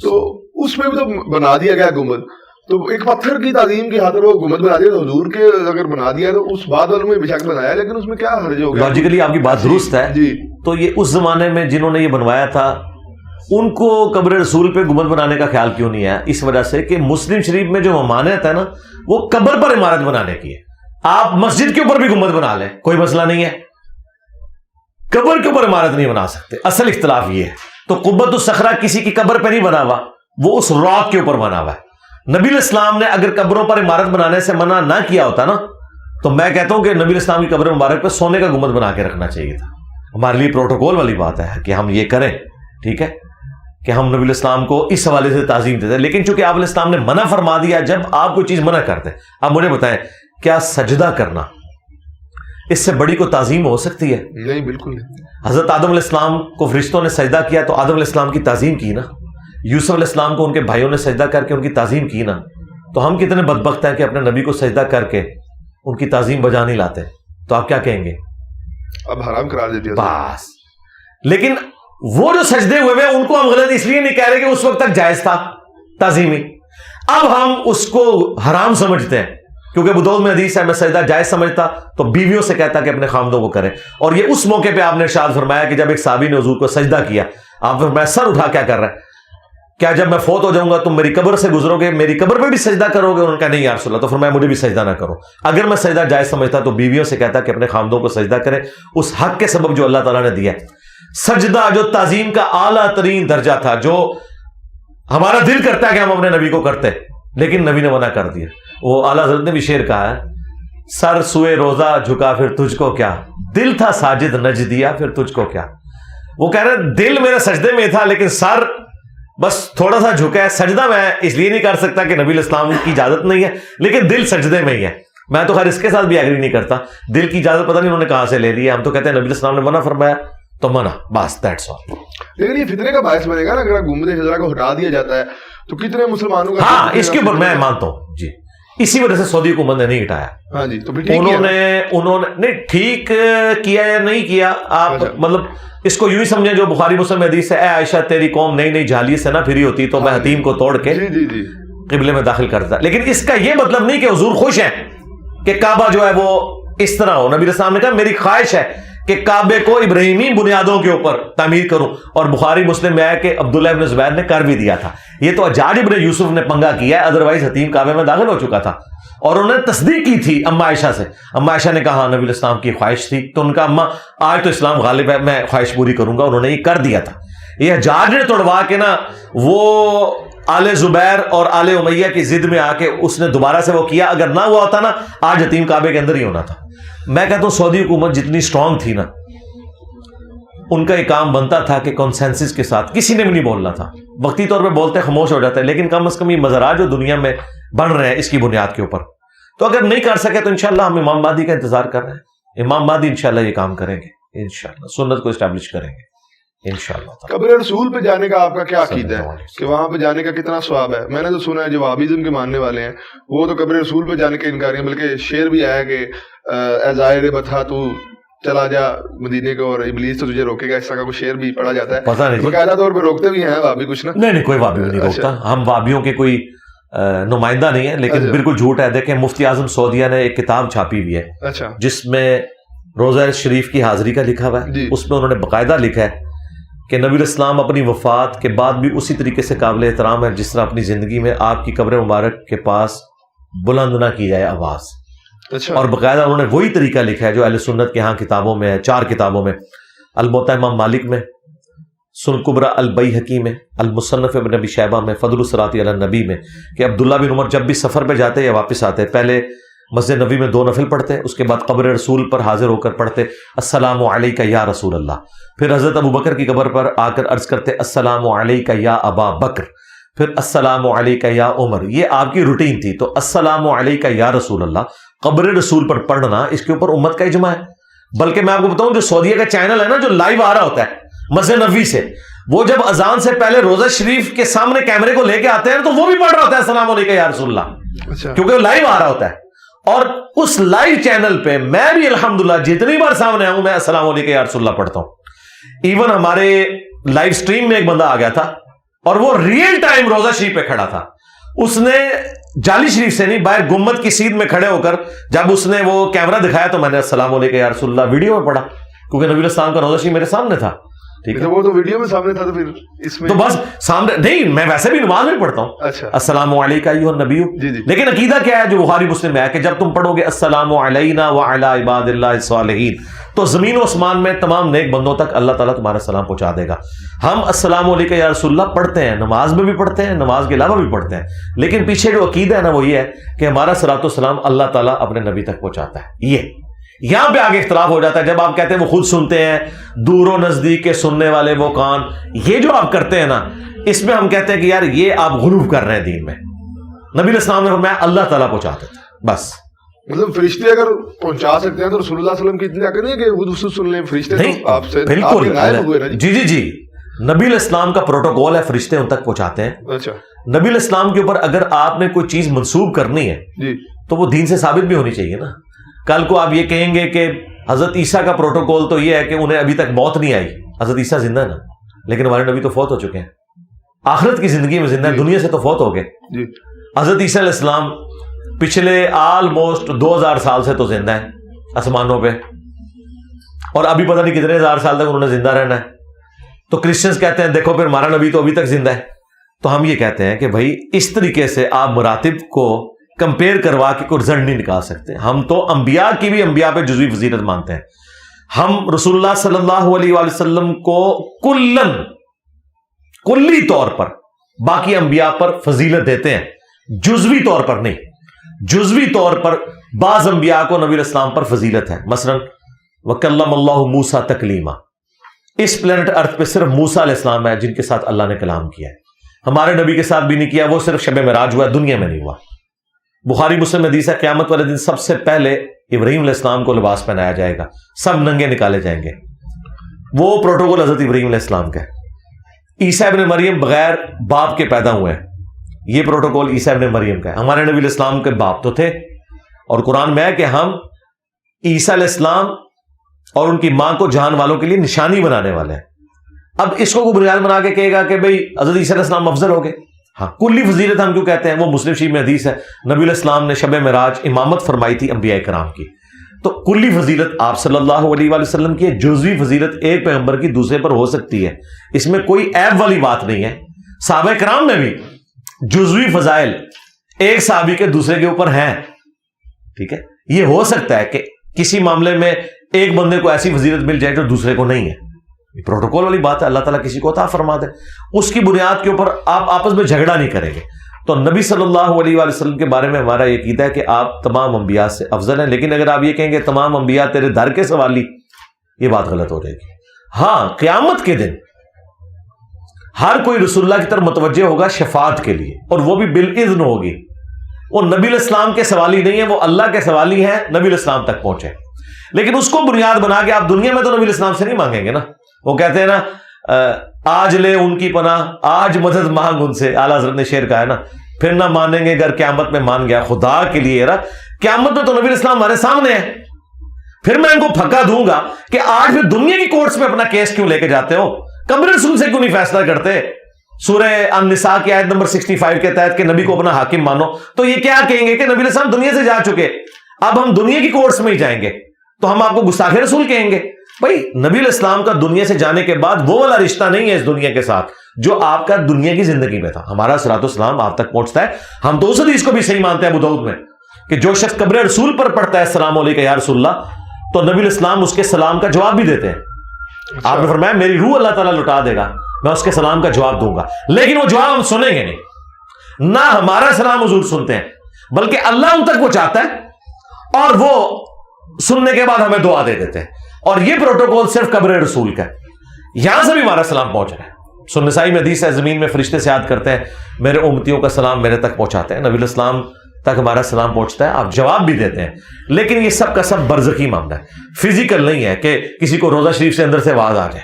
تو اس میں بھی تو بنا دیا گیا گنبد. تو ایک پتھر کی تعظیم کی خاطر وہ گنبد بنا دیا، تو حضور کے اگر بنا دیا تو اس بعد والوں میں بے شک بنایا، لیکن اس میں کیا حرج ہو گیا؟ لاجیکلی آپ کی بات درست ہے جی. تو یہ اس زمانے میں جنہوں نے یہ بنوایا تھا ان کو قبر رسول پہ گنبد بنانے کا خیال کیوں نہیں ہے؟ اس وجہ سے کہ مسلم شریف میں جو ممانعت ہے نا وہ قبر پر عمارت بنانے کی ہے. آپ مسجد کے اوپر بھی گنبد بنا لیں کوئی مسئلہ نہیں ہے، قبر کے اوپر عمارت نہیں بنا سکتے. اصل اختلاف یہ ہے. تو قبۃ الصخرہ کسی کی قبر پہ نہیں بنا ہوا، وہ اس راک کے اوپر بنا ہوا ہے. نبی الاسلام نے اگر قبروں پر عمارت بنانے سے منع نہ کیا ہوتا نا تو میں کہتا ہوں کہ نبی الاسلام کی قبر مبارک پہ سونے کا گنبد بنا کے رکھنا چاہیے تھا. ہمارے لیے پروٹوکول والی بات ہے کہ ہم یہ کریں، ٹھیک ہے، کہ ہم نبی الاسلام کو اس حوالے سے تعظیم دیتے ہیں. لیکن چونکہ آپ علیہ السلام نے منع فرما دیا، جب آپ کوئی چیز منع کرتے، آپ مجھے بتائیں کیا سجدہ کرنا اس سے بڑی کو تعظیم ہو سکتی ہے؟ نہیں، بالکل نہیں. حضرت آدم علیہ السلام کو فرشتوں نے سجدہ کیا تو آدم علیہ السلام کی تعظیم کی نا. یوسف علیہ السلام کو ان کے بھائیوں نے سجدہ کر کے ان کی تعظیم کی نا. تو ہم کتنے بدبخت ہیں کہ اپنے نبی کو سجدہ کر کے ان کی تعظیم بجا نہیں لاتے. تو آپ کیا کہیں گے؟ اب حرام قرار دے دیا بس. لیکن وہ جو سجدے ہوئے ہیں ان کو ہم غلط اس لیے نہیں کہہ رہے کہ اس وقت تک جائز تھا تعظیمی، اب ہم اس کو حرام سمجھتے ہیں. کیونکہ ابو داؤد میں حدیث ہے میں سجدہ جائز سمجھتا تو بیویوں سے کہتا کہ اپنے خامدوں کو کریں. اور یہ اس موقع پہ آپ نے ارشاد فرمایا کہ جب ایک صحابی نے حضور کو سجدہ کیا، آپ فرمایا سر اٹھا کیا کر رہا ہے؟ کیا جب میں فوت ہو جاؤں گا تم میری قبر سے گزرو گے، میری قبر پہ بھی سجدہ کرو گے؟ انہوں نے کہا نہیں یا رسول اللہ. تو فرمایا مجھے بھی سجدہ نہ کرو. اگر میں سجدہ جائز سمجھتا تو بیویوں سے کہتا کہ اپنے خامدوں کو سجدہ کریں اس حق کے سبب جو اللہ تعالیٰ نے دیا. سجدہ جو تعظیم کا اعلیٰ ترین درجہ تھا، جو ہمارا دل کرتا ہے کہ ہم اپنے نبی کو کرتے، لیکن نبی نے منع کر دیا. وہ اعلیٰ حضرت نے بھی شعر کہا ہے، سر سوئے روزہ جھکا پھر تجھ کو کیا، دل تھا ساجد نج دیا پھر تجھ کو کیا. وہ کہہ رہے دل میرے سجدے میں تھا لیکن سر بس تھوڑا سا جھکا ہے. سجدہ میں اس لیے نہیں کر سکتا کہ نبی الاسلام کی اجازت نہیں ہے، لیکن دل سجدے میں ہی ہے. میں تو خیر اس کے ساتھ بھی ایگری نہیں کرتا. دل کی اجازت پتہ نہیں انہوں نے کہاں سے لے لی ہے. ہم تو کہتے ہیں نبی الاسلام نے منع فرمایا تو منع, بس دیٹس آل. لیکن یہ فتنے کا باعث بنے گا نا اگر گنبد خضرا کو ہٹا دیا جاتا ہے تو کتنے مسلمانوں کا. ہاں اس کے اوپر میں مانتا ہوں جی, اسی وجہ سے سعودی حکومت نے نہیں ہٹایا. ہاں جی, تو انہوں نے نہیں ٹھیک کیا یا نہیں کیا, آپ مطلب اس کو یوں ہی سمجھیں جو بخاری مسلم حدیث ہے, اے عائشہ تیری قوم نئی نئی جھالی سے نہ پھری ہوتی تو میں حتیم کو توڑ کے قبلے میں داخل کرتا. لیکن اس کا یہ مطلب نہیں کہ حضور خوش ہیں کہ کعبہ جو ہے وہ اس طرح ہو. نبی السلام نے کہا میری خواہش ہے کہ کعبے کو ابراہیمی بنیادوں کے اوپر تعمیر کروں, اور بخاری مسلم میں ہے کہ عبداللہ ابن زبیر نے کر بھی دیا تھا. یہ تو حجاج ابن یوسف نے پنگا کیا ہے, ادروائز حتیم کعبے میں داخل ہو چکا تھا. اور انہوں نے تصدیق کی تھی اما عائشہ سے. اما عائشہ نے کہا نبی الاسلام کی خواہش تھی, تو ان کا اما آج تو اسلام غالب ہے, میں خواہش پوری کروں گا. انہوں نے یہ کر دیا تھا. یہ حجاج نے توڑوا کے نا وہ آل زبیر اور آل امیہ کی ضد میں آ کے اس نے دوبارہ سے وہ کیا. اگر نہ ہوا ہوتا نا آج حتیم کعبے کے اندر ہی ہونا تھا. میں کہتا ہوں سعودی حکومت جتنی سٹرونگ تھی نا, ان کا یہ کام بنتا تھا کہ کنسنسس کے ساتھ, کسی نے بھی نہیں بولنا تھا. وقتی طور پہ بولتے خاموش ہو جاتے, لیکن کم از کم یہ مزارات جو دنیا میں بن رہے ہیں اس کی بنیاد کے اوپر, تو اگر نہیں کر سکے تو انشاءاللہ ہم امام مہدی کا انتظار کر رہے ہیں. امام مہدی انشاءاللہ یہ کام کریں گے, انشاءاللہ سنت کو اسٹیبلش کریں گے انشاءاللہ. قبر رسول پہ جانے کا آپ کا کیا عقیدہ ہے کہ وہاں پہ جانے کا کتنا ثواب ہے؟ میں نے تو سنا ہے جو وہابیزم کے ماننے والے ہیں وہ تو قبر رسول پہ جانے کے انکار ہیں, بلکہ شعر بھی آیا کہ اے ظاہر بتھا تو چلا جا مدینے کو اور ابلیس تو تجھے روکے گا, اس طرح کا کوئی شعر بھی پڑھا جاتا ہے. پتہ نہیں باقاعدہ طور پہ روکتے بھی ہیں وہابی کچھ نا. نہیں کوئی وہابی نہیں روکتا, ہم وہابیوں کے کوئی نمائندہ نہیں ہے, لیکن بالکل جھوٹ ہے. دیکھیں مفتی اعظم سعودیہ نے ایک کتاب چھاپی ہوئی ہے جس میں روزہ شریف کی حاضری کا لکھا ہوا ہے. اس میں انہوں نے باقاعدہ لکھا ہے کہ نبی الاسلام اپنی وفات کے بعد بھی اسی طریقے سے قابل احترام ہے جس طرح اپنی زندگی میں آپ کی قبر مبارک کے پاس بلند نہ کی جائے آواز. اور باقاعدہ انہوں نے وہی طریقہ لکھا ہے جو اہل سنت کے ہاں کتابوں میں ہے, 4 کتابوں میں, الموطا امام مالک میں, سنن کبری البیہقی میں, المصنف ابن ابی شیبہ میں, فضل الصلاۃ علی النبی میں, کہ عبداللہ بن عمر جب بھی سفر پہ جاتے یا واپس آتے پہلے مسجد نبی میں 2 نفل پڑھتے, اس کے بعد قبر رسول پر حاضر ہو کر پڑھتے السلام علیک یا رسول اللہ. پھر حضرت ابو بکر کی قبر پر آ کر عرض کرتے السلام علیک یا ابا بکر, پھر السلام علیک یا عمر. یہ آپ کی روٹین تھی. تو السلام علیک یا رسول اللہ قبر رسول پر پڑھنا اس کے اوپر امت کا اجماع ہے. بلکہ میں آپ کو بتاؤں جو سعودیہ کا چینل ہے نا جو لائیو آ رہا ہوتا ہے مسجد نبوی سے, وہ جب اذان سے پہلے روزہ شریف کے سامنے کیمرے کو لے کے آتے ہیں تو وہ بھی پڑھ رہا ہوتا ہے السلام علیکم یا رسول اللہ, کیونکہ وہ لائیو آ رہا ہوتا ہے. اور اس لائیو چینل پہ میں بھی الحمدللہ جتنی بار سامنے آؤں میں السلام علیکم یا رسول اللہ پڑھتا ہوں. ایون ہمارے لائیو سٹریم میں ایک بندہ آ گیا تھا اور وہ ریئل ٹائم روزہ شریف پہ کھڑا تھا. اس نے جعلی شریف سے نہیں, باہر گمبد کی سیدھ میں کھڑے ہو کر جب اس نے وہ کیمرہ دکھایا تو میں نے السلام علیکم یا رسول اللہ ویڈیو میں پڑھا, کیونکہ نبی السلام کا روزہ شریف میرے سامنے تھا. ٹھیک ہے, وہ تو ویڈیو میں سامنے تھا, تو پھر اس میں تو بس سامنے نہیں, میں ویسے بھی نماز میں پڑھتا ہوں. اچھا, السلام علیکم ایھا النبی. لیکن عقیدہ کیا ہے جو بخاری مسلم میں ہے کہ جب تم پڑھو گے السلام علینا وعلی عباد اللہ الصالحین تو زمین و آسمان میں تمام نیک بندوں تک اللہ تعالیٰ تمہارا سلام پہنچا دے گا. ہم السلام علیکم یا رسول اللہ پڑھتے ہیں, نماز میں بھی پڑھتے ہیں, نماز کے علاوہ بھی پڑھتے ہیں, لیکن پیچھے جو عقیدہ ہے نا وہ یہ ہے کہ ہمارا صلاۃ و سلام اللہ تعالیٰ اپنے نبی تک پہنچاتا ہے. یہ یہاں پہ آگے اختلاف ہو جاتا ہے جب آپ کہتے ہیں وہ خود سنتے ہیں, دور و نزدیک کے سننے والے وہ کان, یہ جو آپ کرتے ہیں نا اس میں ہم کہتے ہیں کہ یار یہ آپ غلو کر رہے ہیں دین میں. نبی الاسلام نے فرمایا اللہ تعالیٰ پہنچاتے تھے بس. مطلب فرشتے اگر پہنچا سکتے ہیں تو رسول اللہ صلی اللہ علیہ وسلم کی اتنا کہ نہیں کہ خود اس سن لیں فرشتے تو آپ سے بالکل. جی نبی الاسلام کا پروٹوکول ہے, فرشتے ان تک پہنچاتے ہیں. اچھا, نبی الاسلام کے اوپر اگر آپ نے کوئی چیز منسوب کرنی ہے جی تو وہ دین سے ثابت بھی ہونی چاہیے نا. کل کو آپ یہ کہیں گے کہ حضرت عیسیٰ کا پروٹوکول تو یہ ہے کہ انہیں ابھی تک موت نہیں آئی, حضرت عیسیٰ زندہ ہے نا, لیکن ہمارے نبی تو فوت ہو چکے ہیں, آخرت کی زندگی میں زندہ ہیں, دنیا سے تو فوت ہو گئے. حضرت عیسیٰ علیہ السلام پچھلے آلموسٹ 2000 سال سے تو زندہ ہیں آسمانوں پہ, اور ابھی پتہ نہیں کتنے ہزار سال تک انہوں نے زندہ رہنا ہے. تو کرسچنز کہتے ہیں دیکھو پھر ہمارا نبی تو ابھی تک زندہ ہے. تو ہم یہ کہتے ہیں کہ بھائی اس طریقے سے آپ مراتب کو کمپیئر کروا کے کوئی رزلٹ نہیں نکال سکتے. ہم تو انبیاء کی بھی انبیاء پہ جزوی فضیلت مانتے ہیں. ہم رسول اللہ صلی اللہ علیہ وآلہ وسلم کو کلی طور پر باقی انبیاء پر فضیلت دیتے ہیں, جزوی طور پر نہیں. جزوی طور پر بعض انبیاء کو نبی الاسلام پر فضیلت ہے. مثلا وَكَلَّمَ اللَّهُ مُوسَىٰ تَكْلِيمًا, اس پلینٹ ارتھ پہ صرف موسیٰ علیہ السلام ہے جن کے ساتھ اللہ نے کلام کیا ہے. ہمارے نبی کے ساتھ بھی نہیں کیا, وہ صرف شب معراج ہوا, دنیا میں نہیں ہوا. بخاری مسلم حدیث ہے قیامت والے دن سب سے پہلے ابراہیم علیہ السلام کو لباس پہنایا جائے گا, سب ننگے نکالے جائیں گے. وہ پروٹوکول حضرت ابراہیم علیہ السلام کا ہے. عیسیٰ ابن مریم بغیر باپ کے پیدا ہوئے ہیں, یہ پروٹوکول عیسیٰ ابن مریم کا ہے. ہمارے نبی علیہ السلام کے باپ تو تھے, اور قرآن میں ہے کہ ہم عیسیٰ علیہ السلام اور ان کی ماں کو جہان والوں کے لیے نشانی بنانے والے ہیں. اب اس کو بنیاد بنا کے کہے گا کہ بھئی حضرت عیسیٰ علیہ السلام افضل ہو گئے. ہاں, کلی فضیلت ہم کیوں کہتے ہیں؟ وہ مسلم شریف میں حدیث ہے, نبی علیہ السلام نے شب معراج امامت فرمائی تھی انبیاء کرام کی. تو کلی فضیلت آپ صلی اللہ علیہ وآلہ وسلم کی ہے, جزوی فضیلت ایک پیغمبر کی دوسرے پر ہو سکتی ہے, اس میں کوئی عیب والی بات نہیں ہے. صحابہ کرام میں بھی جزوی فضائل ایک صحابی کے دوسرے کے اوپر ہیں, ٹھیک ہے. یہ ہو سکتا ہے کہ کسی معاملے میں ایک بندے کو ایسی فضیلت مل جائے جو دوسرے کو نہیں ہے, یہ پروٹوکول والی بات ہے, اللہ تعالیٰ کسی کو عطا فرما دے, اس کی بنیاد کے اوپر آپ آپس میں جھگڑا نہیں کریں گے. تو نبی صلی اللہ علیہ وآلہ وسلم کے بارے میں ہمارا یہ عقیدہ ہے کہ آپ تمام انبیاء سے افضل ہیں. لیکن اگر آپ یہ کہیں گے تمام انبیاء تیرے در کے سوالی, یہ بات غلط ہو جائے گی. ہاں, قیامت کے دن ہر کوئی رسول اللہ کی طرف متوجہ ہوگا شفاعت کے لیے, اور وہ بھی بالاذن ہوگی. وہ نبی علیہ السلام کے سوالی نہیں ہے, وہ اللہ کے سوالی ہیں, نبی علیہ السلام تک پہنچے. لیکن اس کو بنیاد بنا کے آپ دنیا میں تو نبی علیہ السلام سے نہیں مانگیں گے نا. وہ کہتے ہیں نا, آج لے ان کی پناہ, آج مدد مانگ ان سے, اعلیٰ حضرت نے شعر کہا ہے نا, پھر نہ مانیں گے اگر قیامت میں مان گیا. خدا کے لیے یار, قیامت میں تو نبی علیہ السلام ہمارے سامنے ہے, پھر میں ان کو پھکا دوں گا کہ آج پھر دنیا کی کورٹس میں اپنا کیس کیوں لے کے جاتے ہو, قبر رسول سے کیوں نہیں فیصلہ کرتے؟ سورہ النساء کی آیت نمبر 65 کے تحت کہ نبی کو اپنا حاکم مانو, تو یہ کیا کہیں گے کہ نبی علیہ السلام دنیا سے جا چکے, اب ہم دنیا کی کورٹس میں ہی جائیں گے, تو ہم آپ کو گستاخ رسول کہیں گے. بھائی نبی علیہ السلام کا دنیا سے جانے کے بعد وہ والا رشتہ نہیں ہے اس دنیا کے ساتھ جو آپ کا دنیا کی زندگی میں تھا. ہمارا صراط والسلام آپ تک پہنچتا ہے. ہم تو اس حدیث کو بھی صحیح مانتے ہیں ابو داؤد میں کہ جو شخص قبر رسول پر پڑھتا ہے السلام علیکم یا رسول اللہ, تو نبی علیہ السلام اس کے سلام کا جواب بھی دیتے ہیں. آپ نے فرمایا میری روح اللہ تعالیٰ لوٹا دے گا, میں اس کے سلام کا جواب دوں گا, لیکن وہ جواب ہم سنیں گے نہیں. نہ ہمارا سلام حضور سنتے ہیں, بلکہ اللہ ان تک پہنچاتا ہے اور وہ سننے کے بعد ہمیں دعا دے دیتے ہیں. اور یہ پروٹوکول صرف قبر رسول کا ہے. یہاں سے بھی ہمارا سلام پہنچ رہا ہے. سنن نسائی میں حدیث ہے, زمین میں فرشتے سے یاد کرتے ہیں, میرے امتیوں کا سلام میرے تک پہنچاتے ہیں. نبی علیہ السلام تک ہمارا سلام پہنچتا ہے, آپ جواب بھی دیتے ہیں. لیکن یہ سب کا سب برزخی معاملہ ہے, فزیکل نہیں ہے کہ کسی کو روزہ شریف سے اندر سے آواز آ جائے.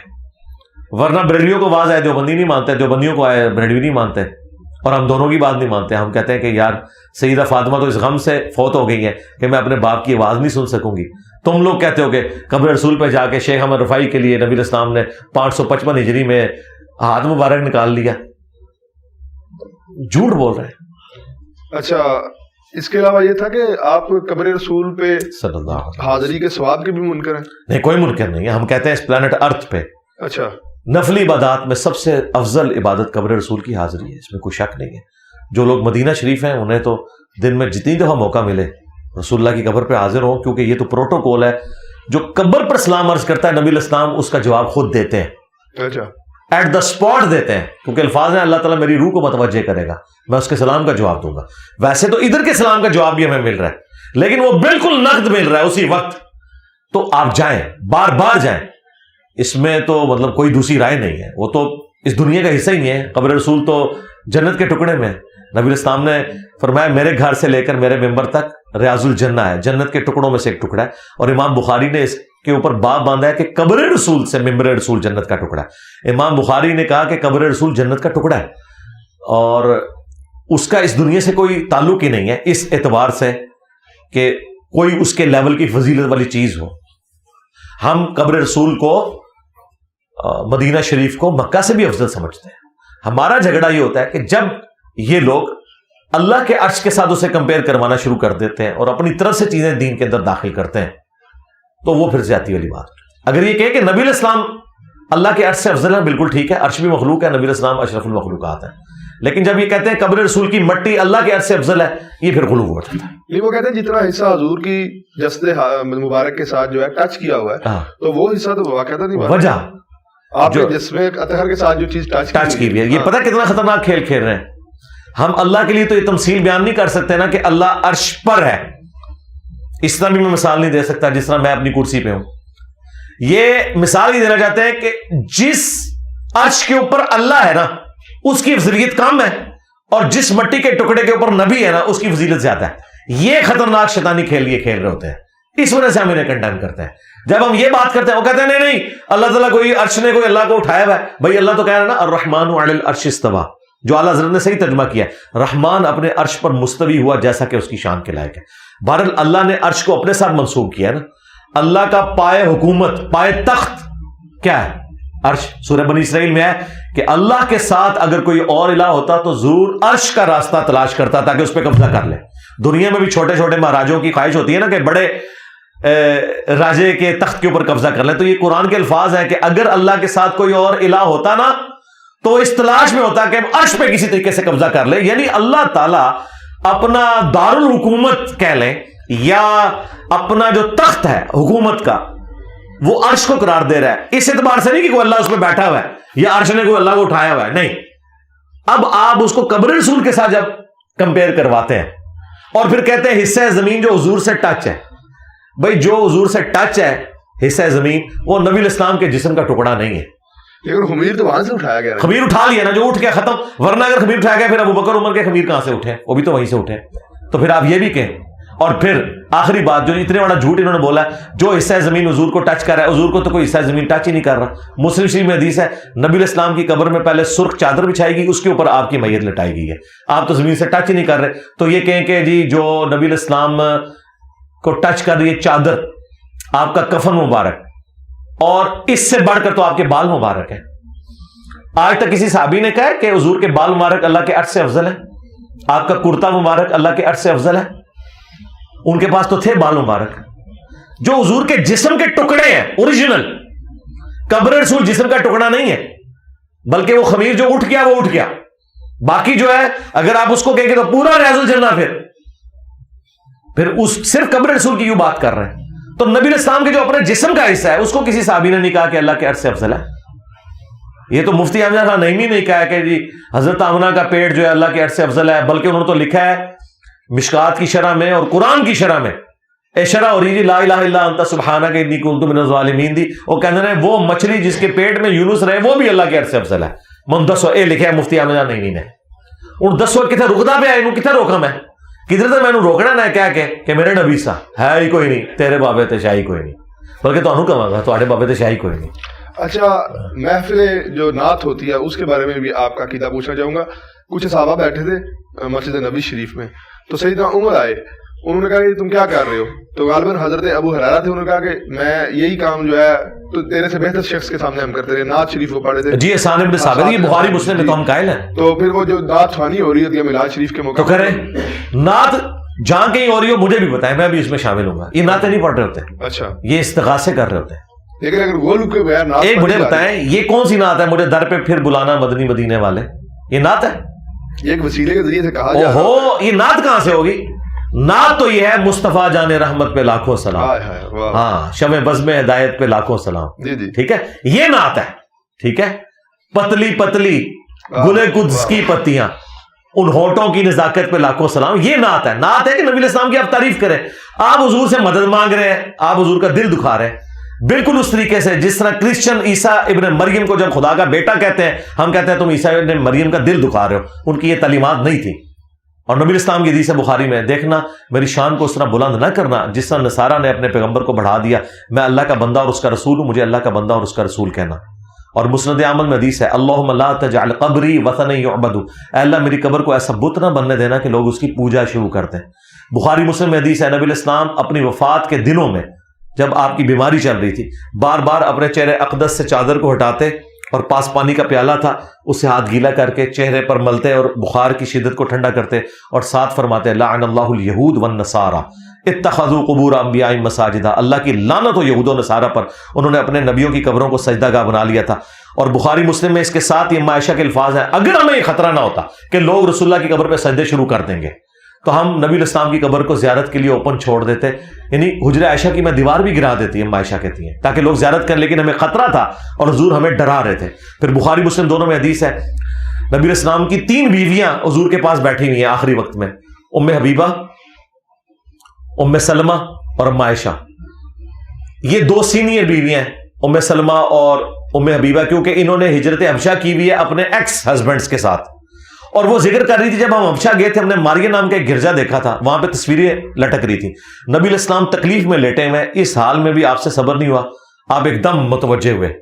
ورنہ بریلویوں کو آواز آئے دیوبندی نہیں مانتے, دیوبندیوں کو آئے بریلوی نہیں مانتے, اور ہم دونوں کی بات نہیں مانتے. ہم کہتے ہیں کہ یار سیدہ فاطمہ تو اس غم سے فوت ہو گئی ہے کہ میں اپنے باپ کی آواز نہیں سن سکوں گی. تم لوگ کہتے ہو کہ قبر رسول پہ جا کے شیخ احمد رفاعی کے لیے نبی علیہ السلام نے 555 ہجری میں ہاتھ مبارک نکال لیا. جھوٹ بول رہے ہیں. اچھا, اس کے علاوہ یہ تھا کہ آپ قبر رسول پہ صلی اللہ علیہ وسلم حاضری کے ثواب کے بھی منکر ہیں؟ نہیں, کوئی منکر نہیں ہے. ہم کہتے ہیں اس پلانٹ ارتھ پہ اچھا نفلی عبادات میں سب سے افضل عبادت قبر رسول کی حاضری ہے, اس میں کوئی شک نہیں ہے. جو لوگ مدینہ شریف ہیں انہیں تو دن میں جتنی دفعہ موقع ملے رسول اللہ کی قبر پہ حاضر ہوں, کیونکہ یہ تو پروٹوکول ہے. جو قبر پر سلام عرض کرتا ہے نبی علیہ السلام اس کا جواب خود دیتے ہیں, اچھا ایٹ دا اسپاٹ دیتے ہیں, کیونکہ الفاظ ہیں اللہ تعالیٰ میری روح کو متوجہ کرے گا, میں اس کے سلام کا جواب دوں گا. ویسے تو ادھر کے سلام کا جواب بھی ہمیں مل رہا ہے, لیکن وہ بالکل نقد مل رہا ہے اسی وقت. تو آپ جائیں, بار بار جائیں, اس میں تو مطلب کوئی دوسری رائے نہیں ہے. وہ تو اس دنیا کا حصہ ہی نہیں ہے. قبر رسول تو جنت کے ٹکڑے میں. نبی علیہ السلام نے فرمایا میرے گھر سے لے کر میرے ممبر تک ریاض الجنہ ہے, جنت کے ٹکڑوں میں سے ایک ٹکڑا ہے. اور امام بخاری نے اس کے اوپر باب باندھا ہے کہ قبر رسول سے ممبر رسول جنت کا ٹکڑا ہے. امام بخاری نے کہا کہ قبر رسول جنت کا ٹکڑا ہے, اور اس کا اس دنیا سے کوئی تعلق ہی نہیں ہے, اس اعتبار سے کہ کوئی اس کے لیول کی فضیلت والی چیز ہو. ہم قبر رسول کو, مدینہ شریف کو مکہ سے بھی افضل سمجھتے ہیں. ہمارا جھگڑا یہ ہوتا ہے کہ جب یہ لوگ اللہ کے عرش کے ساتھ اسے کمپیئر کروانا شروع کر دیتے ہیں اور اپنی طرف سے چیزیں دین کے اندر داخل کرتے ہیں, تو وہ پھر زیادتی والی بات. اگر یہ کہے کہ نبی علیہ السلام اللہ کے عرش سے افضل ہے, بالکل ٹھیک ہے, عرش بھی مخلوق ہے, نبی علیہ السلام اشرف المخلوقات ہیں. لیکن جب یہ کہتے ہیں قبر رسول کی مٹی اللہ کے عرش سے افضل ہے, یہ پھر غلو ہو جاتا ہے. وہ کہتے ہیں جتنا حصہ حضور کی جسد مبارک کے ساتھ جو ہے ٹچ کیا ہوا ہے, تو وہ حصہ تو واقعہ نہیں. وجہ آپ جو جسم اطہر کے ساتھ جو چیز ٹچ کی ہے, یہ پتہ کتنا خطرناک کھیل کھیل رہے ہیں. ہم اللہ کے لیے تو یہ تمثیل بیان نہیں کر سکتے نا کہ اللہ عرش پر ہے. اس طرح بھی میں مثال نہیں دے سکتا جس طرح میں اپنی کرسی پہ ہوں. یہ مثال ہی دینا چاہتے ہیں کہ جس عرش کے اوپر اللہ ہے نا اس کی فضیلت کم ہے, اور جس مٹی کے ٹکڑے کے اوپر نبی ہے نا اس کی فضیلت زیادہ ہے. یہ خطرناک شیطانی کھیل یہ کھیل رہے ہوتے ہیں اس وجہ سے ہم انہیں کنڈیم کرتے ہیں. جب ہم یہ بات کرتے ہیں وہ کہتے ہیں نہیں نہیں اللہ تعالیٰ کوئی عرش نے کوئی اللہ کو اٹھایا ہوا ہے. بھائی اللہ تو کہہ رہا ہے نا الرحمن علی العرش استویٰ, جو اعلیٰ حضرت نے صحیح ترجمہ کیا ہے, رحمان اپنے عرش پر مستوی ہوا جیسا کہ اس کی شان کے لائق ہے. بہرحال اللہ نے عرش کو اپنے ساتھ منسوب کیا ہے نا. اللہ کا پائے حکومت, پائے تخت کیا ہے؟ عرش. سورہ بنی اسرائیل میں ہے کہ اللہ کے ساتھ اگر کوئی اور الہ ہوتا تو ضرور عرش کا راستہ تلاش کرتا تاکہ اس پہ قبضہ کر لے. دنیا میں بھی چھوٹے چھوٹے مہاراجوں کی خواہش ہوتی ہے نا کہ بڑے راجے کے تخت کے اوپر قبضہ کر لیں. تو یہ قرآن کے الفاظ ہیں کہ اگر اللہ کے ساتھ کوئی اور الہ ہوتا نا تو اس تلاش میں ہوتا کہ عرش پہ کسی طریقے سے قبضہ کر لے. یعنی اللہ تعالیٰ اپنا دارالحکومت کہہ لیں یا اپنا جو تخت ہے حکومت کا وہ عرش کو قرار دے رہا ہے. اس اعتبار سے نہیں کہ کوئی اللہ اس پہ بیٹھا ہوا ہے یا عرش نے کوئی اللہ کو اٹھایا ہوا ہے, نہیں. اب آپ اس کو قبر رسول کے ساتھ جب کمپیئر کرواتے ہیں اور پھر کہتے ہیں حصہ زمین جو حضور سے ٹچ ہے. بھائی جو حضور سے ٹچ ہے حصہ زمین وہ نبی الاسلام کے جسم کا ٹکڑا نہیں ہے. لیکن خمیر تو وہاں سے اٹھایا گیا, خمیر اٹھا لیا نا, جو اٹھ گیا ختم. ورنہ اگر خمیر اٹھایا گیا پھر ابو بکر عمر کے خمیر کہاں سے اٹھے؟ وہ بھی تو وہیں سے اٹھے. تو پھر آپ یہ بھی کہیں. اور پھر آخری بات جو اتنے بڑا جھوٹ انہوں نے بولا ہے, جو حصہ زمین حضور کو ٹچ کر رہا ہے, حضور کو تو کوئی حصہ زمین ٹچ ہی نہیں کر رہا. مسلم شریف میں حدیث ہے نبی الاسلام کی قبر میں پہلے سرخ چادر بچھائی گئی, اس کے اوپر آپ کی میت لٹائی گئی ہے. آپ تو زمین سے ٹچ ہی نہیں کر رہے. تو یہ کہیں کہ جی جو نبی الاسلام کو ٹچ کر رہی ہے چادر, آپ کا کفن مبارک, اور اس سے بڑھ کر تو آپ کے بال مبارک ہیں. آج تک کسی صحابی نے کہا کہ حضور کے بال مبارک اللہ کے عرش سے افضل ہے, آپ کا کرتا مبارک اللہ کے عرش سے افضل ہے؟ ان کے پاس تو تھے بال مبارک جو حضور کے جسم کے ٹکڑے ہیں اوریجنل. قبر رسول جسم کا ٹکڑا نہیں ہے, بلکہ وہ خمیر جو اٹھ گیا وہ اٹھ گیا. باقی جو ہے اگر آپ اس کو کہیں گے تو پورا ریاض الجنہ پھر اس صرف قبر رسول کی یوں بات کر رہے ہیں. تو نبی الاسلام کے جو اپنے جسم کا حصہ ہے اس کو کسی صحابی نے نہیں کہا کہ اللہ کے عرش سے افضل ہے. یہ تو مفتی احمد خان نعیمی نے کہا کہ جی حضرت آمنہ کا پیٹ جو ہے اللہ کے عرش سے افضل ہے, بلکہ انہوں نے تو لکھا ہے مشکات کی شرح میں اور قرآن کی شرح میں, اے شرح اور لا الہ الا انت سبحانک انی کنت من الظالمین دی, وہ کہتے ہیں وہ مچھلی جس کے پیٹ میں یونس رہے وہ بھی اللہ کے عرش سے افضل ہے. من دسو اے لکھا ہے مفتی احمد نعیمی نے. ان دسو کتنے رکدا پہ آئے, کتنے روکا میں کدھر سے میں نے روکنا نہ کیا کہ میرے نبی سا ہے ہی کوئی نہیں, تیرے بابے تے شاہی کوئی نہیں, بلکہ تو انہوں کہاں گا تمہارے بابے تے شاہی کوئی نہیں. اچھا, محفل جو نعت ہوتی ہے اس کے بارے میں بھی آپ کا عقیدہ پوچھنا چاہوں گا. کچھ صحابہ بیٹھے تھے مسجد نبی شریف میں, تو سیدنا عمر آئے, انہوں نے کہا کہ تم کیا کر رہے ہو؟ تو غالباً حضرت ابو ہریرہ تھے, انہوں نے کہا کہ میں یہی کام جو ہے تو تیرے سے بہتر شخص کے سامنے ہم کرتے رہے, نعت شریف کو پڑھے تھے. جی احسان ابن ثابت, یہ بخاری مسلم میں تو ہم قائل ہیں. تو پھر وہ جو نعت خوانی ہو رہی ہوتی ہے میلاد شریف کے موقع تو کریں نعت جہاں کہیں ہو رہی ہو مجھے بھی بتائیں, میں بھی اس میں شامل ہوں گا. یہ نعتیں نہیں پڑھ رہے ہوتے, اچھا یہ استغاثے کر رہے ہوتے ہیں. لیکن اگر وہ لوگ ایک مجھے بتائیں یہ کون سی نعت ہے, مجھے در پہ پھر بلانا مدنی مدینے والے, یہ نعت ہے؟ یہ ایک وسیلے کے ذریعے سے کہا جا رہا ہے. یہ نعت کہاں سے ہوگی؟ نعت تو یہ ہے مصطفیٰ جان رحمت پہ لاکھوں سلام, ہاں شمع بزم ہدایت پہ لاکھوں سلام. جی جی ٹھیک ہے, یہ نعت ہے. ٹھیک ہے, پتلی پتلی گلے قدس کی پتیاں, ان ہونٹوں کی نزاکت پہ لاکھوں سلام, یہ نعت ہے. نعت ہے کہ نبی الاسلام کی آپ تعریف کریں. آپ حضور سے مدد مانگ رہے ہیں, آپ حضور کا دل دکھا رہے ہیں, بالکل اس طریقے سے جس طرح کرسچن عیسیٰ ابن مریم کو جب خدا کا بیٹا کہتے ہیں, ہم کہتے ہیں تم عیسیٰ ابن مریم کا دل دکھا رہے ہو. ان کی یہ تعلیمات نہیں تھی. اور نبی الاسلام کی حدیث بخاری میں دیکھنا, میری شان کو اس طرح بلند نہ کرنا جس طرح نصارہ نے اپنے پیغمبر کو بڑھا دیا. میں اللہ کا بندہ اور اس کا رسول ہوں, مجھے اللہ کا بندہ اور اس کا رسول کہنا. اور مسند احمد میں حدیث ہے اللہم لا تجعل قبری وثنا یعبد, اے اللہ میری قبر کو ایسا بت نہ بننے دینا کہ لوگ اس کی پوجا شروع کرتے ہیں. بخاری مسلم میں حدیث ہے نبی الاسلام اپنی وفات کے دنوں میں جب آپ کی بیماری چل رہی تھی بار بار اپنے چہرے اقدس سے چادر کو ہٹاتے اور پاس پانی کا پیالہ تھا اسے ہاتھ گیلا کر کے چہرے پر ملتے اور بخار کی شدت کو ٹھنڈا کرتے اور ساتھ فرماتے لعن اللہ الیہود والنصارى اتخذوا قبور انبیاء مساجدہ, اللہ کی لعنت ہو یہود و نصارہ پر, انہوں نے اپنے نبیوں کی قبروں کو سجدہ گاہ بنا لیا تھا. اور بخاری مسلم میں اس کے ساتھ یہ عائشہ کے الفاظ ہیں اگر ہمیں یہ خطرہ نہ ہوتا کہ لوگ رسول اللہ کی قبر پہ سجدے شروع کر دیں گے تو ہم نبی الاسلام کی قبر کو زیارت کے لیے اوپن چھوڑ دیتے, یعنی حجرہ عائشہ کی میں دیوار بھی گرا دیتی ہے عائشہ کہتی ہیں تاکہ لوگ زیارت کریں, لیکن ہمیں خطرہ تھا اور حضور ہمیں ڈرا رہے تھے. پھر بخاری مسلم دونوں میں حدیث ہے نبی الاسلام کی 3 بیویاں حضور کے پاس بیٹھی ہوئی ہیں آخری وقت میں, ام حبیبہ, ام سلمہ اور ام عائشہ. یہ 2 سینئر بیویاں ہیں ام سلمہ اور ام حبیبہ, کیونکہ انہوں نے ہجرت حبشہ کی ہوئی ہے اپنے ایکس ہسبینڈز کے ساتھ, اور وہ ذکر کر رہی تھی جب ہم ابشا گئے تھے، ہم نے ماریہ نام کا ایک گرجا دیکھا تھا، وہاں پہ تصویریں لٹک رہی تھی، نبی علیہ السلام تکلیف میں لیٹے ہوئے، اس حال میں بھی آپ سے صبر نہیں ہوا، آپ ایک دم متوجہ ہوئے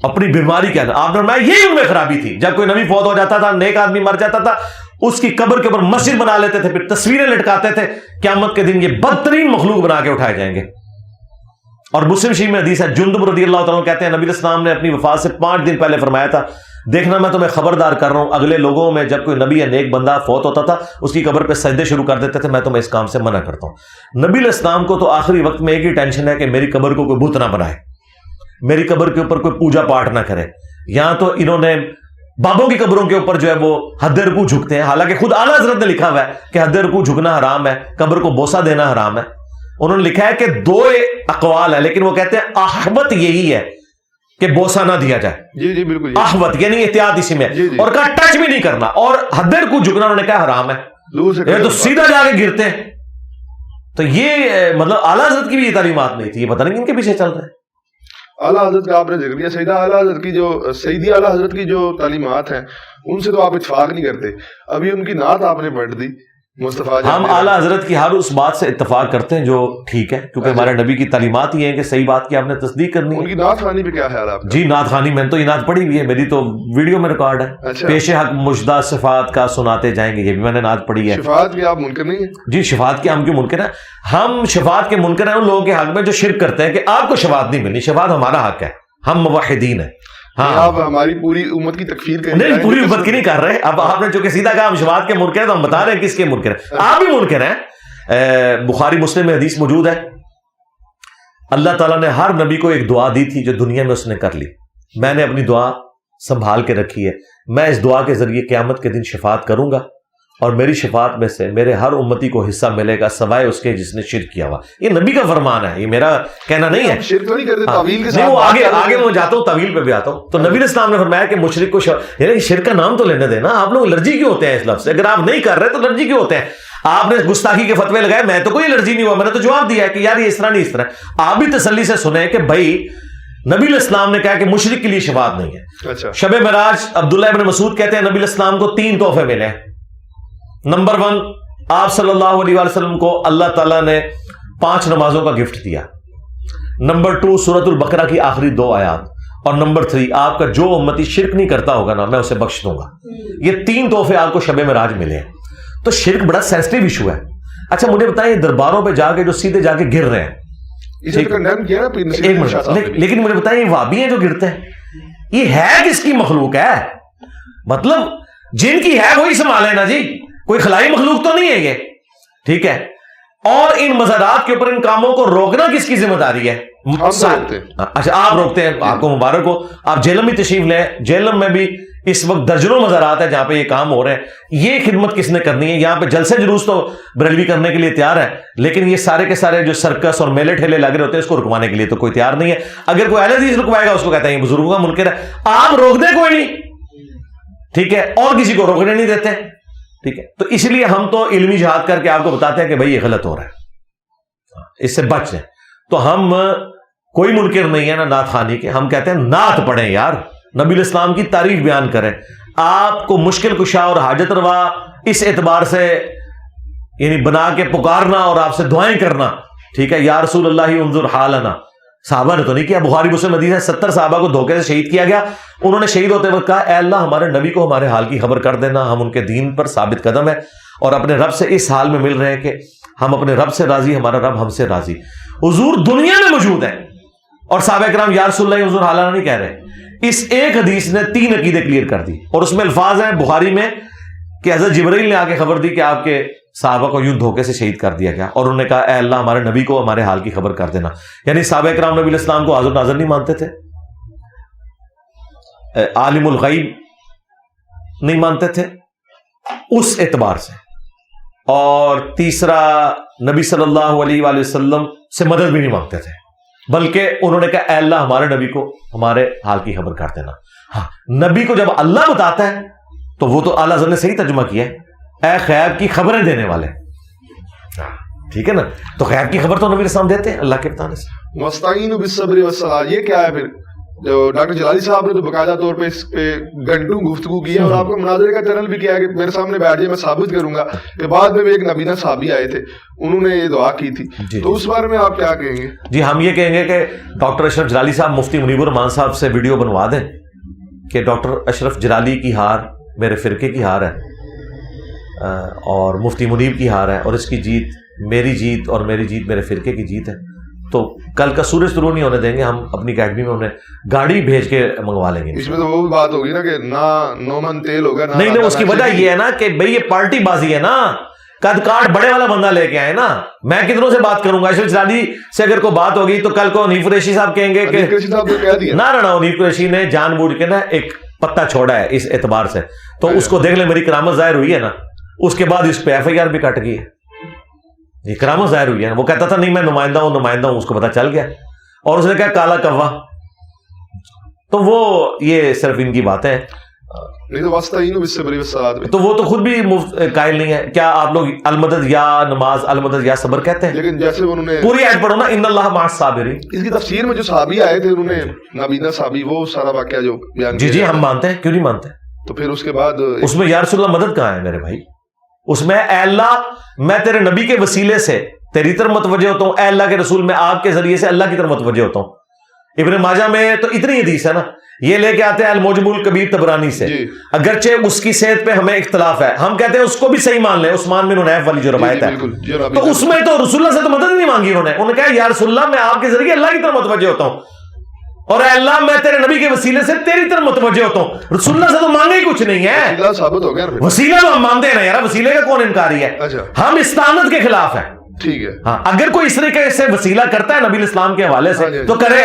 اپنی بیماری کے اندر. آپ نے فرمایا یہی ان میں خرابی تھی، جب کوئی نبی فوت ہو جاتا تھا، نیک آدمی مر جاتا تھا، اس کی قبر کے اوپر مسجد بنا لیتے تھے، پھر تصویریں لٹکاتے تھے، قیامت کے دن یہ بدترین مخلوق بنا کے اٹھائے جائیں گے. اور مسلم شریف میں حدیث ہے، جندب رضی اللہ تعالیٰ کہتے ہیں نبی علیہ السلام نے اپنی وفات سے 5 دن پہلے فرمایا تھا، دیکھنا میں تمہیں خبردار کر رہا ہوں، اگلے لوگوں میں جب کوئی نبی یا نیک بندہ فوت ہوتا تھا اس کی قبر پہ سجدے شروع کر دیتے تھے، میں تمہیں اس کام سے منع کرتا ہوں. نبی علیہ السلام کو تو آخری وقت میں ایک ہی ٹینشن ہے کہ میری قبر کو کوئی بت نہ بنائے، میری قبر کے اوپر کوئی پوجا پاٹ نہ کرے. یہاں تو انہوں نے بابوں کی قبروں کے اوپر جو ہے وہ حد رکوع جھکتے ہیں، حالانکہ خود اعلیٰ حضرت نے لکھا ہوا ہے کہ حد رکوع جھکنا حرام ہے، قبر کو بوسہ دینا حرام ہے. انہوں نے لکھا ہے کہ 2 اقوال ہے، لیکن وہ کہتے ہیں احوط یہی ہے کہ بوسہ نہ دیا جائے. جی بالکل، احوط یعنی احتیاط اسی میں، اور کہا ٹچ بھی نہیں کرنا، اور حد رکوع جھکنا انہوں نے کہا حرام ہے، یہ تو سیدھا جا کے گرتے ہیں. تو یہ مطلب اعلیٰ حضرت کی بھی یہ تعلیمات نہیں تھی، یہ پتہ نہیں کن کے پیچھے چل رہے ہیں. اعلیٰ حضرت کا آپ نے ذکر کیا، سیدہ اعلیٰ حضرت کی جو سیدی اعلیٰ حضرت کی جو تعلیمات ہیں ان سے تو آپ اتفاق نہیں کرتے. ابھی ان کی نعت آپ نے پڑھ دی مصطفیٰ. ہم اعلیٰ حضرت کی ہر اس بات سے اتفاق کرتے ہیں جو ٹھیک ہے، کیونکہ ہمارے نبی کی تعلیمات یہ ہیں کہ صحیح بات کی آپ نے تصدیق کرنی ہے. ان کی نعت خوانی پہ کیا خیال ہے آپ کا؟ جی نعت خوانی میں نے تو یہ نعت پڑھی ہوئی ہے، میری تو ویڈیو میں ریکارڈ ہے. پیش حق مجدہ صفات کا سناتے جائیں گے، یہ بھی میں نے نعت پڑھی ہے. شفاعت کے آپ منکر نہیں ہیں؟ جی شفاعت کے ہم کیوں منکر ہیں؟ ہم شفاعت کے منکر ہیں ان لوگوں کے حق میں جو شرک کرتے ہیں کہ آپ کو شفاعت نہیں ملنی، شفاعت ہمارا حق ہے، ہم موحدین ہیں. ہاں آپ ہماری پوری امت کی تکفیر کریں؟ نہیں پوری امت کی نہیں کر رہے. اب آپ نے جو کہ سیدھا کہا ہم شفاعت کے منکر ہیں، تو ہم بتا رہے ہیں کس کے منکر ہیں. آپ بھی منکر ہیں. بخاری مسلم میں حدیث موجود ہے، اللہ تعالیٰ نے ہر نبی کو ایک دعا دی تھی جو دنیا میں اس نے کر لی. میں نے اپنی دعا سنبھال کے رکھی ہے، میں اس دعا کے ذریعے قیامت کے دن شفاعت کروں گا، اور میری شفاعت میں سے میرے ہر امتی کو حصہ ملے گا سوائے اس کے جس نے شرک کیا ہوا. یہ نبی کا فرمان ہے، یہ میرا کہنا نہیں ہے. شرک تو نہیں کرتے، تعویل کے ساتھ. وہ آگے میں جاتا ہوں، تعویل پہ بھی آتا ہوں. تو نبی علیہ السلام نے فرمایا کہ مشرک کو یعنی شرک کا نام تو لینے دینا. آپ لوگ الرجی کیوں ہوتے ہیں اس لفظ سے؟ اگر آپ نہیں کر رہے تو الرجی کیوں ہوتے ہیں؟ آپ نے گستاخی کے فتوے لگائے، میں تو کوئی الرجی نہیں ہوا، میں نے تو جواب دیا ہے کہ یار یہ اس طرح نہیں اس طرح. آپ بھی تسلی سے سنیں کہ بھائی نبی علیہ السلام نے کہا کہ مشرک کے لیے شفاعت نہیں ہے. اچھا. شب معراج عبداللہ ابن مسعود کہتے ہیں نبی علیہ السلام کو 3 تحفے ملے. نمبر 1، آپ صلی اللہ علیہ وسلم کو اللہ تعالیٰ نے 5 نمازوں کا گفٹ دیا. نمبر 2، سورۃ البقرہ کی آخری 2 آیات. اور نمبر 3، آپ کا جو امتی شرک نہیں کرتا ہوگا نا میں اسے بخش دوں گا. یہ 3 تحفے آپ کو شب معراج ملے ہیں. تو شرک بڑا سینسٹیو ایشو ہے. اچھا مجھے بتائیں درباروں پہ جا کے جو سیدھے جا کے گر رہے ہیں، لیکن مجھے بتائیں یہ وہابی ہیں جو گرتے ہیں، یہ ہے کس کی مخلوق ہے؟ مطلب جن کی ہے وہی سنبھالے نا جی، کوئی خلائی مخلوق تو نہیں ہے یہ. ٹھیک ہے. اور ان مزارات کے اوپر ان کاموں کو روکنا کس کی ذمہ داری ہے؟ اچھا آپ روکتے ہیں، آپ کو مبارک ہو. آپ جہلم بھی تشریف لیں، جہلم میں بھی اس وقت درجنوں مزارات ہیں جہاں پہ یہ کام ہو رہے ہیں. یہ خدمت کس نے کرنی ہے؟ یہاں پہ جلسے جلوس تو بریلوی کرنے کے لیے تیار ہے، لیکن یہ سارے کے سارے جو سرکس اور میلے ٹھیلے لگ رہے ہوتے ہیں اس کو رکوانے کے لیے تو کوئی تیار نہیں ہے. اگر کوئی اہل حدیث رکوائے گا اس کو کہتے ہیں یہ بزرگوں کا منکر ہے. آپ روک دیں کوئی نہیں، ٹھیک ہے، اور کسی کو روکنے نہیں دیتے. ٹھیک ہے. تو اس لیے ہم تو علمی جہاد کر کے آپ کو بتاتے ہیں کہ بھائی یہ غلط ہو رہا ہے، اس سے بچ جائیں. تو ہم کوئی منکر نہیں ہے نا نعت خوانی کے، ہم کہتے ہیں نعت پڑھیں یار، نبی علیہ السلام کی تعریف بیان کریں. آپ کو مشکل کشا اور حاجت روا اس اعتبار سے یعنی بنا کے پکارنا اور آپ سے دعائیں کرنا. ٹھیک ہے. یا رسول اللہ انظر حالنا، صحابہ نے تو نہیں کیا. بخاری مسلم حدیث ہے 70 صحابہ کو دھوکے سے شہید کیا گیا. انہوں نے شہید ہوتے وقت کہا اے اللہ ہمارے نبی کو ہمارے حال کی خبر کر دینا، ہم ان کے دین پر ثابت قدم ہیں اور اپنے رب سے اس حال میں مل رہے ہیں کہ ہم اپنے رب سے راضی، ہمارا رب ہم سے راضی. حضور دنیا میں موجود ہے اور صحابہ کرام یا رسول اللہ انظر حالنا نہیں کہہ رہے. اس ایک حدیث نے 3 عقیدے کلیئر کر دی، اور اس میں الفاظ ہیں بخاری میں کہ حضرت جبرائیل نے آ کے خبر دی کہ آپ کے صحابہ کو یوں دھوکے سے شہید کر دیا گیا، اور انہوں نے کہا اے اللہ ہمارے نبی کو ہمارے حال کی خبر کر دینا. یعنی صحابہ کرام نبی علیہ السلام کو حاضر ناظر نہیں مانتے تھے، عالم الغیب نہیں مانتے تھے اس اعتبار سے. اور تیسرا نبی صلی اللہ علیہ وآلہ وسلم سے مدد بھی نہیں مانگتے تھے، بلکہ انہوں نے کہا اے اللہ ہمارے نبی کو ہمارے حال کی خبر کر دینا. ہاں نبی کو جب اللہ بتاتا ہے تو وہ تو اعلیٰ حضرت نے صحیح ترجمہ کیا ہے، اے غیب کی خبریں دینے والے. ٹھیک ہے نا. تو غیب کی خبر تو نبی علیہ السلام دیتے ہیں اللہ کے بتانے سے. مستعین بالصبر والصلاۃ، یہ کیا ہے پھر؟ جو ڈاکٹر جلالی صاحب نے تو باقاعدہ طور پہ اس پہ گھنٹوں گفتگو کی ہے اور آپ کو مناظرے کا چینل بھی کیا ہے کہ میرے سامنے بیٹھ جائے میں ثابت کروں گا کہ بعد میں بھی ایک نبینہ صحابی آئے تھے انہوں نے یہ دعا کی تھی، تو اس بارے میں آپ کیا کہیں گے؟ جی ہم یہ کہیں گے کہ ڈاکٹر اشرف جلالی صاحب مفتی منیب الرحمان صاحب سے ویڈیو بنوا دیں کہ ڈاکٹر اشرف جلالی کی ہار میرے فرقے کی ہار ہے اور مفتی منیب کی ہار ہے، اور اس کی جیت میری جیت اور میری جیت میرے فرقے کی جیت ہے، تو کل کا سورج طلوع نہیں ہونے دیں گے، ہم اپنی اکیڈمی میں انہیں گاڑی بھیج کے منگوا لیں گے۔ اس میں تو وہ بات ہوگی نا کہ نہ نو من تیل ہوگا، نہیں اس کی وجہ یہ ہے نا کہ بھئی یہ پارٹی بازی ہے نا، قد کاٹ بڑے والا بندہ لے کے آئے نا، میں کتنوں سے بات کروں گا؟ اشرف جلالی سے اگر کوئی بات ہوگی تو کل کو حنیف قریشی صاحب کہیں گے کہ نہ حنیف قریشی نے جان بوجھ کے نا ایک پتا چھوڑا ہے اس اعتبار سے، تو اس کو دیکھ لیں میری کرامت ظاہر ہوئی ہے نا، اس کے بعد اس پہ ایف آئی آر بھی کٹ گئی ہے، یہ کرامت ظاہر ہوئی ہے نا، وہ کہتا تھا نہیں میں نمائندہ ہوں، اس کو پتا چل گیا اور اس نے کہا کالا کوا، تو وہ یہ صرف ان کی باتیں ہیں، نہیں تو واسطین اس سے بری وسعت میں، تو وہ تو خود بھی قائل نہیں ہے۔ کیا آپ لوگ المدد یا نماز المدد یا صبر کہتے ہیں؟ لیکن جیسے انہوں نے پوری آیت پڑھو نا، ان اللہ مع الصابرین، اس کی تفسیر میں جو صحابی آئے تھے انہوں نے نبینہ صحابی وہ سارا واقعہ جو بیان جی ہم مانتے ہیں، کیوں نہیں مانتے؟ تو پھر اس کے بعد اس میں یا رسول اللہ مدد کہاں ہے میرے بھائی؟ اس میں اے اللہ میں تیرے نبی کے وسیلے سے تیری طرف متوجہ ہوتا ہوں، اے اللہ کے رسول میں آپ کے ذریعے سے اللہ کی طرف متوجہ ہوتا ہوں۔ ابن ماجہ میں تو اتنی حدیث ہے نا، یہ لے کے آتے ہیں المعجم الکبیر طبرانی سے، اگرچہ اس کی صحت پہ ہمیں اختلاف ہے، ہم کہتے ہیں اس کو بھی صحیح مان لیں، عثمان بن حنیف والی جو روایت ہے، تو اس میں تو رسول اللہ سے تو مدد نہیں مانگی انہوں نے کہا یا رسول اللہ میں آپ کے ذریعے اللہ کی طرف متوجہ ہوتا ہوں، اور اے اللہ میں تیرے نبی کے وسیلے سے تیری طرف متوجہ ہوتا ہوں۔ رسول اللہ سے تو مانگا ہی کچھ نہیں ہے، ثابت ہو گیا وسیلہ تو ہم مانتے ہیں نا یار، وسیلے کا کون انکاری ہے؟ ہم استعانت کے خلاف ہیں، ٹھیک ہے، ہاں اگر کوئی اس طریقے سے وسیلہ کرتا ہے نبی اسلام کے حوالے سے تو کرے،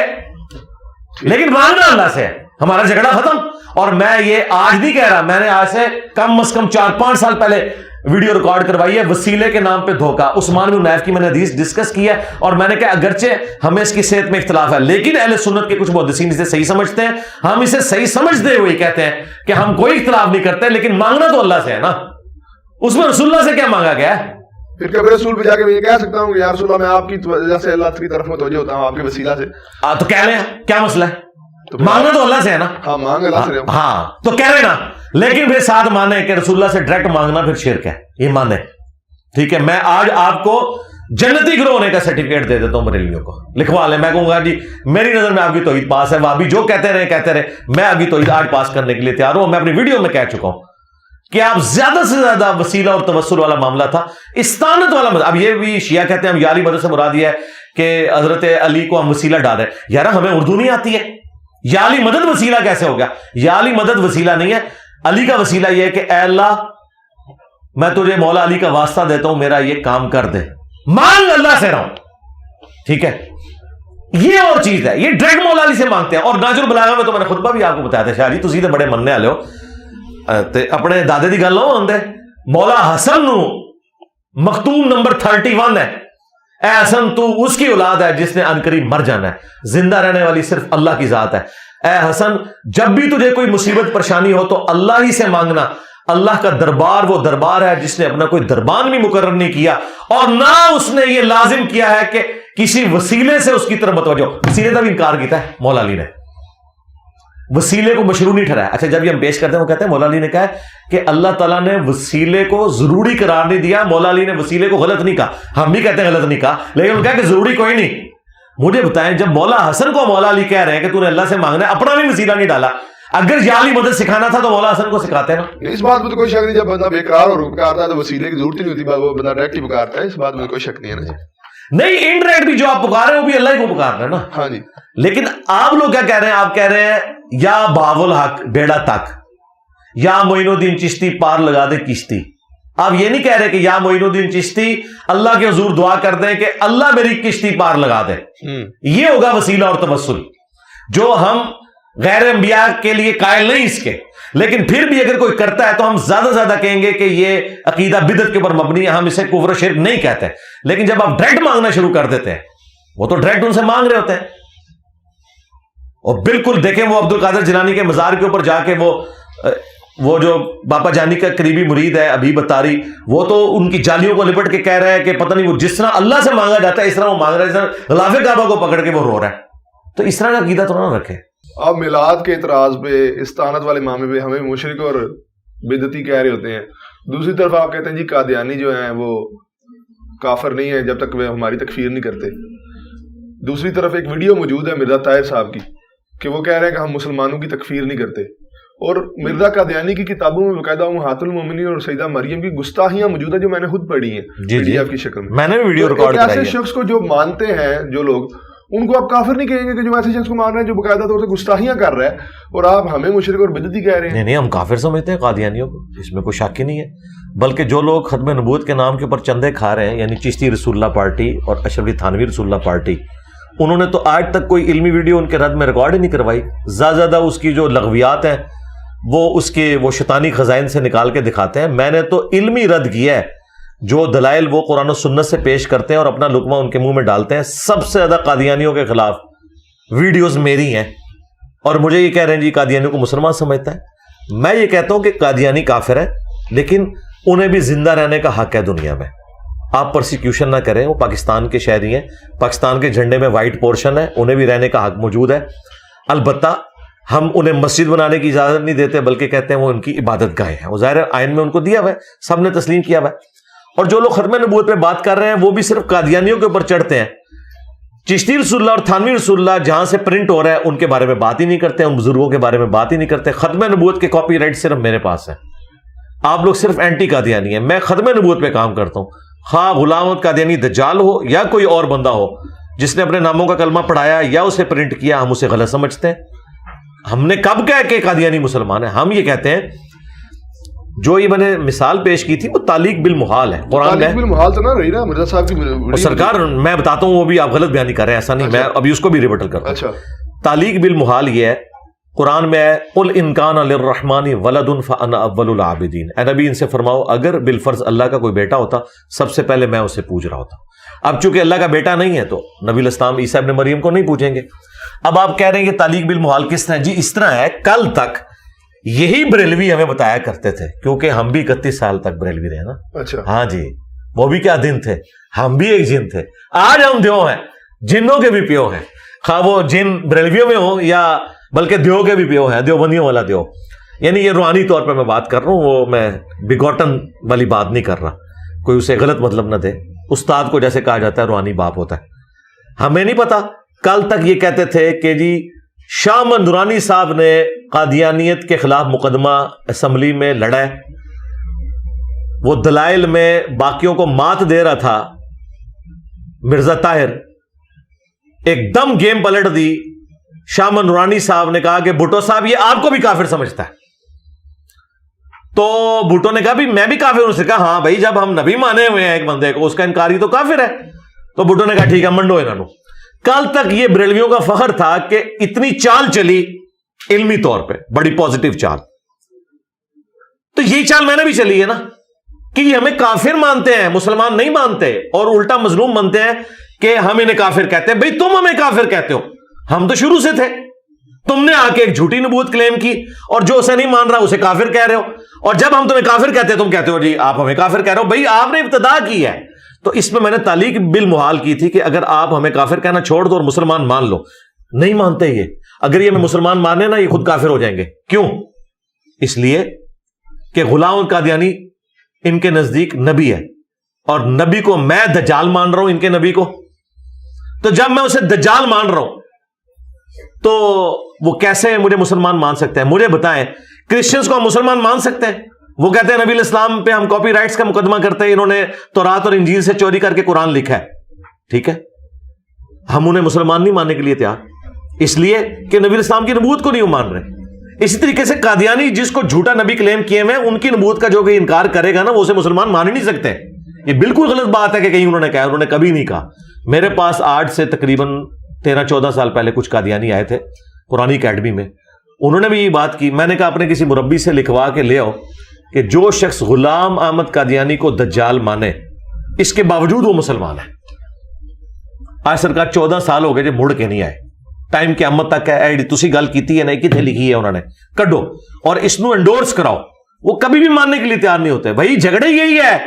لیکن مانگنا اللہ سے ہے، ہمارا جھگڑا ختم۔ اور میں یہ آج نہیں کہہ رہا، میں نے آج سے کم از کم 4-5 سال پہلے ویڈیو ریکارڈ کروائی ہے، وسیلے کے نام پہ دھوکہ، عثمان بن حنیف کی میں نے حدیث ڈسکس کی ہے، اور میں نے کہا اگرچہ ہمیں اس کی صحت میں اختلاف ہے لیکن اہل سنت کے کچھ محدثین اسے صحیح سمجھتے ہیں، ہم اسے صحیح سمجھتے ہوئے کہتے ہیں کہ ہم کوئی اختلاف نہیں کرتے، لیکن مانگنا تو اللہ سے ہے نا، اس میں رسول اللہ سے کیا مانگا گیا ہے؟ پھر کبھی رسول پہ جا کے میں یہ کہہ سکتا ہوں کہ یا رسول اللہ میں آپ کی وجہ سے اللہ کی طرف متوجہ ہوتا ہوں، آپ کے وسیلہ سے، تو کہہ لیں کیا مسئلہ ہے؟ مانگنا تو اللہ سے ہے نا، ہاں مانگ اللہ سے، ہاں تو کہہ رہے نا، لیکن پھر ساتھ مانے کہ رسول اللہ سے ڈائریکٹ مانگنا پھر شرک ہے، یہ مانے، ٹھیک ہے؟ میں آج آپ کو جنتی گروہ ہونے کا سرٹیفکیٹ دے دیتا ہوں بریلویوں کو، لکھوا لیں، میں کہوں گا جی میری نظر میں آپ کی توحید پاس ہے، وہابی جو کہتے رہے میں آپ کی توحید آج پاس کرنے کے لیے تیار ہوں۔ میں اپنی ویڈیو میں کہہ چکا ہوں کہ آپ زیادہ سے زیادہ وسیلہ اور توسل والا معاملہ تھا، استعانت والا اب یہ بھی شیعہ کہتے ہیں ہم یا علی مدد سے مراد یہ ہے کہ حضرت علی کو ہم وسیلہ ڈالیں، یار ہمیں اردو نہیں آتی ہے، یا علی مدد وسیلہ کیسے ہو گیا؟ یا علی مدد وسیلہ نہیں ہے، علی کا وسیلہ یہ ہے کہ اے اللہ میں تجھے مولا علی کا واسطہ دیتا ہوں، میرا یہ کام کر دے، مانگ اللہ سے رہا ہوں، ٹھیک ہے؟ یہ اور چیز ہے، یہ ڈائریکٹ مولا علی سے مانگتے ہیں۔ اور ناج البلاغہ میں تو میں نے خطبہ بھی آپ کو بتایا تھا، شاہ جی تسی تے بڑے مننے والے ہو، اپنے دادے دی گل نہ ہوندے، مولا حسن نو مختوم نمبر 31 ہے، اے حسن تو اس کی اولاد ہے جس نے عنقریب مر جانا ہے، زندہ رہنے والی صرف اللہ کی ذات ہے، اے حسن جب بھی تجھے کوئی مصیبت پریشانی ہو تو اللہ ہی سے مانگنا، اللہ کا دربار وہ دربار ہے جس نے اپنا کوئی دربان بھی مقرر نہیں کیا، اور نہ اس نے یہ لازم کیا ہے کہ کسی وسیلے سے اس کی طرف متوجہ ہو۔ وسیلے کا بھی انکار کیا ہے مولا علی نے، وسیلے کو مشروع نہیں ٹھہرایا۔ اچھا جب یہ ہم پیش کرتے ہیں وہ کہتے ہیں مولا علی نے کہا کہ اللہ تعالیٰ نے وسیلے کو ضروری قرار نہیں دیا، مولا علی نے وسیلے کو غلط نہیں کہا، ہم بھی کہتے ہیں غلط نہیں کہا، لیکن انہوں نے کہا کہ ضروری کوئی نہیں۔ مجھے بتائیں جب مولا حسن کو مولا علی کہہ رہے ہیں کہ تو نے اللہ سے مانگنا ہے، اپنا بھی وسیلہ نہیں ڈالا، اگر یا علی مدد سکھانا تھا تو مولا حسن کو سکھاتے نا۔ اس بات میں تو کوئی شک نہیں، جب بندہ بیکار اور پکارتا ہے تو وسیلے کی ضرورت نہیں ہوتی، وہ بندہ ڈائریکٹ ہی پکارتا ہے، اس بات میں کوئی شک نہیں ہے نا۔ نہیں انڈائریکٹ بھی جو آپ پکار رہے ہیں وہ بھی اللہ ہی کو پکار رہے ہیں نا۔ ہاں جی، لیکن آپ لوگ کیا کہہ رہے ہیں؟ آپ کہہ رہے ہیں یا باب الحق بیڑا تک، یا معین الدین چشتی پار لگا دے کشتی۔ آپ یہ نہیں کہہ رہے کہ یا معین الدین چشتی اللہ کے حضور دعا کر دیں کہ اللہ میری کشتی پار لگا دے، یہ ہوگا وسیلہ اور توسل جو ہم غیر انبیاء کے لیے قائل نہیں اس کے، لیکن پھر بھی اگر کوئی کرتا ہے تو ہم زیادہ سے زیادہ کہیں گے کہ یہ عقیدہ بدعت کے اوپر مبنی ہے، ہم اسے کفر و شرک نہیں کہتے۔ لیکن جب آپ ڈائریکٹ مانگنا شروع کر دیتے ہیں، وہ تو ڈائریکٹ ان سے مانگ رہے ہوتے ہیں، اور بالکل دیکھیں وہ عبد القادر جیلانی کے مزار کے اوپر جا کے وہ جو باپا جانی کا قریبی مرید ہے حبیب اتاری، وہ تو ان کی جالیوں کو لپٹ کے کہہ رہا ہے کہ پتہ نہیں وہ جس طرح اللہ سے مانگا جاتا ہے اس طرح وہ مانگ رہا ہے، اس طرح غلاف کعبہ کو پکڑ کے وہ رو رہا ہے۔ تو اس طرح کا عقیدہ تو نہ رکھے۔ اب میلاد کے اعتراض پہ، استانت والے معاملے پہ ہمیں مشرک اور بدعتی کہہ رہے ہوتے ہیں، دوسری طرف آپ کہتے ہیں جی قادیانی جو ہیں وہ کافر نہیں ہے جب تک وہ ہماری تکفیر نہیں کرتے. دوسری طرف ایک ویڈیو موجود ہے مرزا طاہر صاحب کی کہ وہ کہہ رہے ہیں کہ ہم مسلمانوں کی تکفیر نہیں کرتے، اور مرزا قادیانی کی کتابوں میں باقاعدہ امہات المومنین اور سیدہ مریم کی گستاخیاں موجود ہیں جو میں نے خود پڑھی ہیں PDF کی شکل میں. میں نے ویڈیو ریکارڈ کرائی ہے. ایسے شخص کو جو مانتے ہیں جو لوگ، ان کو آپ کافر نہیں کہیں گے کہ جو ایسے شخص کو مان رہے ہیں جو باقاعدہ طور سے گستاخیاں کر رہا ہے، اور آپ ہمیں مشرک اور بدعتی کہہ رہے ہیں. نہیں ہم کافر سمجھتے ہیں قادیانیوں کو، اس میں کوئی شک ہی نہیں ہے. بلکہ جو لوگ ختم نبوت کے نام کے اوپر چندے کھا رہے ہیں، یعنی چشتی رسول اللہ پارٹی اور اشرف علی تھانوی رسول اللہ پارٹی، انہوں نے تو آج تک کوئی علمی ویڈیو ان کے رد میں ریکارڈ ہی نہیں کروائی. زیادہ اس کی جو لغویات ہیں وہ شیطانی خزائن سے نکال کے دکھاتے ہیں. میں نے تو علمی رد کیا ہے. جو دلائل وہ قرآن و سنت سے پیش کرتے ہیں اور اپنا لقمہ ان کے منہ میں ڈالتے ہیں، سب سے زیادہ قادیانیوں کے خلاف ویڈیوز میری ہیں. اور مجھے یہ کہہ رہے ہیں جی قادیانیوں کو مسلمان سمجھتا ہے. میں یہ کہتا ہوں کہ قادیانی کافر ہے، لیکن انہیں بھی زندہ رہنے کا حق ہے دنیا میں. آپ پرسیکیوشن نہ کریں، وہ پاکستان کے شہری ہیں، پاکستان کے جھنڈے میں وائٹ پورشن ہے، انہیں بھی رہنے کا حق موجود ہے. البتہ ہم انہیں مسجد بنانے کی اجازت نہیں دیتے، بلکہ کہتے ہیں وہ ان کی عبادت گاہیں ہیں. وہ ظاہر آئین میں ان کو دیا ہوا ہے، سب نے تسلیم کیا ہوا ہے. اور جو لوگ ختم نبوت پہ بات کر رہے ہیں وہ بھی صرف قادیانیوں کے اوپر چڑھتے ہیں. چشتی رسول اللہ اور تھانوی رسول اللہ جہاں سے پرنٹ ہو رہا ہے ان کے بارے میں بات ہی نہیں کرتے، ان بزرگوں کے بارے میں بات ہی نہیں کرتے. ختم نبوت کے کاپی رائٹ صرف میرے پاس ہے. آپ لوگ صرف اینٹی قادیانی ہیں. میں ختم نبوت پہ کام کرتا ہوں. خواہ غلام احمد قادیانی دجال ہو یا کوئی اور بندہ ہو جس نے اپنے ناموں کا کلمہ پڑھایا یا اسے پرنٹ کیا، ہم اسے غلط سمجھتے ہیں. ہم نے کب کہا کہ قادیانی مسلمان ہے؟ ہم یہ کہتے ہیں جو یہ میں نے مثال پیش کی تھی وہ تعلیق بالمحال ہے. قرآن میں بالمحال تو نہ رہی نا مرزا صاحب کی سرکار، میں بتاتا ہوں وہ بھی آپ غلط بیانی کر رہے ہیں، ایسا نہیں. میں ابھی اس کو بھی ریبٹل کرتا ہوں. اچھا، تعلیق بالمحال یہ ہے، قرآن میں ہے قل ان کان للرحمن ولد فانا اول العابدین. اے نبی ان سے فرماؤ اگر بالفرض اللہ کا کوئی بیٹا ہوتا سب سے پہلے میں اسے پوج رہا ہوتا. اب چونکہ اللہ کا بیٹا نہیں ہے تو نبی الاسلام عیسیٰ ابن مریم کو نہیں پوچھیں گے. اب آپ کہہ رہے ہیں کہ تعلیق بالمحال کس طرح؟ جی اس طرح ہے، کل تک یہی بریلوی ہمیں بتایا کرتے تھے، کیونکہ ہم بھی 31 سال تک بریلوی رہے نا. اچھا، ہاں جی، وہ بھی کیا دن تھے، ہم بھی ایک جن تھے. آج ہم دیو ہیں، جنوں کے بھی پیو ہیں، خواہ وہ جن بریلویوں میں ہوں یا بلکہ دیو کے بھی پیو ہیں، دیوبندیوں والا دیو. یعنی یہ روحانی طور پہ میں بات کر رہا ہوں، وہ میں بگوٹن والی بات نہیں کر رہا. کوئی اسے غلط مطلب نہ دے. استاد کو جیسے کہا جاتا ہے روحانی باپ ہوتا ہے. ہمیں نہیں پتا. کل تک یہ کہتے تھے کہ جی شاہ محمد نورانی صاحب نے قادیانیت کے خلاف مقدمہ اسمبلی میں لڑا ہے، وہ دلائل میں باقیوں کو مات دے رہا تھا. مرزا طاہر ایک دم گیم پلٹ دی. شاہ محمد نورانی صاحب نے کہا کہ بھٹو صاحب یہ آپ کو بھی کافر سمجھتا ہے. تو بھٹو نے کہا بھی میں بھی کافر ہوں. سے کہا ہاں بھائی جب ہم نبی مانے ہوئے ہیں ایک بندے کو، اس کا انکاری تو کافر ہے. تو بھٹو نے کہا ٹھیک ہے منڈو انہوں. کل تک یہ بریلویوں کا فخر تھا کہ اتنی چال چلی علمی طور پہ، بڑی پازیٹیو چال. تو یہی چال میں نے بھی چلی ہے نا کہ یہ ہمیں کافر مانتے ہیں، مسلمان نہیں مانتے، اور الٹا مظلوم مانتے ہیں کہ ہم انہیں کافر کہتے ہیں. بھائی تم ہمیں کافر کہتے ہو، ہم تو شروع سے تھے. تم نے آ کے ایک جھوٹی نبوت کلیم کی اور جو اسے نہیں مان رہا اسے کافر کہہ رہے ہو. اور جب ہم تمہیں کافر کہتے ہیں تم کہتے ہو جی آپ ہمیں کافر کہہ رہے ہو. بھائی آپ نے ابتدا کی ہے. تو اس میں نے تعلیق بالمحال کی تھی کہ اگر آپ ہمیں کافر کہنا چھوڑ دو اور مسلمان مان لو. نہیں مانتے یہ. اگر یہ ہمیں مسلمان مانے نا یہ خود کافر ہو جائیں گے. کیوں؟ اس لیے کہ غلام قادیانی ان کے نزدیک نبی ہے اور نبی کو میں دجال مان رہا ہوں ان کے نبی کو. تو جب میں اسے دجال مان رہا ہوں تو وہ کیسے مجھے مسلمان مان سکتے ہیں؟ مجھے بتائیں. کرسچنز کو ہم مسلمان مان سکتے ہیں؟ وہ کہتے ہیں نبی الاسلام پہ ہم کاپی رائٹس کا مقدمہ کرتے ہیں، انہوں نے تورات اور انجیل سے چوری کر کے قرآن لکھا ہے. ٹھیک ہے، ہم انہیں مسلمان نہیں ماننے کے لیے تیار، اس لیے کہ نبی الاسلام کی نبوت کو نہیں مان رہے. اسی طریقے سے قادیانی جس کو جھوٹا نبی کلیم کیے ہوئے ان کی نبوت کا جو کہ انکار کرے گا نا وہ اسے مسلمان مان ہی نہیں سکتے. یہ بالکل غلط بات ہے کہ کہیں انہوں نے کہا. انہوں نے کبھی نہیں کہا. میرے پاس آج سے تقریباً 13-14 سال پہلے کچھ قادیانی آئے تھے قرآنی اکیڈمی میں. انہوں نے بھی یہ بات کی. میں نے کہا اپنے کسی مربی سے لکھوا کے لے آؤ کہ جو شخص غلام احمد قادیانی کو دجال مانے اس کے باوجود وہ مسلمان ہے. آج سرکار 14 سال ہو گئے جو مڑ کے نہیں آئے. ٹائم قیامت تک ہے. تسی گل کیتی ہے نہیں کتنے لکھی ہے انہوں نے کڈو اور اس نو انڈورس کراؤ. وہ کبھی بھی ماننے کے لیے تیار نہیں ہوتے. بھائی جھگڑے یہی ہے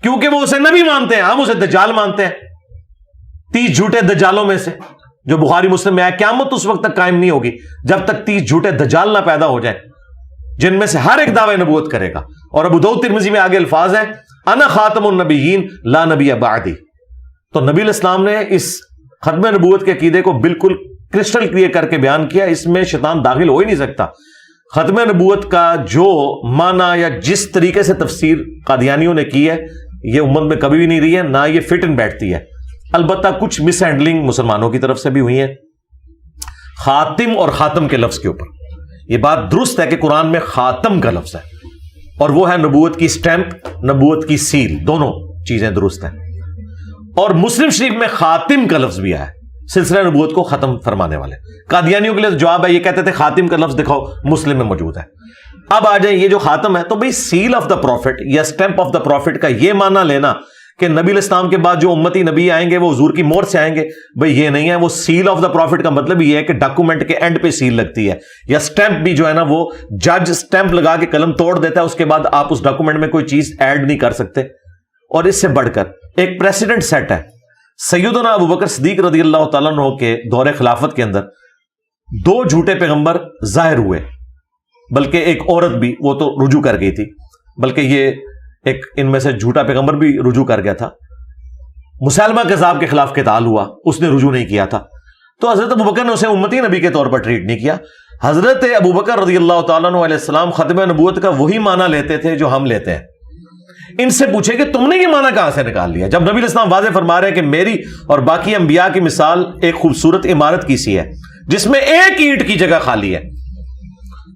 کیونکہ وہ اسے نبی مانتے ہیں، ہم اسے دجال مانتے ہیں. 30 جھوٹے دجالوں میں سے جو بخاری مسلم میں آیا قیامت اس وقت تک قائم نہیں ہوگی جب تک 30 جھوٹے دجال نہ پیدا ہو جائیں جن میں سے ہر ایک دعوی نبوت کرے گا. اور ابو داؤد ترمذی میں آگے الفاظ ہیں انا خاتم النبیین لا نبی بعدی. تو نبی علیہ السلام نے اس ختم نبوت کے عقیدے کو بالکل کرسٹل کلیئر کر کے بیان کیا, اس میں شیطان داخل ہو ہی نہیں سکتا. ختم نبوت کا جو معنی یا جس طریقے سے تفسیر قادیانیوں نے کی ہے یہ امت میں کبھی بھی نہیں رہی ہے, نہ یہ فٹ ان بیٹھتی ہے. البتہ کچھ مس ہینڈلنگ مسلمانوں کی طرف سے بھی ہوئی ہے خاتم اور خاتم کے لفظ کے اوپر. یہ بات درست ہے کہ قرآن میں خاتم کا لفظ ہے اور وہ ہے نبوت کی سٹیمپ, نبوت کی سیل, دونوں چیزیں درست ہیں. اور مسلم شریف میں خاتم کا لفظ بھی آیا ہے, سلسلہ نبوت کو ختم فرمانے والے. قادیانیوں کے لیے جواب ہے, یہ کہتے تھے خاتم کا لفظ دکھاؤ, مسلم میں موجود ہے. اب آ جائیں یہ جو خاتم ہے تو بھئی سیل آف دا پروفٹ یا سٹیمپ آف دا پروفٹ کا یہ معنی لینا کہ نبی علیہ السلام کے بعد جو امتی نبی آئیں گے وہ حضور کی مہر سے آئیں گے, بھئی یہ نہیں ہے. وہ سیل آف دا پروفٹ کا مطلب یہ ہے کہ ڈاکومنٹ کے اینڈ پہ سیل لگتی ہے, یا سٹیمپ بھی جو ہے نا وہ جج سٹیمپ لگا کے قلم توڑ دیتا ہے, اس کے بعد آپ اس ڈاکومنٹ میں کوئی چیز ایڈ نہیں کر سکتے. اور اس سے بڑھ کر ایک پریسیڈنٹ سیٹ ہے. سیدنا ابو بکر صدیق رضی اللہ تعالیٰ عنہ کے دور خلافت کے اندر 2 جھوٹے پیغمبر ظاہر ہوئے, بلکہ ایک عورت بھی, وہ تو رجوع کر گئی تھی, بلکہ یہ ایک ان میں سے جھوٹا پیغمبر بھی رجوع کر گیا تھا. مسیلمہ کذاب کے خلاف قتال ہوا, اس نے رجوع نہیں کیا تھا, تو حضرت ابو بکر نے اسے امتی نبی کے طور پر ٹریٹ نہیں کیا. حضرت ابو بکر رضی اللہ تعالیٰ عنہ علیہ السلام ختم نبوت کا وہی معنی لیتے تھے جو ہم لیتے ہیں. ان سے پوچھے کہ تم نے یہ معنی کہاں سے نکال لیا, جب نبی علیہ السلام واضح فرما رہے ہیں کہ میری اور باقی انبیاء کی مثال ایک خوبصورت عمارت کی سی ہے جس میں ایک اینٹ کی جگہ خالی ہے.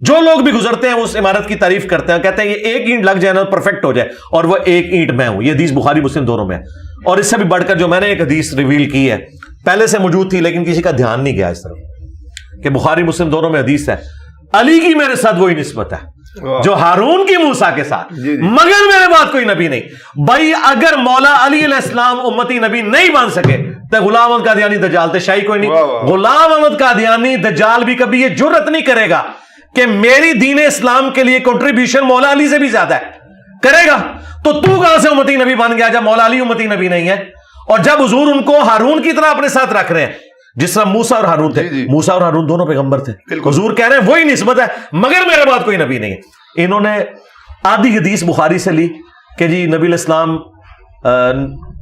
جو لوگ بھی گزرتے ہیں اس عمارت کی تعریف کرتے ہیں, کہتے ہیں یہ ایک اینٹ لگ جائے نا پرفیکٹ ہو جائے, اور وہ ایک اینٹ میں ہوں. یہ حدیث بخاری مسلم دونوں میں ہے. اور اس سے بھی بڑھ کر جو میں نے ایک حدیث ریویل کی ہے, پہلے سے موجود تھی لیکن کسی کا دھیان نہیں گیا اس طرف, کہ بخاری مسلم دونوں میں حدیث ہے علی کی میرے ساتھ وہی نسبت ہے جو ہارون کی موسیٰ کے ساتھ, مگر میرے بعد کوئی نبی نہیں. بھائی اگر مولا علی علیہ السلام امتی نبی نہیں بن سکے تو غلام احمد قادیانی دجال تھے, شاہی کوئی نہیں. غلام احمد قادیانی دجال بھی کبھی یہ جرت نہیں کرے گا کہ میری دین اسلام کے لیے کنٹریبیوشن مولا علی سے بھی زیادہ ہے, کرے گا. تو کہاں سے امتی نبی بن گیا جب مولا علی امتی نبی نہیں ہے, اور جب حضور ان کو ہارون کی طرح اپنے ساتھ رکھ رہے ہیں جس طرح موسیٰ اور ہارون تھے. موسیٰ اور ہارون دونوں پیغمبر تھے, حضور کہہ رہے ہیں وہی نسبت ہے مگر میرے بعد کوئی نبی نہیں ہے. انہوں نے آدھی حدیث بخاری سے لی کہ جی نبی علیہ السلام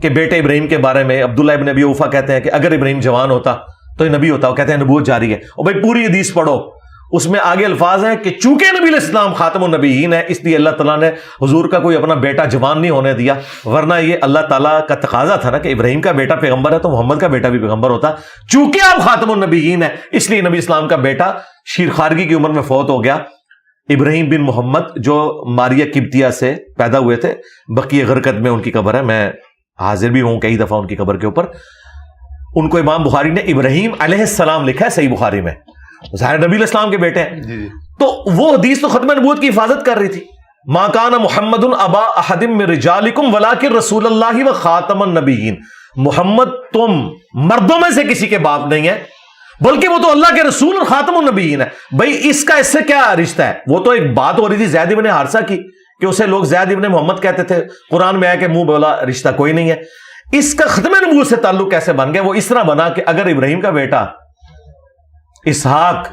کے بیٹے ابراہیم کے بارے میں عبداللہ ابن ابی اوفا کہتے ہیں کہ اگر ابراہیم جوان ہوتا تو یہ نبی ہوتا, وہ کہتے ہیں نبوت جاری ہے. اور بھائی پوری حدیث پڑھو, اس میں آگے الفاظ ہیں کہ چونکہ نبی علیہ السلام خاتم النبیین ہے اس لیے اللہ تعالیٰ نے حضور کا کوئی اپنا بیٹا جوان نہیں ہونے دیا, ورنہ یہ اللہ تعالیٰ کا تقاضا تھا نا کہ ابراہیم کا بیٹا پیغمبر ہے تو محمد کا بیٹا بھی پیغمبر ہوتا. چونکہ آپ خاتم النبیین ہے اس لیے نبی اسلام کا بیٹا شیر خارگی کی عمر میں فوت ہو گیا, ابراہیم بن محمد جو ماریہ قبطیہ سے پیدا ہوئے تھے. بقیہ غرقد میں ان کی قبر ہے, میں حاضر بھی ہوں کئی دفعہ ان کی قبر کے اوپر. ان کو امام بخاری نے ابراہیم علیہ السلام لکھا ہے صحیح بخاری میں, ظاہر نبی علیہ السلام کے بیٹے ہیں. تو وہ حدیث تو ختم نبوت کی حفاظت کر رہی تھی. ما کان محمد ابا احد من رجالکم ولکن رسول اللہ و خاتم النبیین, محمد تم مردوں میں سے کسی کے باپ نہیں ہے بلکہ وہ تو اللہ کے رسول اور خاتم النبیین ہے. بھائی اس کا اس سے کیا رشتہ ہے؟ وہ تو ایک بات ہو رہی تھی زید ابن حارثہ کی کہ اسے لوگ زید ابن محمد کہتے تھے, قرآن میں آیا کہ منہ بولا رشتہ کوئی نہیں ہے. اس کا ختم نبوت سے تعلق کیسے بن گیا؟ وہ اس طرح بنا کہ اگر ابراہیم کا بیٹا اسحاق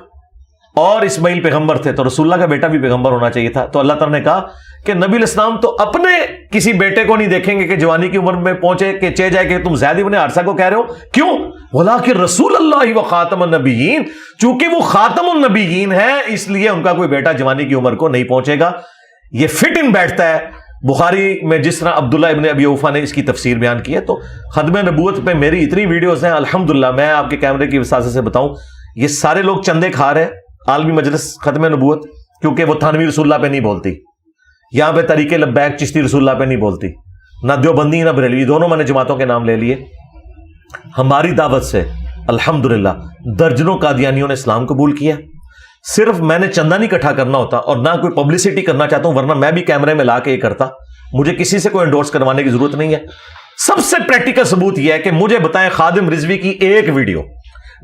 اور اسماعیل پیغمبر تھے تو رسول اللہ کا بیٹا بھی پیغمبر ہونا چاہیے تھا. تو اللہ تعالیٰ نے کہا کہ نبی علیہ السلام تو اپنے کسی بیٹے کو نہیں دیکھیں گے کہ جوانی کی عمر میں پہنچے کہ چہ جائے کہ تم زید ابن حارثہ کو کہہ رہے ہو. کیوں؟ وَلَٰكِن رسول اللہ و خاتم النبیین, چونکہ وہ خاتم النبیین ہے اس لیے ان کا کوئی بیٹا جوانی کی عمر کو نہیں پہنچے گا. یہ فٹ ان بیٹھتا ہے بخاری میں جس طرح عبداللہ ابن ابی اوفا نے اس کی تفسیر بیان کی ہے. تو ختم نبوت پہ میری اتنی ویڈیوز ہیں الحمدللہ, میں آپ کے کیمرے کی وساطت سے بتاؤں یہ سارے لوگ چندے کھا رہے ہیں. عالمی مجلس ختم نبوت کیونکہ وہ تھانوی رسول اللہ پہ نہیں بولتی, یہاں پہ طریق لبیک چشتی رسول اللہ پہ نہیں بولتی, نہ دیوبندی نہ بریلوی, دونوں میں نے جماعتوں کے نام لے لیے. ہماری دعوت سے الحمدللہ درجنوں قادیانیوں نے اسلام قبول کیا. صرف میں نے چندہ نہیں اکٹھا کرنا ہوتا اور نہ کوئی پبلسٹی کرنا چاہتا ہوں, ورنہ میں بھی کیمرے میں لا کے یہ کرتا. مجھے کسی سے کوئی انڈورس کروانے کی ضرورت نہیں ہے. سب سے پریکٹیکل ثبوت یہ ہے کہ مجھے بتائیں خادم رضوی کی ایک ویڈیو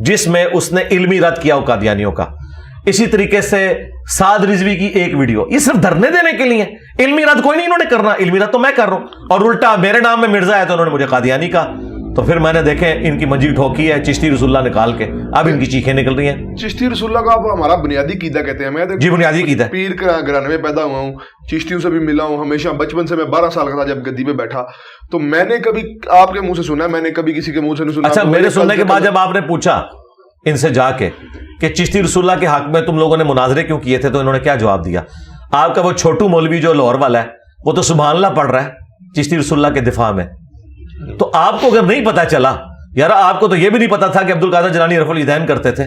جس میں اس نے علمی رد کیا ہو قادیانیوں کا. اسی طریقے سے سعد رضوی کی ایک ویڈیو, یہ صرف دھرنے دینے کے لیے, علمی رد کوئی نہیں انہوں نے کرنا. علمی رد تو میں کر رہا ہوں, اور الٹا میرے نام میں مرزا ہے تو انہوں نے مجھے قادیانی کہا. تو پھر میں نے دیکھے ان کی منجی ٹھوکی ہے چشتی رسول اللہ نکال کے, اب ان کی چیخیں نکل رہی ہیں. چشتی رسول اللہ کا ہمارا بنیادی عقیدہ کہتے ہیں. میں جی بنیادی عقیدہ. پیر کا گھرانے میں پیدا ہوا ہوں, چشتیوں سے بھی ملا ہوں ہمیشہ. بچپن سے میں 12 سال کا تھا جب گدی پہ بیٹھا, تو میں نے کبھی آپ کے منہ سے سنا, میں نے کبھی کسی کے منہ سے نہیں سنا. اچھا, میرے سننے کے بعد جب آپ نے پوچھا ان سے جا کے کہ چشتی رسول اللہ کے حق میں تم لوگوں نے مناظرے کیوں کیے تھے, تو انہوں نے کیا جواب دیا؟ آپ کا وہ چھوٹو مولوی جو لاہور والا ہے وہ تو سبحان اللہ پڑھ رہا ہے چشتی رسول اللہ کے دفاع میں. تو آپ کو اگر نہیں پتا چلا یار, آپ کو تو یہ بھی نہیں پتا تھا کہ عبد القادر جیلانی رفع الیدین کرتے تھے.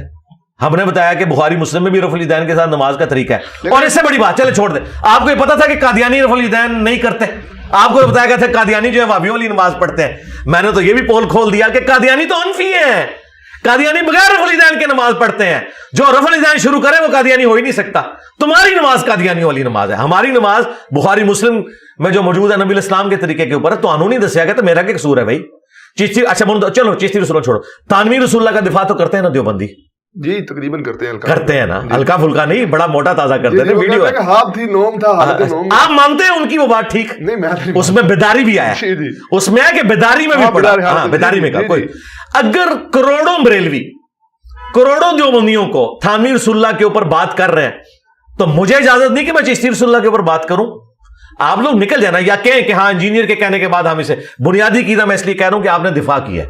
ہم نے بتایا کہ بخاری مسلم میں بھی رفع الیدین کے ساتھ نماز کا طریقہ ہے. اور اس سے بڑی بات, چلے چھوڑ دیں, آپ کو یہ پتا تھا کہ قادیانی رفع الیدین نہیں کرتے؟ آپ کو بتایا گیا تھا قادیانی جو ہے وہابیوں والی نماز پڑھتے ہیں. میں نے تو یہ بھی پول کھول دیا کہ قادیانی تو انفی ہیں, قادیانی بغیر رفع الیدین کے نماز پڑھتے ہیں. جو رفع الیدین شروع کرے وہ قادیانی ہو ہی نہیں سکتا. تمہاری نماز قادیانی والی نماز ہے, ہماری نماز بخاری مسلم میں جو موجود ہے نبی الاسلام کے طریقے کے اوپر ہے. تو انہوں نے دسیا گیا تو میرا کیا قصور ہے بھائی؟ چشتی, اچھا چلو چشتی رسول چھوڑو, تانوی رسول اللہ کا دفاع تو کرتے ہیں نا دیوبندی؟ جی تقریباً کرتے ہیں نا, ہلکا پھلکا نہیں, بڑا موٹا تازہ کرتے ہیں. ویڈیو آپ مانتے ہیں ان کی وہ بات ٹھیک نہیں, اس میں بیداری بھی آیا, اس میں ہے کہ بیداری میں بھی پڑا, بیداری میں کہا کوئی. اگر کروڑوں بریلوی کروڑوں دیوبندیوں کو تھانوی رسول اللہ کے اوپر بات کر رہے ہیں تو مجھے اجازت نہیں کہ میں چشتی رسول اللہ کے اوپر بات کروں. آپ لوگ نکل جانا یا کہیں کہ ہاں انجینئر کے کہنے کے بعد ہم اسے بنیادی عقیدہ, میں اس لیے کہہ رہا ہوں کہ آپ نے دفاع کیا ہے.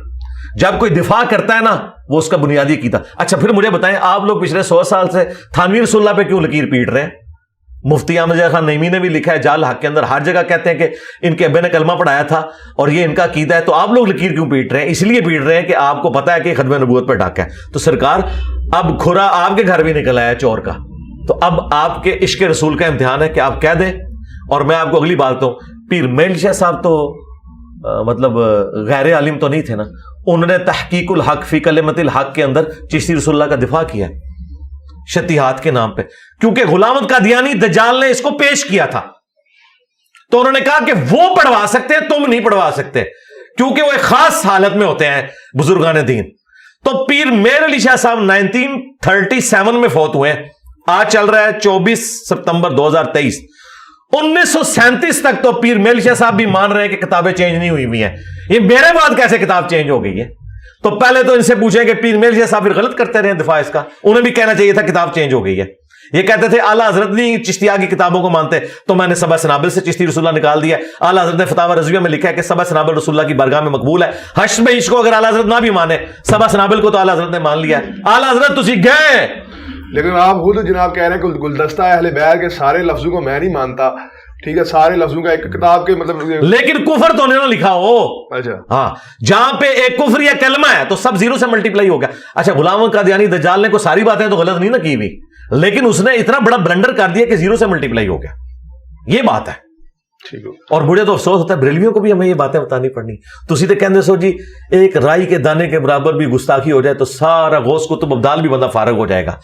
جب کوئی دفاع کرتا ہے نا وہ اس کا بنیادی عقیدہ. اچھا پھر مجھے بتائیں, آپ لوگ پچھلے 100 سال سے تھانوی رسول اللہ پہ کیوں لکیر پیٹ رہے ہیں؟ مفتی احمد خان نعیمی نے بھی لکھا ہے جال حق کے اندر, ہر جگہ کہتے ہیں کہ ان کے ابے نے کلمہ پڑھایا تھا اور یہ ان کا عقیدہ ہے. تو آپ لوگ لکیر کیوں پیٹ رہے ہیں؟ اس لیے پیٹ رہے ہیں کہ آپ کو پتا ہے کہ ختم نبوت پہ ڈاکہ ہے. تو سرکار اب کھرا آپ کے گھر بھی نکل آیا چور کا, تو اب آپ کے عشق رسول کا امتحان ہے کہ آپ کہہ دیں. اور میں آپ کو اگلی بات ہوں, پیر میل شاہ صاحب تو مطلب غیر عالم تو نہیں تھے نا, انہوں نے تحقیق الحق فی کلمت الحق کے اندر چشتی رسول اللہ کا دفاع کیا شتیہات کے نام پہ, کیونکہ غلام احمد قادیانی دجال نے اس کو پیش کیا تھا. تو انہوں نے کہا کہ وہ پڑھوا سکتے ہیں, تم نہیں پڑھوا سکتے, کیونکہ وہ ایک خاص حالت میں ہوتے ہیں بزرگان دین. تو پیر میر علی شاہ صاحب 1937 میں فوت ہوئے ہیں, آج چل رہا ہے 24 سپتمبر 2023. 1937 تک تو پیر میل شاہ صاحب بھی مان رہے ہیں کہ کتابیں چینج نہیں ہوئی ہیں. یہ میرے بعد کیسے کتاب چینج ہو گئی ہے؟ تو پہلے تو ان سے پوچھیں کہ پیر میل شاہ صاحب پھر غلط کرتے رہے دفاع اس کا, انہیں بھی کہنا چاہیے تھا کتاب چینج ہو گئی ہے. یہ کہتے تھے اعلیٰ حضرت نہیں چشتیہ کی کتابوں کو مانتے, تو میں نے سبع سنابل سے چشتی رسول اللہ نکال دیا. اعلیٰ حضرت نے فتاوی رضویہ میں لکھا ہے کہ سبع سنابل رسول اللہ کی بارگاہ میں مقبول ہے. حشر میں عشق کو اگر اعلیٰ حضرت نہ بھی مانے, سبع سنابل کو تو اعلیٰ حضرت نے مان لیا ہے. اعلیٰ حضرت تسی گئے, لیکن آپ خود جناب کہہ رہے ہیں کہ گلدستہ اہل بیت کے سارے لفظوں کو میں نہیں مانتا. ٹھیک ہے, سارے لفظوں کا ایک کتاب کے مطلب, لیکن کفر تو انہوں نے لکھا ہو. اچھا ہاں, جہاں پہ ایک کفر یا کلمہ ہے تو سب زیرو سے ملٹیپلائی ہو گیا. اچھا غلام احمد قادیانی دجال نے کو ساری باتیں تو غلط نہیں نہ کی ہوئی, لیکن اس نے اتنا بڑا بلنڈر کر دیا کہ زیرو سے ملٹیپلائی ہو گیا. یہ بات ہے. اور مجھے تو افسوس ہوتا ہے بریلویوں کو بھی ہمیں یہ باتیں بتانی پڑنی. تسی تو کہندے سو جی ایک رائی کے دانے کے برابر بھی گستاخی ہو جائے تو سارا غوث کتب ابدال بھی بندہ فارغ ہو جائے گا.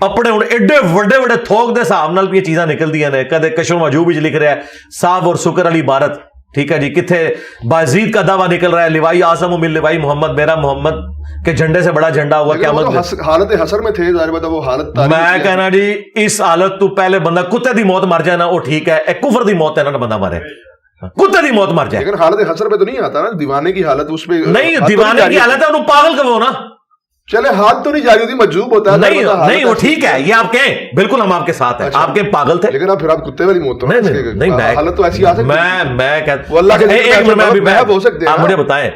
اپنے ایڈے وڈے وڈے تھوک دے صاحب نال یہ چیزاں نکل دیا نے. کدے کشر مجوب وچ لکھ رہا ہے صاحب اور سکر علی عبارت, ٹھیک ہے جی, کتنے بازید کا دعویٰ نکل رہا ہے لوائی اعظم من لوائی محمد, میرا محمد کے جھنڈے سے بڑا جھنڈا ہوا قیامت. حالت حسر میں تھے, ظاہر بات ہے وہ حالت. میں کہنا جی اس حالت تو پہلے بندہ کتے دی موت مر جائے نا, وہ ٹھیک ہے, ایک کفر دی موت ہے نا بندہ مرے, کتے دی موت مر جائے. لیکن حالت حسر پہ تو نہیں آتا نا, دیوانے کی حالت اس پہ نہیں, دیوانے کی حالت ہے انہوں پاگل کہو نا. چلے ہاتھ تو نہیں جاری ہوتی, مجذوب ہوتا ہے. نہیں وہ ٹھیک ہے, یہ آپ کہیں بالکل ہم آپ کے ساتھ ہیں, آپ کے پاگل تھے, لیکن آپ پھر آپ کتے والی موت تو نہیں, حالت تو ایسی آ سکتی ہے. میں کہتا ہوں اللہ کے ہو سکتے ہیں. آپ مجھے بتائیں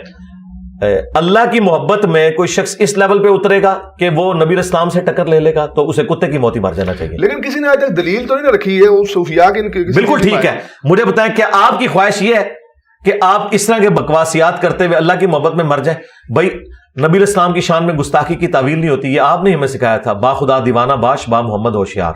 اللہ کی محبت میں کوئی شخص اس لیول پہ اترے گا کہ وہ نبی اسلام سے ٹکر لے لے گا تو اسے کتے کی موت ہی مر جانا چاہیے. لیکن کسی نے آج تک دلیل تو نہیں رکھی ہے وہ صوفیاء کی. بالکل ٹھیک ہے, مجھے بتائیں کیا آپ کی خواہش یہ ہے کہ آپ اس طرح کے بکواسیات کرتے ہوئے اللہ کی محبت میں مر جائیں؟ بھائی نبی اسلام کی شان میں گستاخی کی تعویل نہیں ہوتی, یہ آپ نے ہمیں سکھایا تھا. با خدا دیوانہ باش با محمد ہوشیار.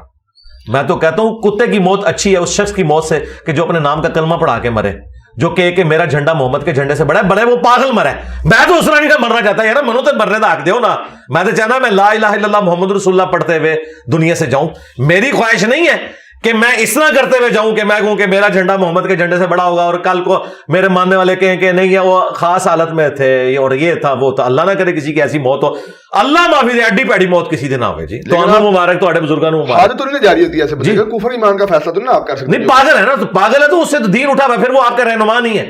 میں تو کہتا ہوں کتے کی موت اچھی ہے اس شخص کی موت سے کہ جو اپنے نام کا کلمہ پڑھا کے مرے, جو کہ میرا جھنڈا محمد کے جھنڈے سے بڑا ہے, بڑے وہ پاگل مرے. میں تو اس طرح نہیں مرنا چاہتا یار, منو تو مرنے کا حق دیو نا. میں تو چاہتا میں لا الہ الا اللہ محمد رسول اللہ پڑھتے ہوئے دنیا سے جاؤں. میری خواہش نہیں ہے کہ میں اس طرح کرتے ہوئے جاؤں کہ میں کہوں کہ میرا جھنڈا محمد کے جھنڈے سے بڑا ہوگا اور کل کو میرے ماننے والے کہیں کہ نہیں ہے وہ خاص حالت میں تھے اور یہ تھا وہ تھا. اللہ نہ کرے کسی کی ایسی موت ہو, اللہ معافی دے, ایڈی پیڑی موت کسی دن نہ ہوئے جی. تو اللہ مبارک تو بزرگوں نے مبارک. حاجت تو نہیں جاری ہوتی ایسے جی, کفر ایمان کا فیصلہ تو نہیں آپ کر سکتے. نہیں پاگل ہے نا, تو پاگل ہے تو اس سے تو دین اٹھا ہوا, پھر وہ آپ کا رہنما نہیں ہے.